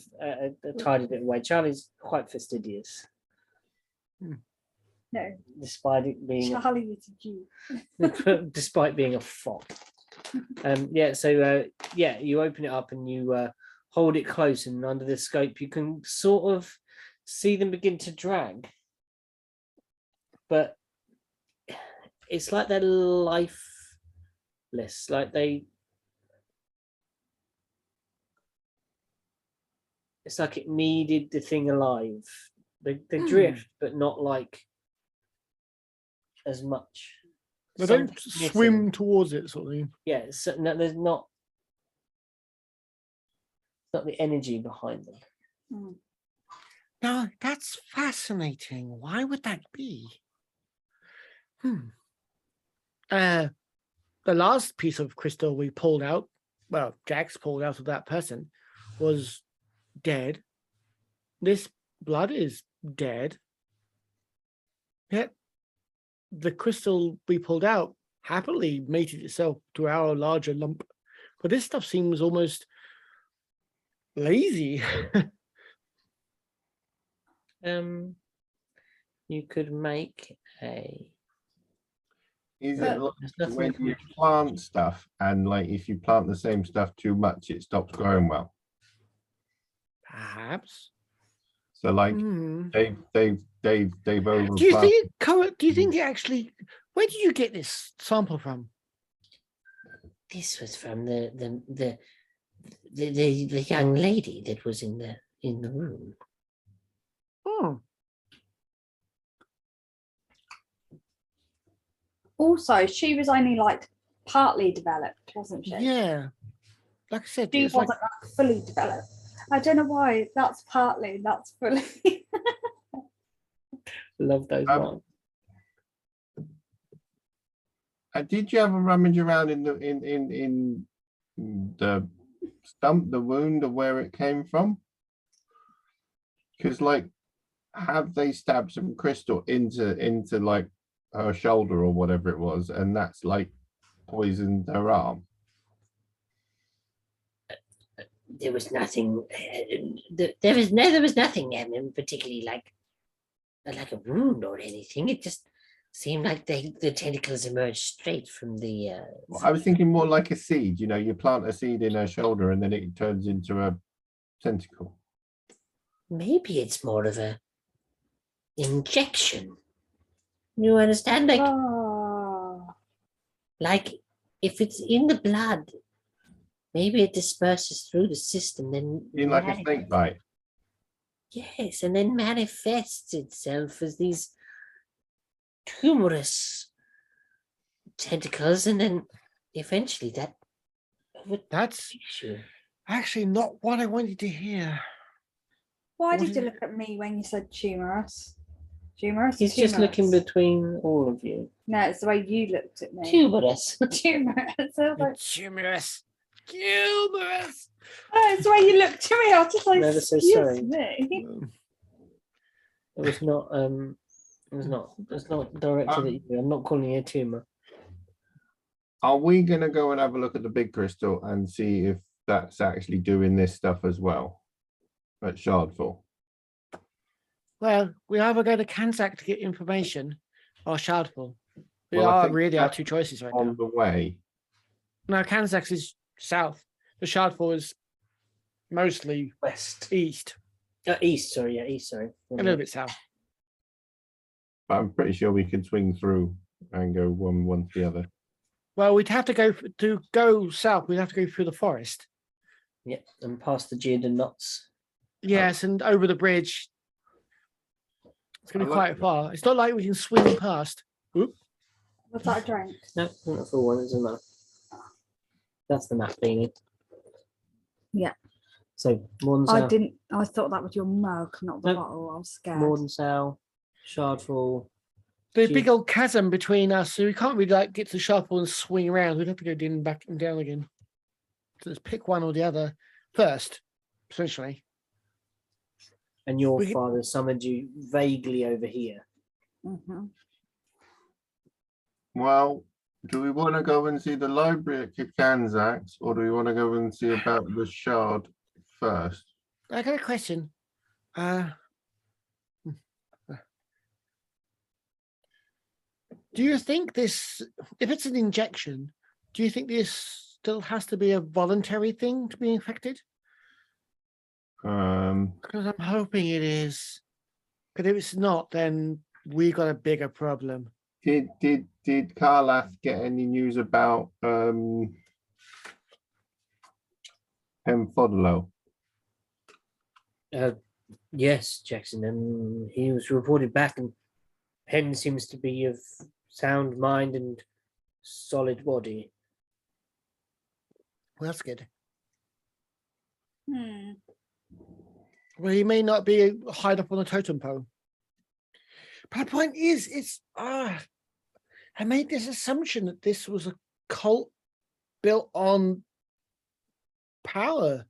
tidied it away. Charlie's quite fastidious, No, despite it being Charlie was a Jew. despite being a fop. Yeah. So yeah, you open it up and you hold it close, and under the scope, you can sort of see them begin to drag, but it's like they're lifeless, like they. It's like it needed the thing alive. They drift, but not like as much. They don't Something's missing. swim towards it, sort of thing. Yeah, so no, there's not. It's not the energy behind them. Mm. Now, that's fascinating. Why would that be? The last piece of crystal we pulled out, well, Jax pulled out of that person, was dead. This blood is dead. Yet the crystal we pulled out happily mated itself to our larger lump. But this stuff seems almost lazy. You could make a. Is But- it like There's nothing when you you can- plant stuff and like if you plant the same stuff too much, it stops growing well? Perhaps. So like Hmm. they've over. Do you think do you think it actually, where did you get this sample from? This was from the young lady that was in the room. Oh, Also, she was only like partly developed, wasn't she? yeah. Like I said, She it's like, wasn't like fully developed. I don't know why. That's partly, that's fully. Love those ones. Did you ever rummage around in the stump, the wound, of where it came from? Because like, have they stabbed some crystal into like her shoulder or whatever it was, and that's like poisoned her arm? There was nothing. There was nothing particularly like a wound or anything. It just seemed like the tentacles emerged straight from the. Well, I was thinking more like a seed. You know, you plant a seed in her shoulder, and then it turns into a tentacle. Maybe it's more of a injection. You understand? Like Oh. like if it's in the blood, maybe it disperses through the system. Then In like a snake bite. Yes, and then manifests itself as these tumorous tentacles, and then eventually that that's overtakes you. actually not what I wanted to hear. Why What did you is- look at me when you said tumorous? Tumorous? He's just looking Tumorous? between all of you. No, it's the way you looked at me. Tuberous. Tumorous. I was like, Humorous. Humorous. oh, it's the way you looked at me. I was just like, Never so excuse sorry. me. It was not. It's not directed at you. I'm not calling you a tumor. Are we gonna go and have a look at the big crystal and see if that's actually doing this stuff as well at Shardfall? Well, we either go to Kanzak to get information or Shardfall. We Well, I are think really our that's two choices right On now. the way. No, Kanzak is south. The Shardfall is mostly West. east, East. Sorry. Yeah. East. Sorry. a little bit south. But I'm pretty sure we can swing through and go one to the other. Well, we'd have to go south. We'd have to go through the forest. Yeah, and past the Jid and knots. Yes, and over the bridge. It's gonna be I like quite far. It's not like we can swing past. Oop. Was that a drink? No, not the full one. It doesn't matter. That's the map thingy. Yeah. So Morn I South, didn't. I thought that was your mug, not the Nope. bottle. I was scared. Morn South, Shardfall. The Gee. big old chasm between us, so we can't really like get to the shuffle and swing around. We'd have to go down, back and down again. So let's pick one or the other first, essentially. And your We could- father summoned you vaguely over here. Mhm. Well, do we want to go and see the library at Kakanzak's, or do we want to go and see about the shard first? I got a question. Do you think this, if it's an injection, do you think this still has to be a voluntary thing to be infected? Because I'm hoping it is. Because if it's not, then we got a bigger problem. Did Karlath get any news about Pemfodolo? Yes, Jackson, and he was reported back, and Penn seems to be of sound mind and solid body. Well, that's good. Hmm. Well, he may not be high up on a totem pole. But the point is, it's I made this assumption that this was a cult built on power.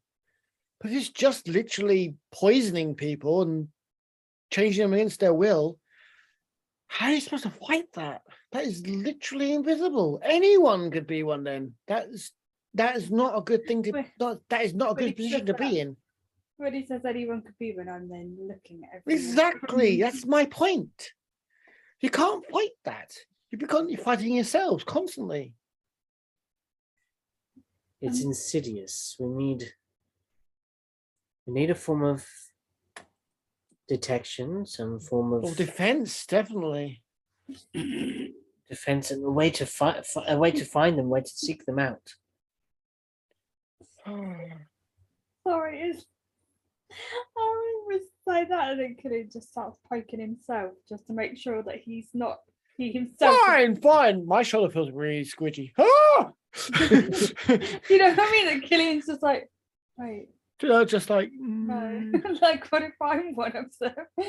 But it's just literally poisoning people and changing them against their will. How are you supposed to fight that? That is literally invisible. Anyone could be one then. That is not a good thing to that is not a good position to be in. When he says anyone could be, when I'm then looking at everyone. Exactly. That's my point. You can't fight that. You're fighting yourselves constantly. It's insidious. We need a form of detection, some form of Or defense, definitely. defense, and a way to find them, a way to seek them out. Sorry, it's. I always say that, and then Killian just starts poking himself just to make sure that he's not he himself. Fine. My shoulder feels really squidgy. Ah! You know what I mean? And Killian's just like, wait, Just like no. Like, what if I'm one of them? 'Cause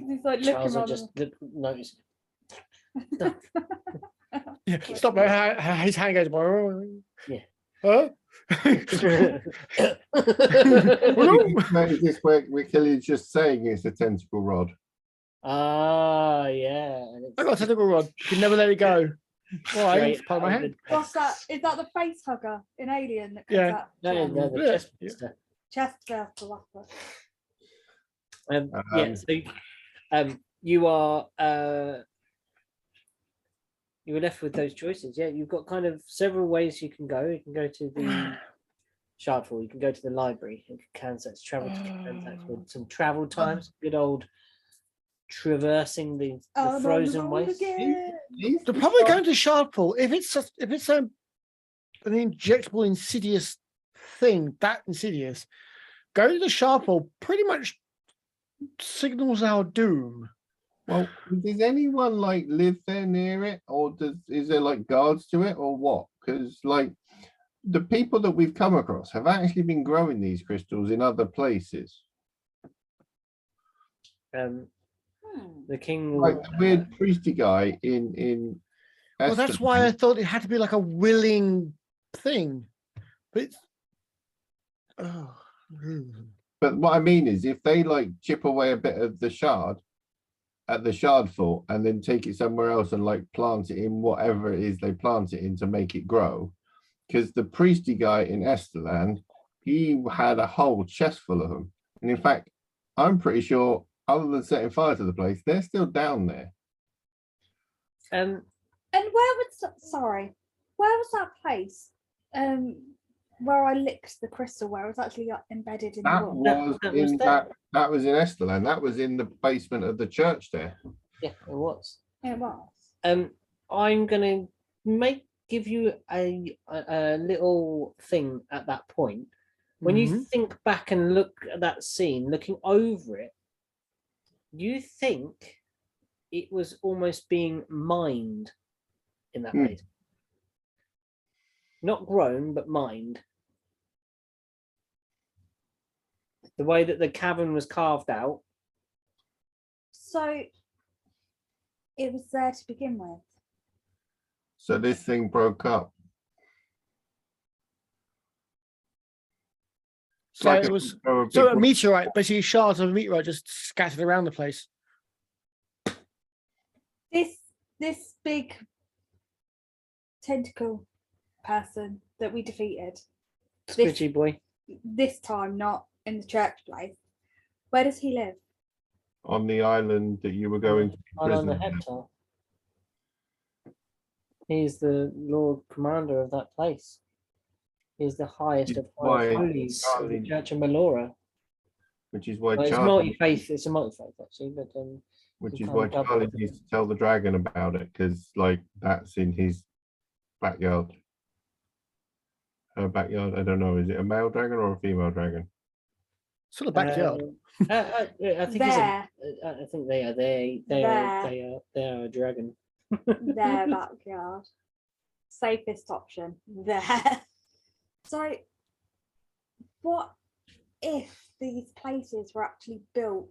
he's like looking Charles will around. just notice. yeah, stop. His hand goes. Yeah. Huh? Is this where Killian's just saying it's a tentacle rod? Ah, yeah. and I it's got a tentacle rod. You can never let it go. Why? straight It's part of my out head. What's that? Is that the face hugger in Alien that comes Yeah. out? No, the Yeah, chest yeah. monster. Chest burster. Yeah, so you are you were left with those choices. Yeah, you've got kind of several ways you can go. You can go to the Shardfall, you can go to the library in Kansas, travel to Kansas with some travel times, good old traversing the frozen waste. They're probably going to Shardfall. If it's an injectable insidious thing, that insidious, going to the Shardfall pretty much signals our doom. Well, does anyone like live there near it, or is there like guards to it, or what? Because like the people that we've come across have actually been growing these crystals in other places. The king will, Like the weird priesty guy in. Well, that's why I thought it had to be like a willing thing. But it's, But what I mean is, if they like chip away a bit of the shard at the shard fort and then take it somewhere else and like plant it in whatever it is they plant it in to make it grow, because the priesty guy in Esteland, he had a whole chest full of them, and in fact, I'm pretty sure, other than setting fire to the place, they're still down there. And where was that place? Where I licked the crystal, where it was actually embedded in the That wall. was that was in there. that was in Esteland. That was in the basement of the church there. yeah, it was. It was. I'm gonna give you a little thing at that point. When you Mhm. think back and look at that scene, looking over it, you think it was almost being mined in that Hmm. place. Not grown, but mined. The way that the cavern was carved out. So it was there to begin with. So this thing broke up. So Like it a- was a big so a rock. meteorite, basically shards of a meteorite just scattered around the place. This big tentacle person that we defeated. Squidgy boy. This time not in the church place. Where does he live? on the island that you were going to be On the prisoners at. Hector. He's the Lord Commander of that place. He's the highest of Why high holies of the Charlie- Church of Melora. Which is why Well, it's Charlie, multi-faith. It's a multi-faith actually, but which you is can't why double Charlie it. needs to tell the dragon about it, because like that's in his backyard. Her backyard. I don't know. Is it a male dragon or a female dragon? Sort of backyard. I think There. I think they are. They are a dragon. Their backyard. Safest option. There. So what if these places were actually built?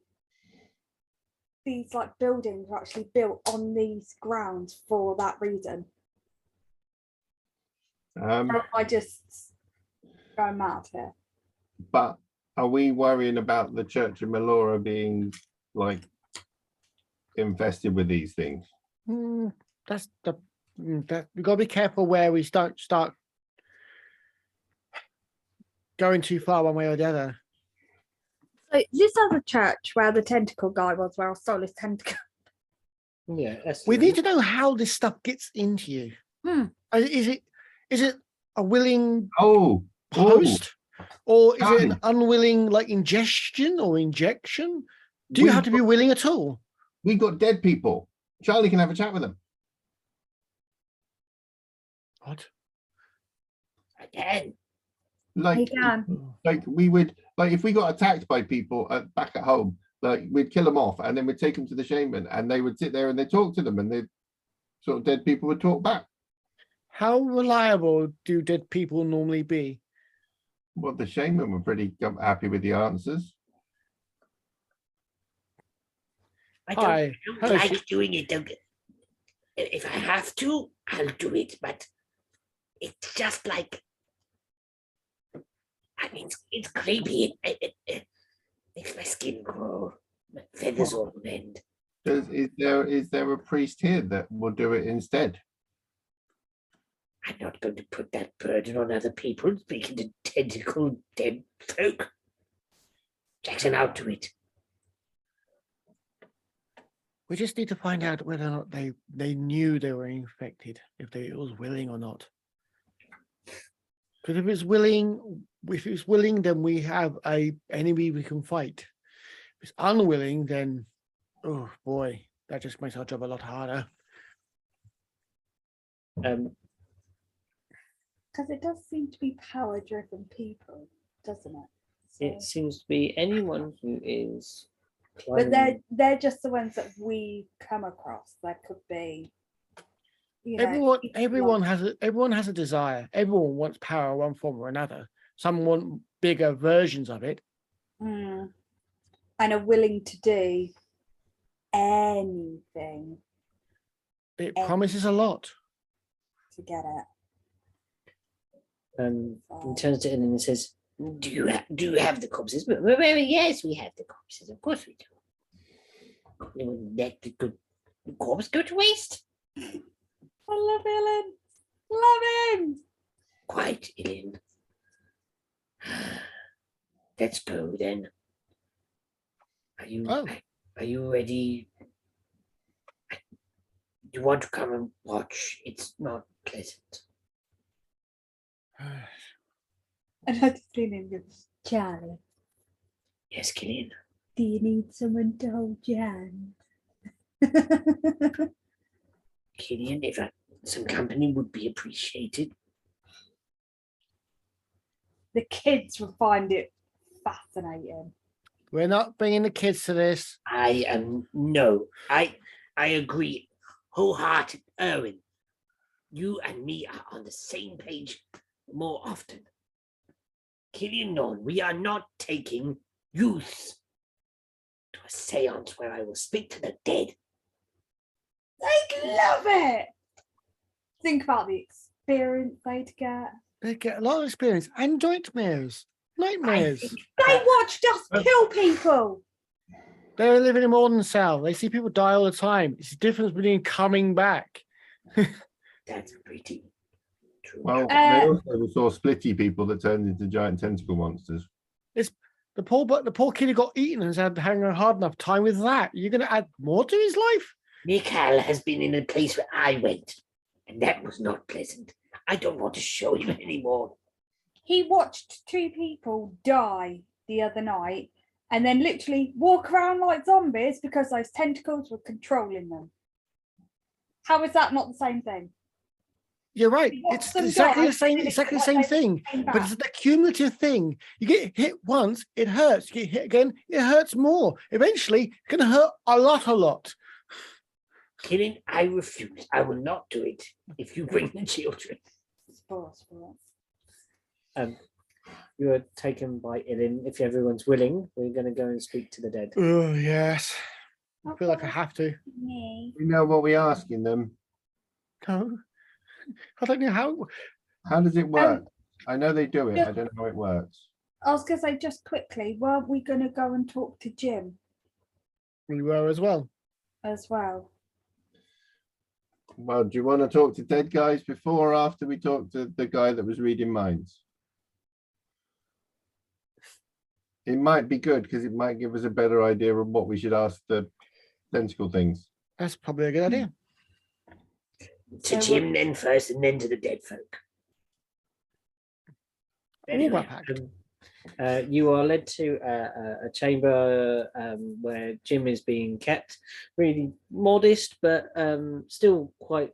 These like buildings were actually built on these grounds for that reason. Or am I just going mad here? But are we worrying about the Church of Melora being like infested with these things? That's the that we've got to be careful where we start going too far one way or the other. So this other church where the tentacle guy was, where I stole his tentacle. Yeah. We need to know how this stuff gets into you. Is it a willing Oh, post, or is it an Charlie. unwilling like ingestion or injection? Do you We have to be willing at all? we got dead people. Charlie can have a chat with them. What? Again. He Like, can. like we would like if we got attacked by people back at home, like we'd kill them off and then we'd take them to the shaman and they would sit there and they'd talk to them and they sort of dead people would talk back. How reliable do dead people normally be? Well, the shaman were pretty happy with the answers. I Hi. don't Hello, like she- doing it. If I have to, I'll do it. But it's just like, I mean, it's creepy. It makes my skin crawl. My feathers all bend. Is there a priest here that will do it instead? I'm not going to put that burden on other people, speaking to tentacle dead folk. Jackson, out to it. We just need to find out whether or not they knew they were infected, if it was willing or not. Because if it's willing, then we have a enemy we can fight. If it's unwilling, then oh boy, that just makes our job a lot harder. Because it does seem to be power-driven people, doesn't it? So, It seems to be anyone who is. but climbing- they're just the ones that we come across. There could be, you know, Everyone has a desire. Everyone wants power, one form or another. Some want bigger versions of it. and are willing to do anything It promises a lot. to get it. He turns to it and says, Do you have the corpses? Yes, we have the corpses. Of course we do. We wouldn't let the good corpse go to waste. I love Ellen. Love him. Quite, Ellen. Let's go then. Are you ready? You want to come and watch? It's not pleasant. And I just lean in and go, Charlie, Yes, Killian. do you need someone to hold your hand? Killian, if some company would be appreciated. The kids would find it fascinating. We're not bringing the kids to this. I am no. I agree wholehearted, Erwin. You and me are on the same page more often. Killian Norn, we are not taking youths to a seance where I will speak to the dead. They'd love it. Think about the experience they'd get. They get a lot of experience and nightmares. Nightmares. They watched us kill people. They're living in modern South. They see people die all the time. It's the difference between coming back. That's pretty true. Well, they also saw splitty people that turned into giant tentacle monsters. The poor kid who got eaten has had hanging a hard enough time with that. You're going to add more to his life? Mikhail has been in a place where I went, and that was not pleasant. I don't want to show him anymore. He watched 2 people die the other night and then literally walk around like zombies because those tentacles were controlling them. How is that not the same thing? You're right. He watched It's them exactly die, the same. and Exactly the it's same like they thing. came But back. it's the cumulative thing. You get hit once, it hurts. You get hit again, it hurts more. Eventually, it's going to hurt a lot. Killing, I refuse. I will not do it if you bring the children. Spoil. You are taken by Ilin. If everyone's willing, we're going to go and speak to the dead. Oh yes. I feel like I have to. Me. We know what we're asking them. No. I don't know how. How does it work? I know they do it. I don't know how it works. I was going to say just quickly, weren't we going to go and talk to Jim We were as well. as well? Well, do you want to talk to dead guys before or after we talk to the guy that was reading minds? It might be good because it might give us a better idea of what we should ask the tentacle things. That's probably a good idea. To Jim then first, and then to the dead folk. All that packed. You are led to a chamber where Jim is being kept, really modest, but still quite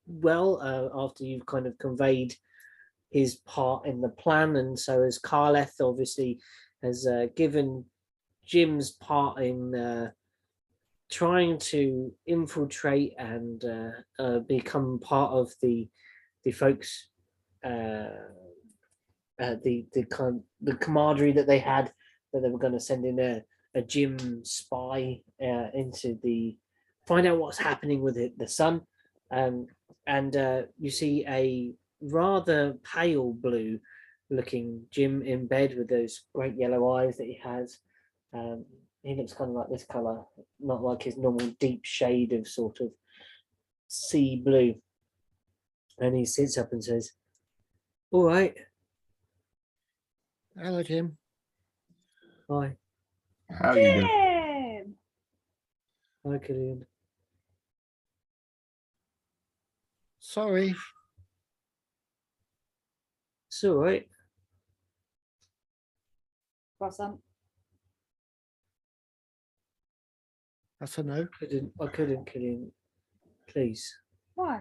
well after you've kind of conveyed his part in the plan. And so as Carleth obviously has given Jim's part in trying to infiltrate and become part of the folks the camaraderie that they had, that they were going to send in a Jim spy into the find out what's happening with the sun, and you see a rather pale blue looking Jim in bed with those great yellow eyes that he has. He looks kind of like this color, not like his normal deep shade of sort of sea blue. And he sits up and says, "All right, Hello, Jim. hi, How are you doing? Jim! hi, Killian. Sorry. It's all right. Wasn't. That's a no. I couldn't, Killian. Please, Why?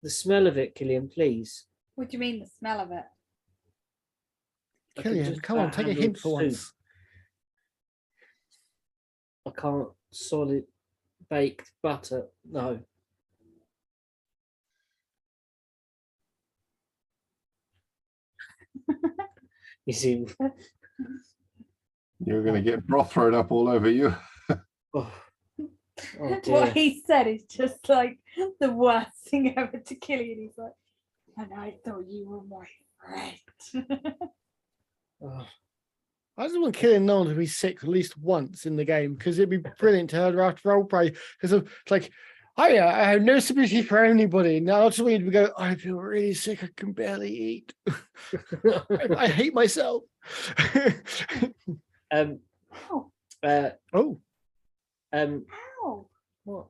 the smell of it, Killian. Please." What do you mean the smell of it? I can Killian, just come on, about take a handle hint for soup. once. I can't solid baked butter. No. You seem. You're going to get broth thrown up all over you. Oh, oh What dear. he said is just like the worst thing ever to Killian. He's like, and I thought you were my friend. Oh, I just want Killian Nolan to be sick at least once in the game because it'd be brilliant to her after role play. Because it's like, I have no sympathy for anybody. Now I just want you to go, I feel really sick. I can barely eat. I hate myself. um. Ow, Oh, ow. What?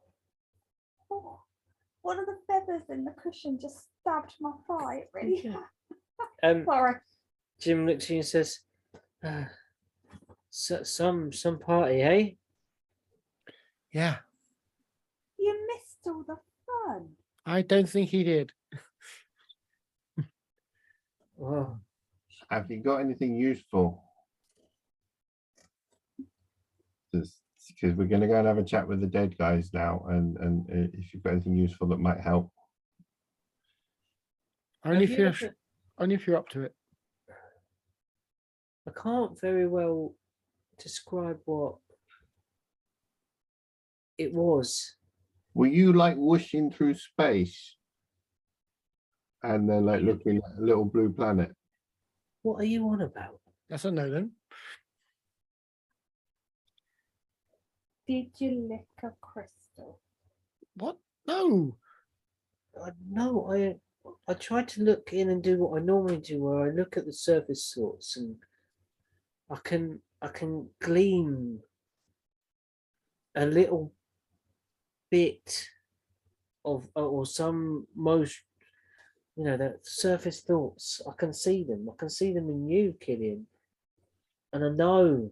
Oh, one of the feathers in the cushion just stabbed my thigh. It really Okay. hurt. Sorry. Jim looks at you and says, "Some party, eh?" yeah. You missed all the fun. I don't think he did. Oh, Have you got anything useful? Because we're going to go and have a chat with the dead guys now, and if you've got anything useful that might help. Only Have if you you're ever- only if you're up to it. I can't very well describe what it was. Were you like whooshing through space and then like looking at a little blue planet? What are you on about? That's a no then. Did you lick a crystal? What? No. No, I tried to look in and do what I normally do, where I look at the surface sorts and I can glean a little bit of or some most the surface thoughts. I can see them. I can see them in you, Killian, and I know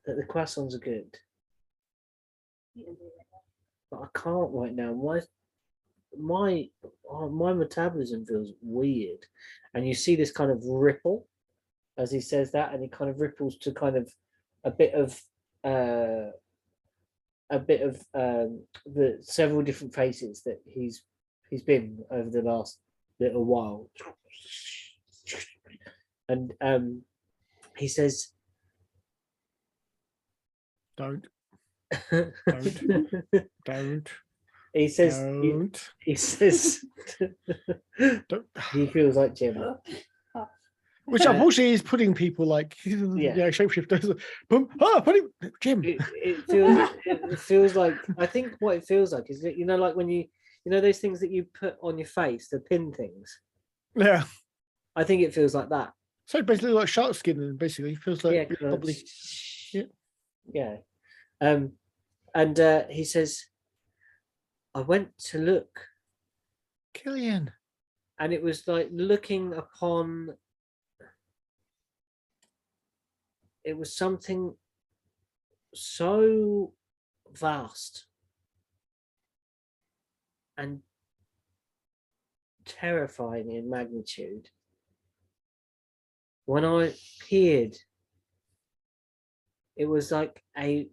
that the croissants are good, but I can't right now. My metabolism feels weird, and you see this kind of ripple as he says that, and he kind of ripples to kind of a bit of the several different faces that he's been over the last little while, and he says, Don't. don't. Don't. He says, Don't. he says, Don't. he feels like Jim. Which unfortunately is putting people like shapeshifters. Boom. Oh, putting Jim. It feels like, I think what it feels like is that, like when you those things that you put on your face, the pin things. Yeah. I think it feels like that. So basically like shark skin and basically feels like Yeah, probably yeah. And he says, I went to look, Killian. and it was like looking upon. It was something so vast and terrifying in magnitude. When I peered, it was like a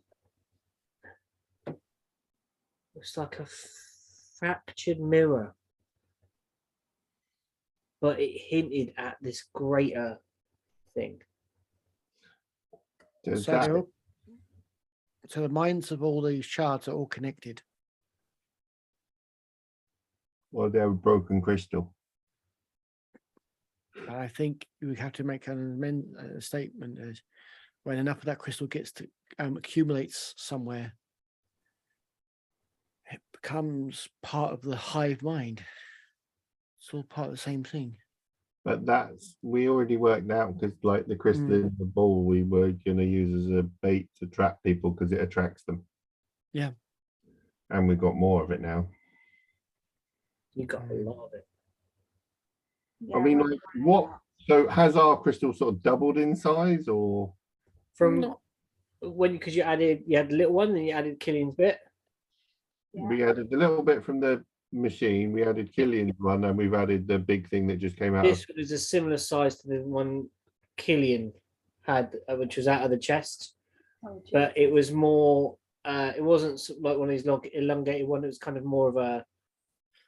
fractured mirror, but it hinted at this greater thing. Does So, that, so the minds of all these shards are all connected. or they're a broken crystal? And I think we have to make a statement as when enough of that crystal gets to accumulates somewhere, it becomes part of the hive mind. It's all part of the same thing. But we already worked out, because like the crystal in the ball, we were going to use as a bait to trap people because it attracts them. Yeah. And we've got more of it now. You got a lot of it. Yeah, I mean, we're like, finding what? out. So has our crystal sort of doubled in size, or? From No. because you had the little one and you added Killian's bit. Yeah. We added a little bit from the machine, we added Killian's one, and we've added the big thing that just came out. This was a similar size to the one Killian had, which was out of the chest, Oh, geez. but it was more. It wasn't like one of these long elongated one. It was kind of more of a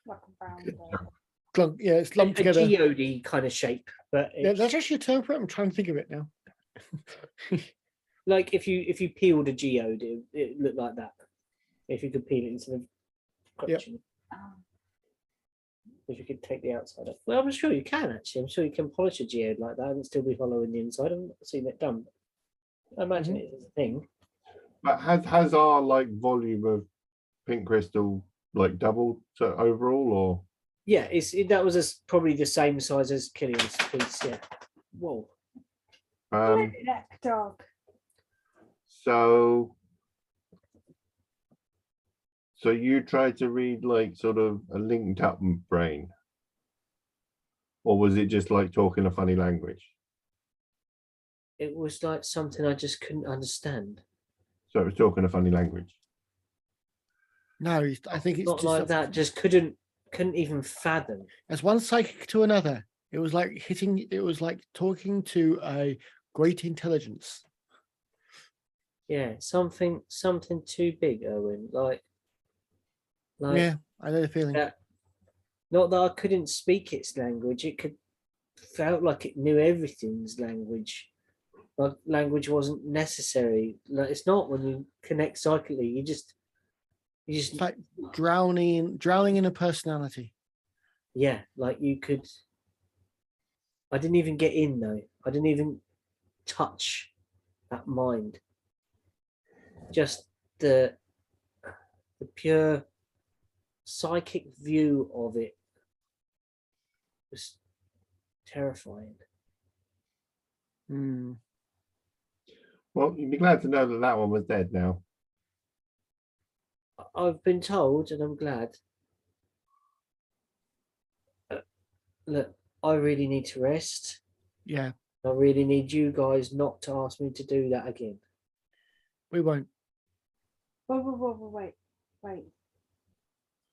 Like a round ball. Yeah, it's lumped a together. geode kind of shape, but Yeah, that's actually a term for it. I'm trying to think of it now. like if you peeled a geode, it looked like that. If you could peel it instead of crunching. Oh. If you could take the outside off. Well, I'm sure you can actually. I'm sure you can polish a geode like that and still be hollow in the inside. I've not seen it done. I imagine it is a thing. But has our like volume of pink crystal like doubled so overall, or? Yeah, that was probably the same size as Killian's piece. Yeah. Whoa. Neck dog. So you tried to read like sort of a linked up brain, or was it just like talking a funny language? It was like something I just couldn't understand. So it was talking a funny language. No, I think it's Not just like that. Just couldn't even fathom. as one psychic to another. It was like hitting. It was like talking to a great intelligence. Yeah, something too big, Owen. Like Yeah, I know the feeling. that. Not that I couldn't speak its language. It felt like it knew everything's language. But language wasn't necessary. Like, it's not when you connect psychically. You just It's like drowning in a personality. yeah, like you could. I didn't even get in though. I didn't even touch that mind. Just the pure psychic view of it was terrifying. Hmm. Well, you'd be glad to know that that one was dead now. I've been told, and I'm glad. Look, I really need to rest. Yeah, I really need you guys not to ask me to do that again. we won't. Wait.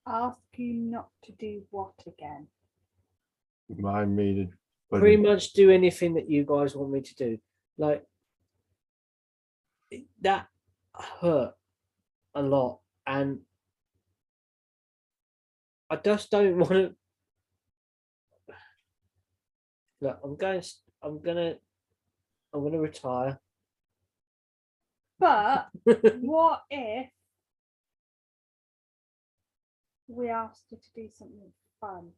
Ask you not to do what again? Remind me to put Pretty it- much do anything that you guys want me to do. Like that hurt a lot, and I just don't want to. Look, I'm gonna retire. But what if we asked you to do something fun?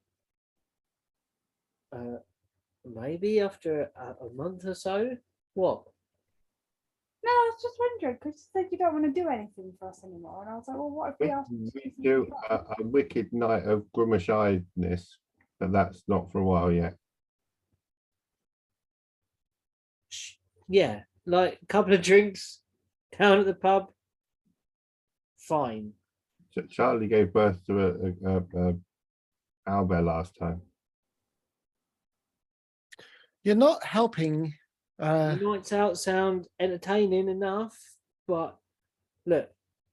Maybe after a month or so. What? No, I was just wondering because you said you don't want to do anything for us anymore, and I was like, well, what if we We, asked you to we do do something fun? a wicked night of grimace-eyedness, but that's not for a while yet. Yeah, like a couple of drinks down at the pub. Fine. Charlie gave birth to a owlbear last time. You're not helping. Nights out sound entertaining enough, but look,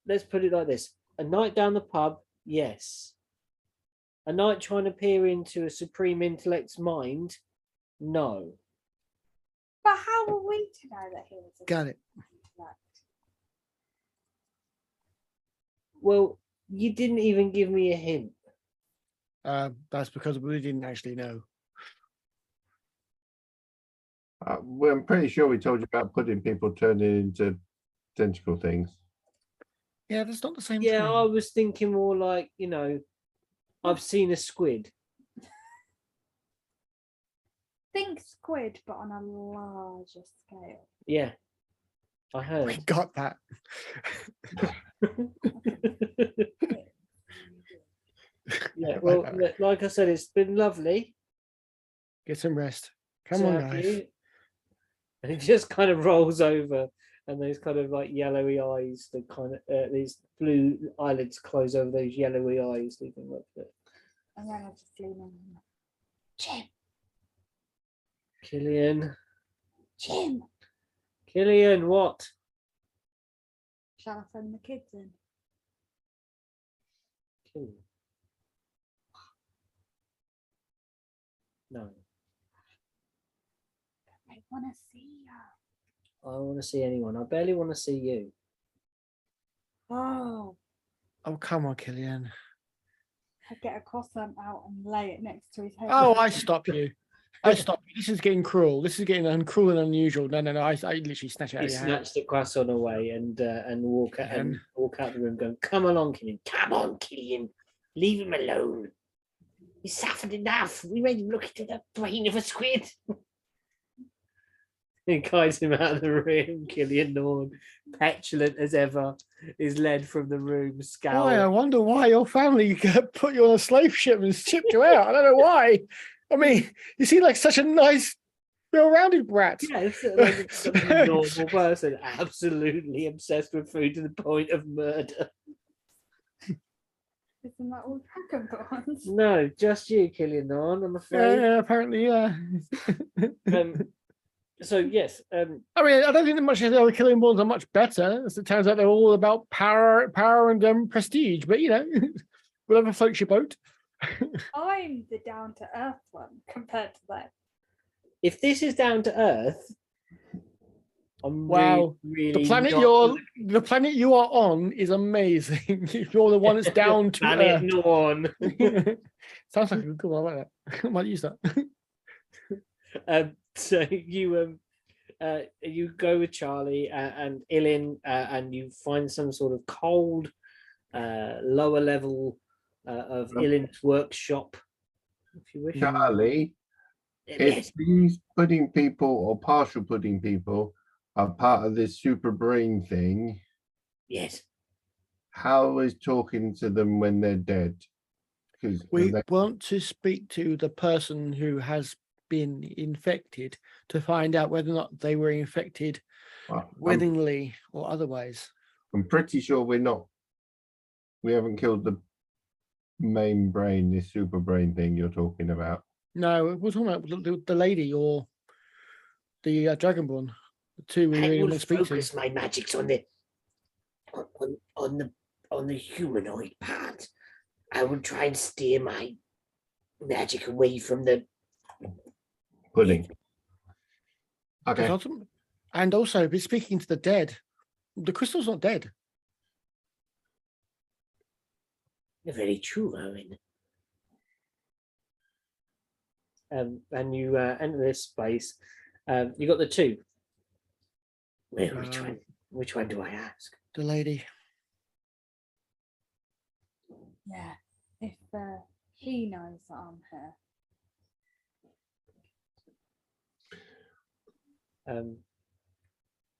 let's put it like this: a night down the pub, yes. A night trying to peer into a supreme intellect's mind, no. But how were we to know that he was a Got it. intellect? Well, you didn't even give me a hint. That's because we didn't actually know. Well, I'm pretty sure we told you about putting people turning into identical things. Yeah, that's not the same Yeah, thing. I was thinking more like, I've seen a squid. Think squid, but on a larger scale. Yeah, I We heard. got that. Yeah, well, like I said, it's been lovely. Get some rest. Come to on, have guys. you. And it just kind of rolls over, and those kind of like yellowy eyes, the kind of these blue eyelids close over those yellowy eyes. You can look at And then I just lean in. Jim, Killian. Jim, Killian, what? shall I send the kids in? Killian. No, They want to see you. I don't want to see anyone. I barely want to see you. Oh, Oh, come on, Killian. I get a croissant out and lay it next to his head. Oh, I stop you. I stop you. This is getting cruel. This is getting cruel and unusual. No. I literally snatch it out He of your hand. snatched the croissant away and walk out and Killian. walk out the room, going, "Come along, Killian. Come on, Killian. Leave him alone. He's suffered enough. We made him look into the brain of a squid." He guides him out of the room. Killian Norn, petulant as ever, is led from the room, Boy, I scowling. wonder why your family put you on a slave ship and shipped you out. I don't know why. I mean, you seem like such a nice, well-rounded brat. Yeah, it's like a normal person, absolutely obsessed with food to the point of murder. Isn't that all dragons? No, just you, Killian Norn, I'm afraid. Yeah, apparently, yeah. So yes, I mean, I don't think that much of the other killing balls are much better. As it turns out, they're all about power and prestige. But whatever floats your boat. I'm the down to earth one compared to them. If this is down to earth, I'm Wow, really the planet you are on is amazing. If you're the one that's down to planet earth. Norn. Sounds like a good one. I like that. I might use that. So you go with Charlie and Ilin, and you find some sort of cold lower level of Ilin's workshop, if you wish. Charlie, if these pudding people or partial pudding people are part of this super brain thing, Yes. how is talking to them when they're dead? Because We want to speak to the person who has been infected to find out whether or not they were infected willingly or otherwise. I'm pretty sure we haven't killed the main brain, this super brain thing you're talking about. No, we're talking about the lady or the Dragonborn. The two we I really will want to speak to. focus my magics on the humanoid part. I will try and steer my magic away from the Pudding. Because Okay. and also, be speaking to the dead. The crystal's not dead. very true, Owen. And you enter this space. You got the two. Well, which one do I ask? The lady. Yeah. If he knows that I'm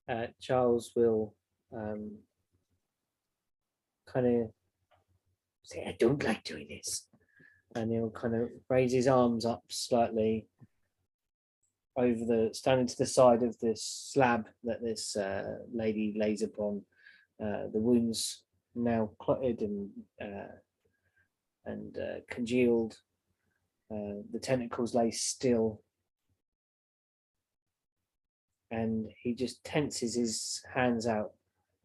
here. Charles will kind of Say, I don't like doing this. and he'll kind of raise his arms up slightly standing to the side of this slab that this lady lays upon. The wounds now clotted and congealed. The tentacles lay still, and he just tenses his hands out.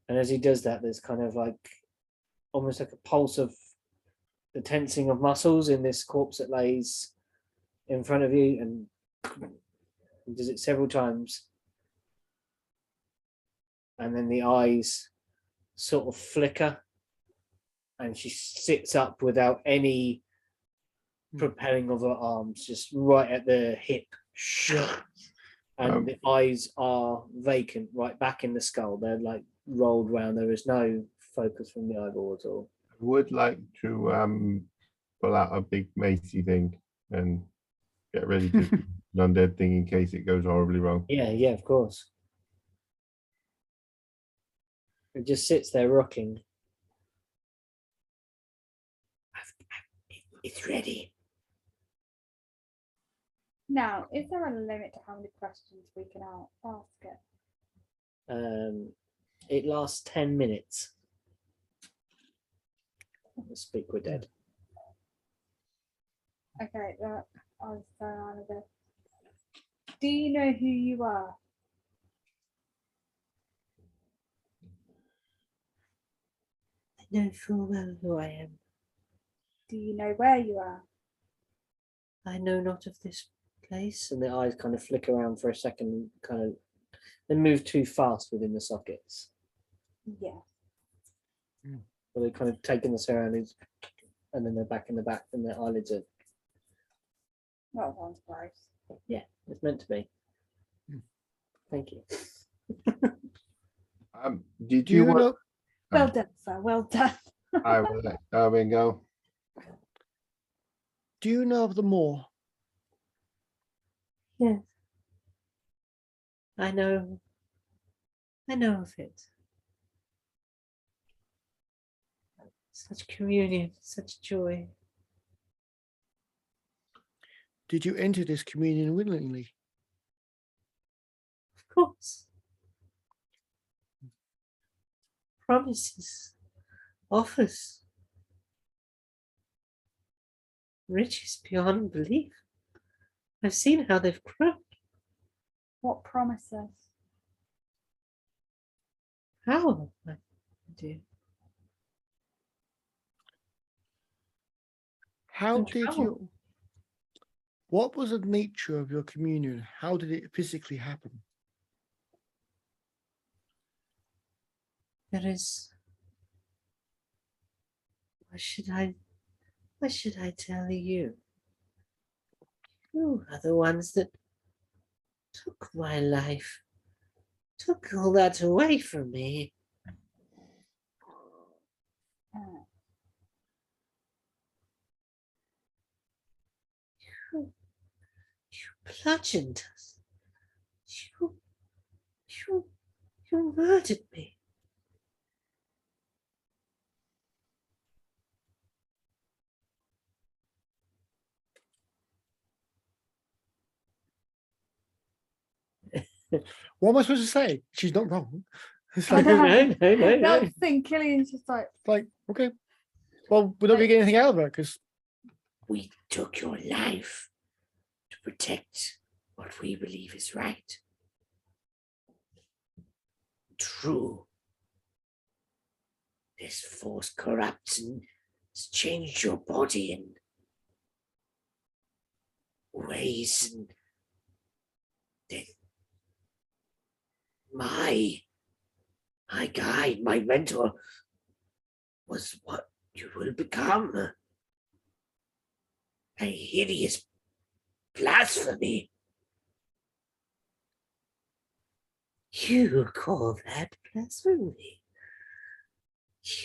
And as he does that, there's kind of like almost like a pulse of the tensing of muscles in this corpse that lays in front of you, and he does it several times. And then the eyes sort of flicker, and she sits up without any propelling of her arms, just right at the hip. And the eyes are vacant, right back in the skull. They're like rolled round. There is no focus from the eyeball at all. Would like to pull out a big Macy thing and get ready to do an undead thing in case it goes horribly wrong. Yeah, of course. It just sits there rocking. It's ready. Now, is there a limit to how many questions we can ask it? It lasts 10 minutes. Speak with dead. Okay, look, I'll go on a bit. Do you know who you are? I know full well who I am. Do you know where you are? I know not of this place. And the eyes kind of flick around for a second, kind of they move too fast within the sockets. Yeah. So they're kind of taking the surroundings, and then they're back in the back, and their eyelids are. Not one place. Yeah, it's meant to be. Thank you. Did Do you you want? know? Well done, sir. Well done. I will let Darwin go. Do you know of the moor? Yes. I know of it. Such communion, such joy. Did you enter this communion willingly? Of course. Promises, offers, riches beyond belief. I've seen how they've grown. What promises? How, my dear? How in did trouble. you? What was the nature of your communion? How did it physically happen? There is. Why should I tell you? You are the ones that took my life, took all that away from me. You bludgeoned us. You murdered me. What am I supposed to say? She's not wrong. It's I like, know. No. That thing, Killian's just like, okay. Well, we don't get anything out of her because We took your life to protect what we believe is right. True. This force corrupts and has changed your body in ways and that my guide, my mentor, was what you will become. A hideous blasphemy. You call that blasphemy?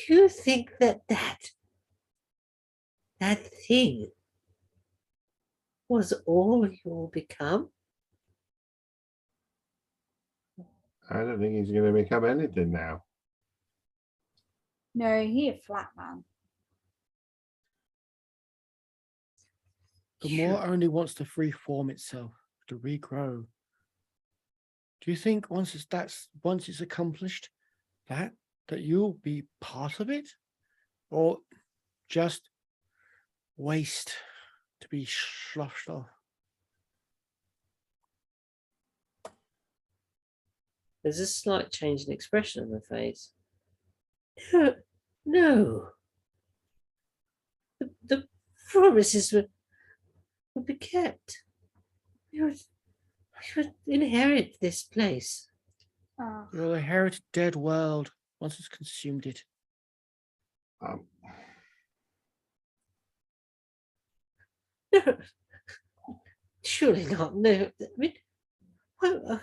You think that thing was all you'll become? I don't think he's going to become anything now. no, he a flat man. the more only wants to freeform itself, to regrow. Do you think once it's accomplished, that you'll be part of it, or just waste to be sloughed off? There's a slight change in expression on her face. No. The promises would be kept. We would inherit this place. Oh, You'll inherit a dead world once it's consumed it. Um, No, surely not. No, I mean, well,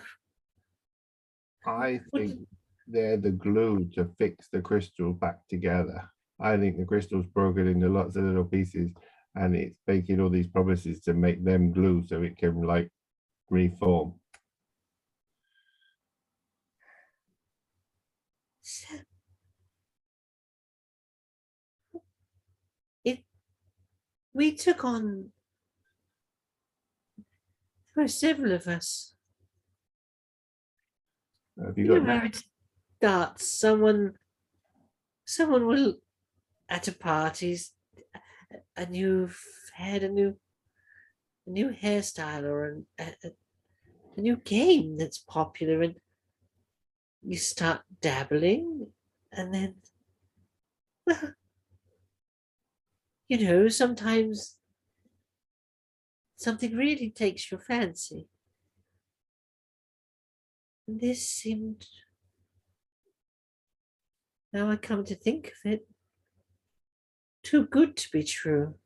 I think they're the glue to fix the crystal back together. I think the crystal's broken into lots of little pieces, and it's making all these promises to make them glue so it can like reform. we took on. There were several of us. Have you You got know that? where it starts. Someone will at a parties, and you've had a new hairstyle or a new game that's popular, and you start dabbling, and then, well, sometimes something really takes your fancy. And this seemed, now I come to think of it, too good to be true.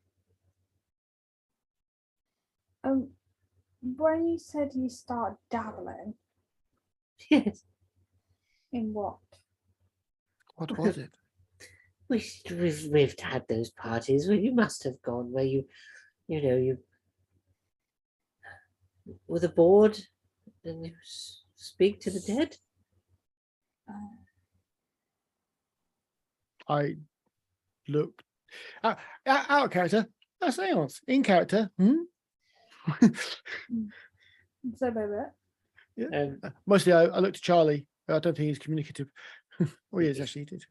when you said you start dabbling, Yes, in what? What was it? we've had those parties where you must have gone, where you with a board and you speak to the dead. I looked out of character. A seance in character. So maybe. Mostly, I looked at Charlie. I don't think he's communicative. Oh, he is actually. He did.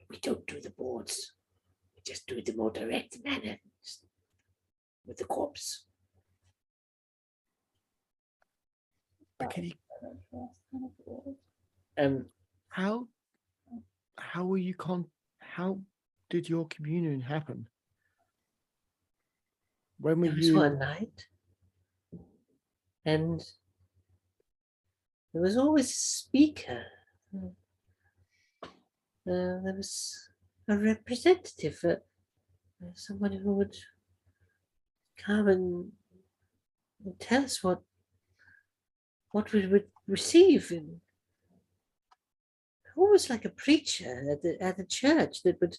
We don't do the boards. We just do it in a more direct manner with the corpse. But can you, Um, how were you how did your communion happen? When were There was you? one night, and there was always a speaker. There was a representative, someone who would come and tell us what we would receive, and almost like a preacher at the church that would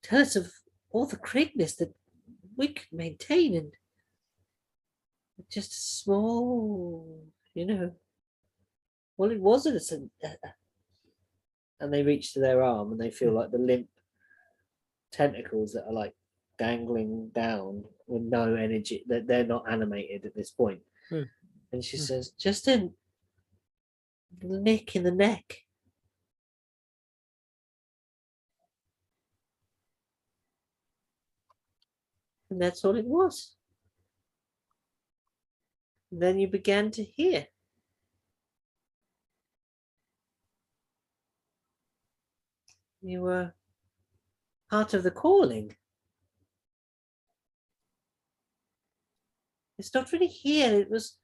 tell us of all the greatness that we could maintain, and just a small, well, it wasn't and they reach to their arm and they feel like the limp tentacles that are like dangling down with no energy, that they're not animated at this point. And she says, just a nick in the neck. And that's all it was. And then you began to hear. You were part of the calling. It's not really here. It was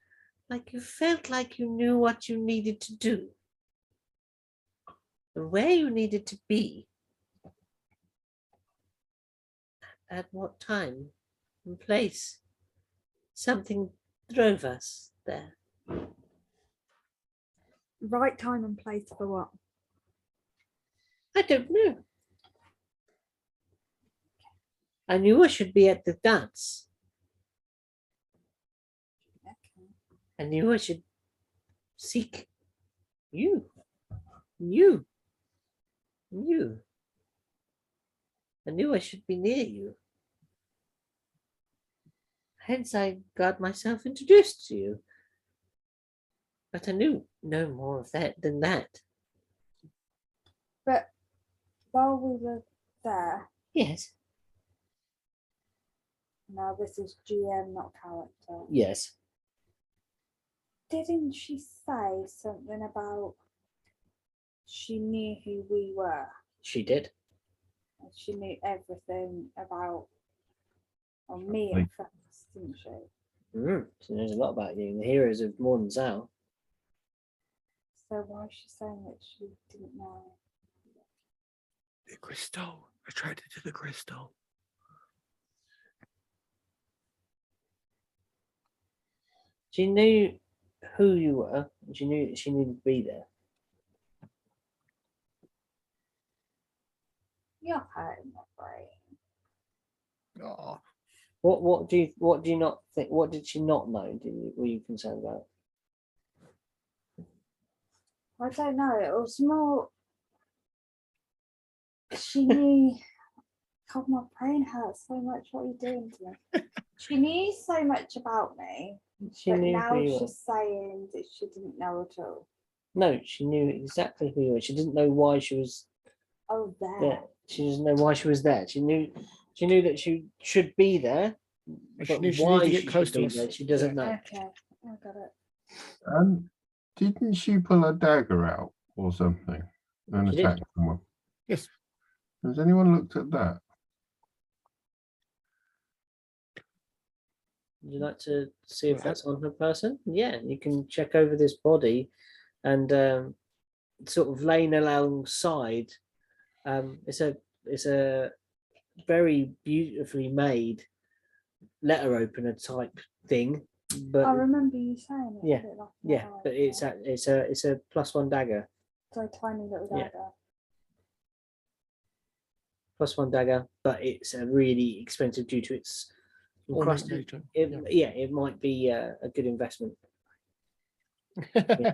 like you felt like you knew what you needed to do and where you needed to be at what time and place. Something drove us there. Right time and place for what? I don't know. I knew I should be at the dance. Okay. I knew I should seek you. You. I knew I should be near you. Hence I got myself introduced to you. But I knew no more of that than that. But while we were there, Yes. now this is GM, not character. Yes. Didn't she say something about she knew who we were? She did. And she knew everything about me Like- and first, didn't she? She knows a lot about you. The heroes of Morn Zal. So why is she saying that she didn't know? The crystal. Attracted to the crystal. She knew who you were, and she knew that she needed to be there. You're hurting my brain. Oh, What do you not think? What did she not know? Were you concerned about? I don't know. It was more. She knew. God, my brain hurts so much. What are you doing to me? She knew so much about me, She but knew now who you were. she's saying that she didn't know at all. No, she knew exactly who you were. She didn't know why she was Oh, there. there. She doesn't know why she was there. She knew that she should be there, and she but knew she why needed to she get close should to be us. there, she doesn't know. Okay, I got it. Didn't she pull a dagger out or something and She did. attack someone? Yes. Has anyone looked at that? Would you like to see if Yeah. that's on her person? Yeah, you can check over this body, and sort of laying alongside. It's a very beautifully made letter opener type thing, but I remember you saying it. yeah, a bit like yeah, that, but it's a +1 dagger, so tiny little yeah. dagger. +1 dagger, but it's a really expensive due to its Ornate encrusted. nature. Yeah, it might be a good investment. Yeah.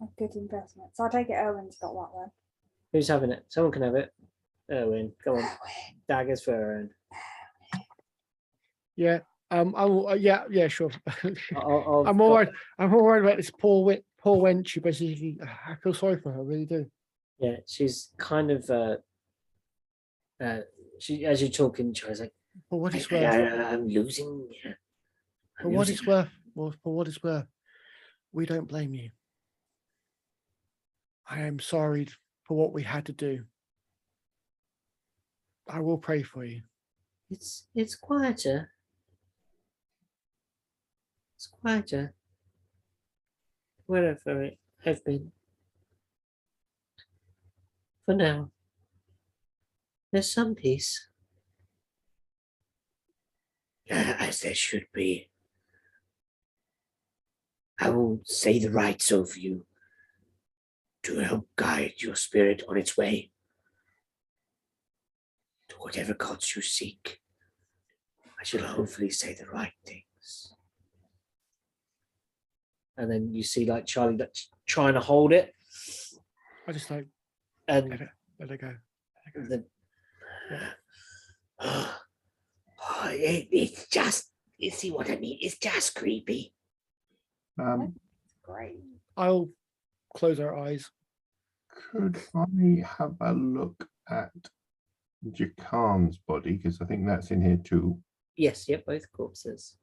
A good investment. So I take it Owen's got that one. Who's having it? Someone can have it. Erwin, go on. Daggers for Erwin. Yeah. I will, yeah, sure. I'll- I've I'm all got- right. I'm all right about this poor wench. Who basically, I feel sorry for her. I really do. Yeah, she's kind of she, as you're talking, she's like, For what it's I, worth. I'm losing. For what it's worth. Well, for what it's worth. We don't blame you. I am sorry for what we had to do. I will pray for you. It's quieter. It's quieter. Wherever it has been. For now. There's some peace. As there should be. I will say the rites over you to help guide your spirit on its way to whatever gods you seek. I shall hopefully say the right things. And then you see like Charlie that's trying to hold it. I just like And let it go. the, It's just, you see what I mean? It's just creepy. Great. I'll close our eyes. Could I have a look at Jakan's body? Because I think that's in here too. yes, yep, both corpses.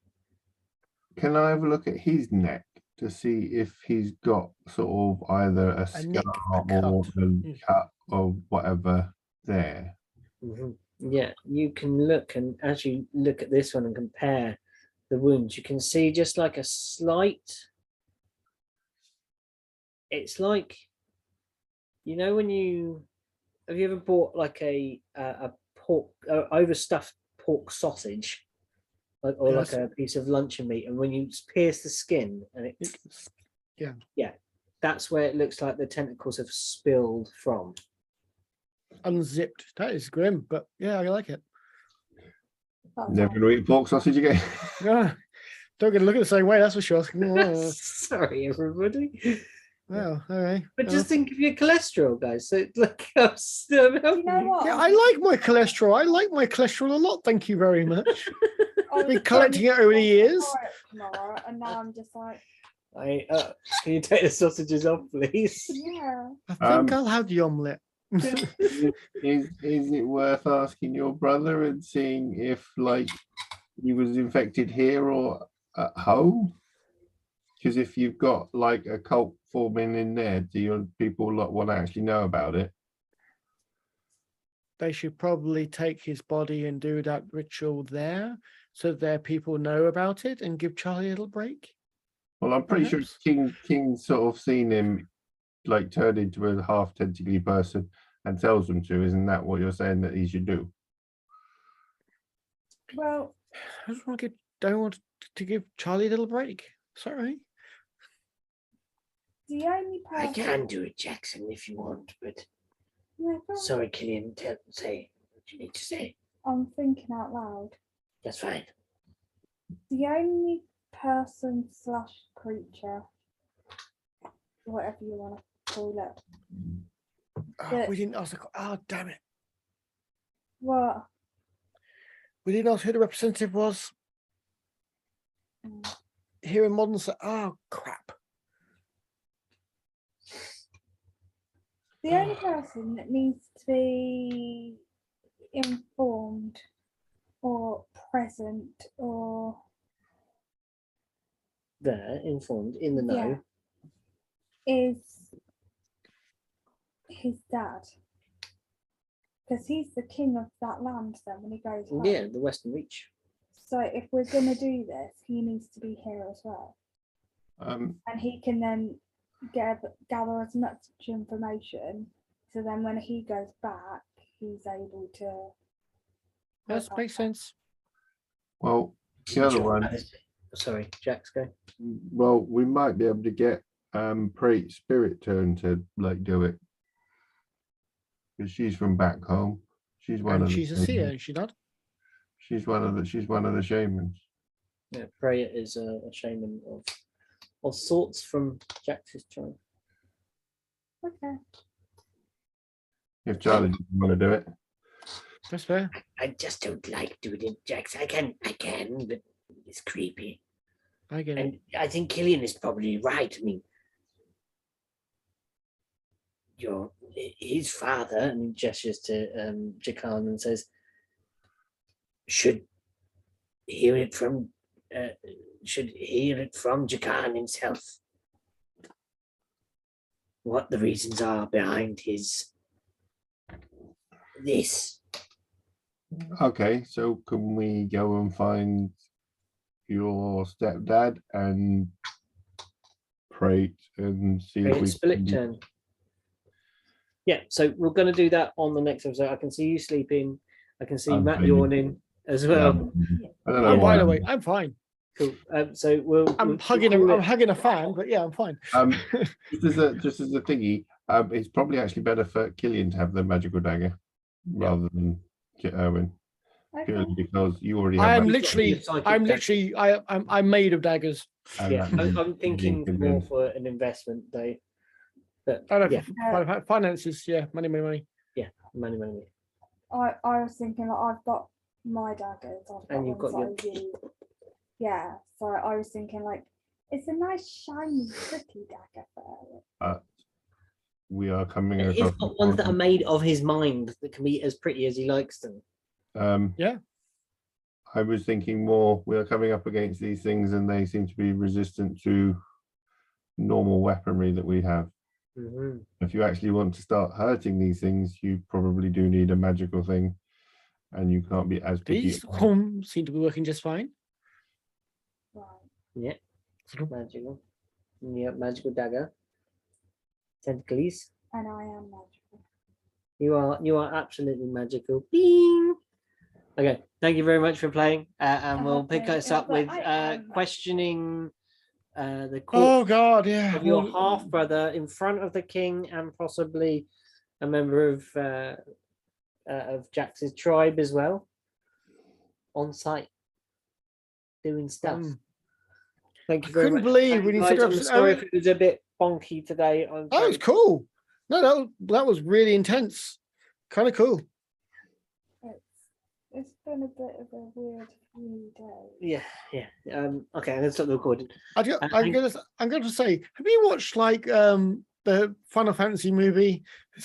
Can I have a look at his neck to see if he's got sort of either a nick, scar a or cut. a cut or whatever there? Mhm. Yeah, you can look, and as you look at this one and compare the wounds, you can see just like a slight. It's like, you know, when you have you ever bought like a pork overstuffed pork sausage, like or Yes. like a piece of luncheon meat, and when you pierce the skin and It's- that's where it looks like the tentacles have spilled from. unzipped. That is grim, but yeah, I like it. That's Never all. gonna eat pork sausage again. Yeah. Don't get to look at the same way, that's for sure. Oh, Sorry, everybody. well, all right. But just think of your cholesterol, guys. So like, I'm still You know what? Yeah, I like my cholesterol. I like my cholesterol a lot. Thank you very much. I was been just collecting going it over the to years. diet tomorrow, and now I'm just like, Can you take the sausages off, please? yeah. I think I'll have the omelette. Is it worth asking your brother and seeing if like he was infected here or at home? Because if you've got like a cult forming in there, do your people like want to actually know about it? They should probably take his body and do that ritual there so their people know about it and give Charlie a little break. Well, I'm pretty Perhaps. sure King's sort of seen him like turn into a half tentacly person and tells them to. Isn't that what you're saying that he should do? Well, I just want to don't want to give Charlie a little break. Sorry. the only I person. can do it, Jackson, if you want, but Yeah, go on. sorry, Killian, say what you need to say. I'm thinking out loud. That's fine. The only person / creature, whatever you want to call it. Oh, we didn't ask. Oh, damn it. What? We didn't ask who the representative was Mm. here in modern. Oh, crap. The only person that needs to be informed or present or There, informed, in the know. is his dad. Because he's the king of that land then when he goes home. Yeah, the Western Reach. So if we're going to do this, he needs to be here as well. And he can then gather as much information. So then when he goes back, he's able to. That makes sense. Well, the other Sure. one. Sorry, Jack's go. Well, we might be able to get Preet Spirit Turn to like do it. Because she's from back home. She's one And of she's a the seer, is she not? she's one of the shamans. Yeah, Freya is a shaman of sorts from Jack's tribe. Okay. If Charlie doesn't want to do it. That's fair. I just don't like doing it, Jackson. I can, but it's creepy. I get it. And I think Killian is probably right. I mean, his father, And he gestures to Jakan and says, should hear it from Jakan himself. What the reasons are behind this. Okay, so can we go and find your stepdad and pray and see if Create we split can- turn. Yeah, so we're going to do that on the next episode. I can see you sleeping. I can see I'm Matt sleeping. yawning as Yeah, well. I don't know I'm why. wide awake. I'm fine. Cool. So we'll I'm hugging a fan, but yeah, I'm fine. Just as a thingy, it's probably actually better for Killian to have the magical dagger rather than Erwin, purely because you already have. I'm magic- literally, I'm made of daggers. and Yeah, that is I'm thinking Killian. more for an investment though. But I don't yeah, know, finances, yeah, money. money. I was thinking like I've got my daggers. I've got And you've got ones that I use. Yeah, so I was thinking like it's a nice shiny pretty dagger for Eric. We are coming He's across. got ones that are made of his mind that can be as pretty as he likes them. Yeah. I was thinking more. We are coming up against these things, and they seem to be resistant to normal weaponry that we have. Mhm. If you actually want to start hurting these things, you probably do need a magical thing, and you can't be as picky. These seem to be working just fine. Right. Yeah, magical. Yeah, magical dagger. Tentacles. And I am magical. You are absolutely magical. Bing. Okay, thank you very much for playing, and we'll pick Okay, us up but with I am questioning the Oh corpse God, yeah. of your Well, half brother in front of the king and possibly a member of Jax's tribe as well, on site doing stuff. Thank you I very couldn't much. believe Thank when you you said guys. it I'm was- sorry if it was a bit bonky today. I'm that was very- cool. No, that was really intense. Kind of cool. It's been a bit of a weird few days. Yeah. Okay, I'm gonna stop the recording. I'm going to say, have you watched like the Final Fantasy movie?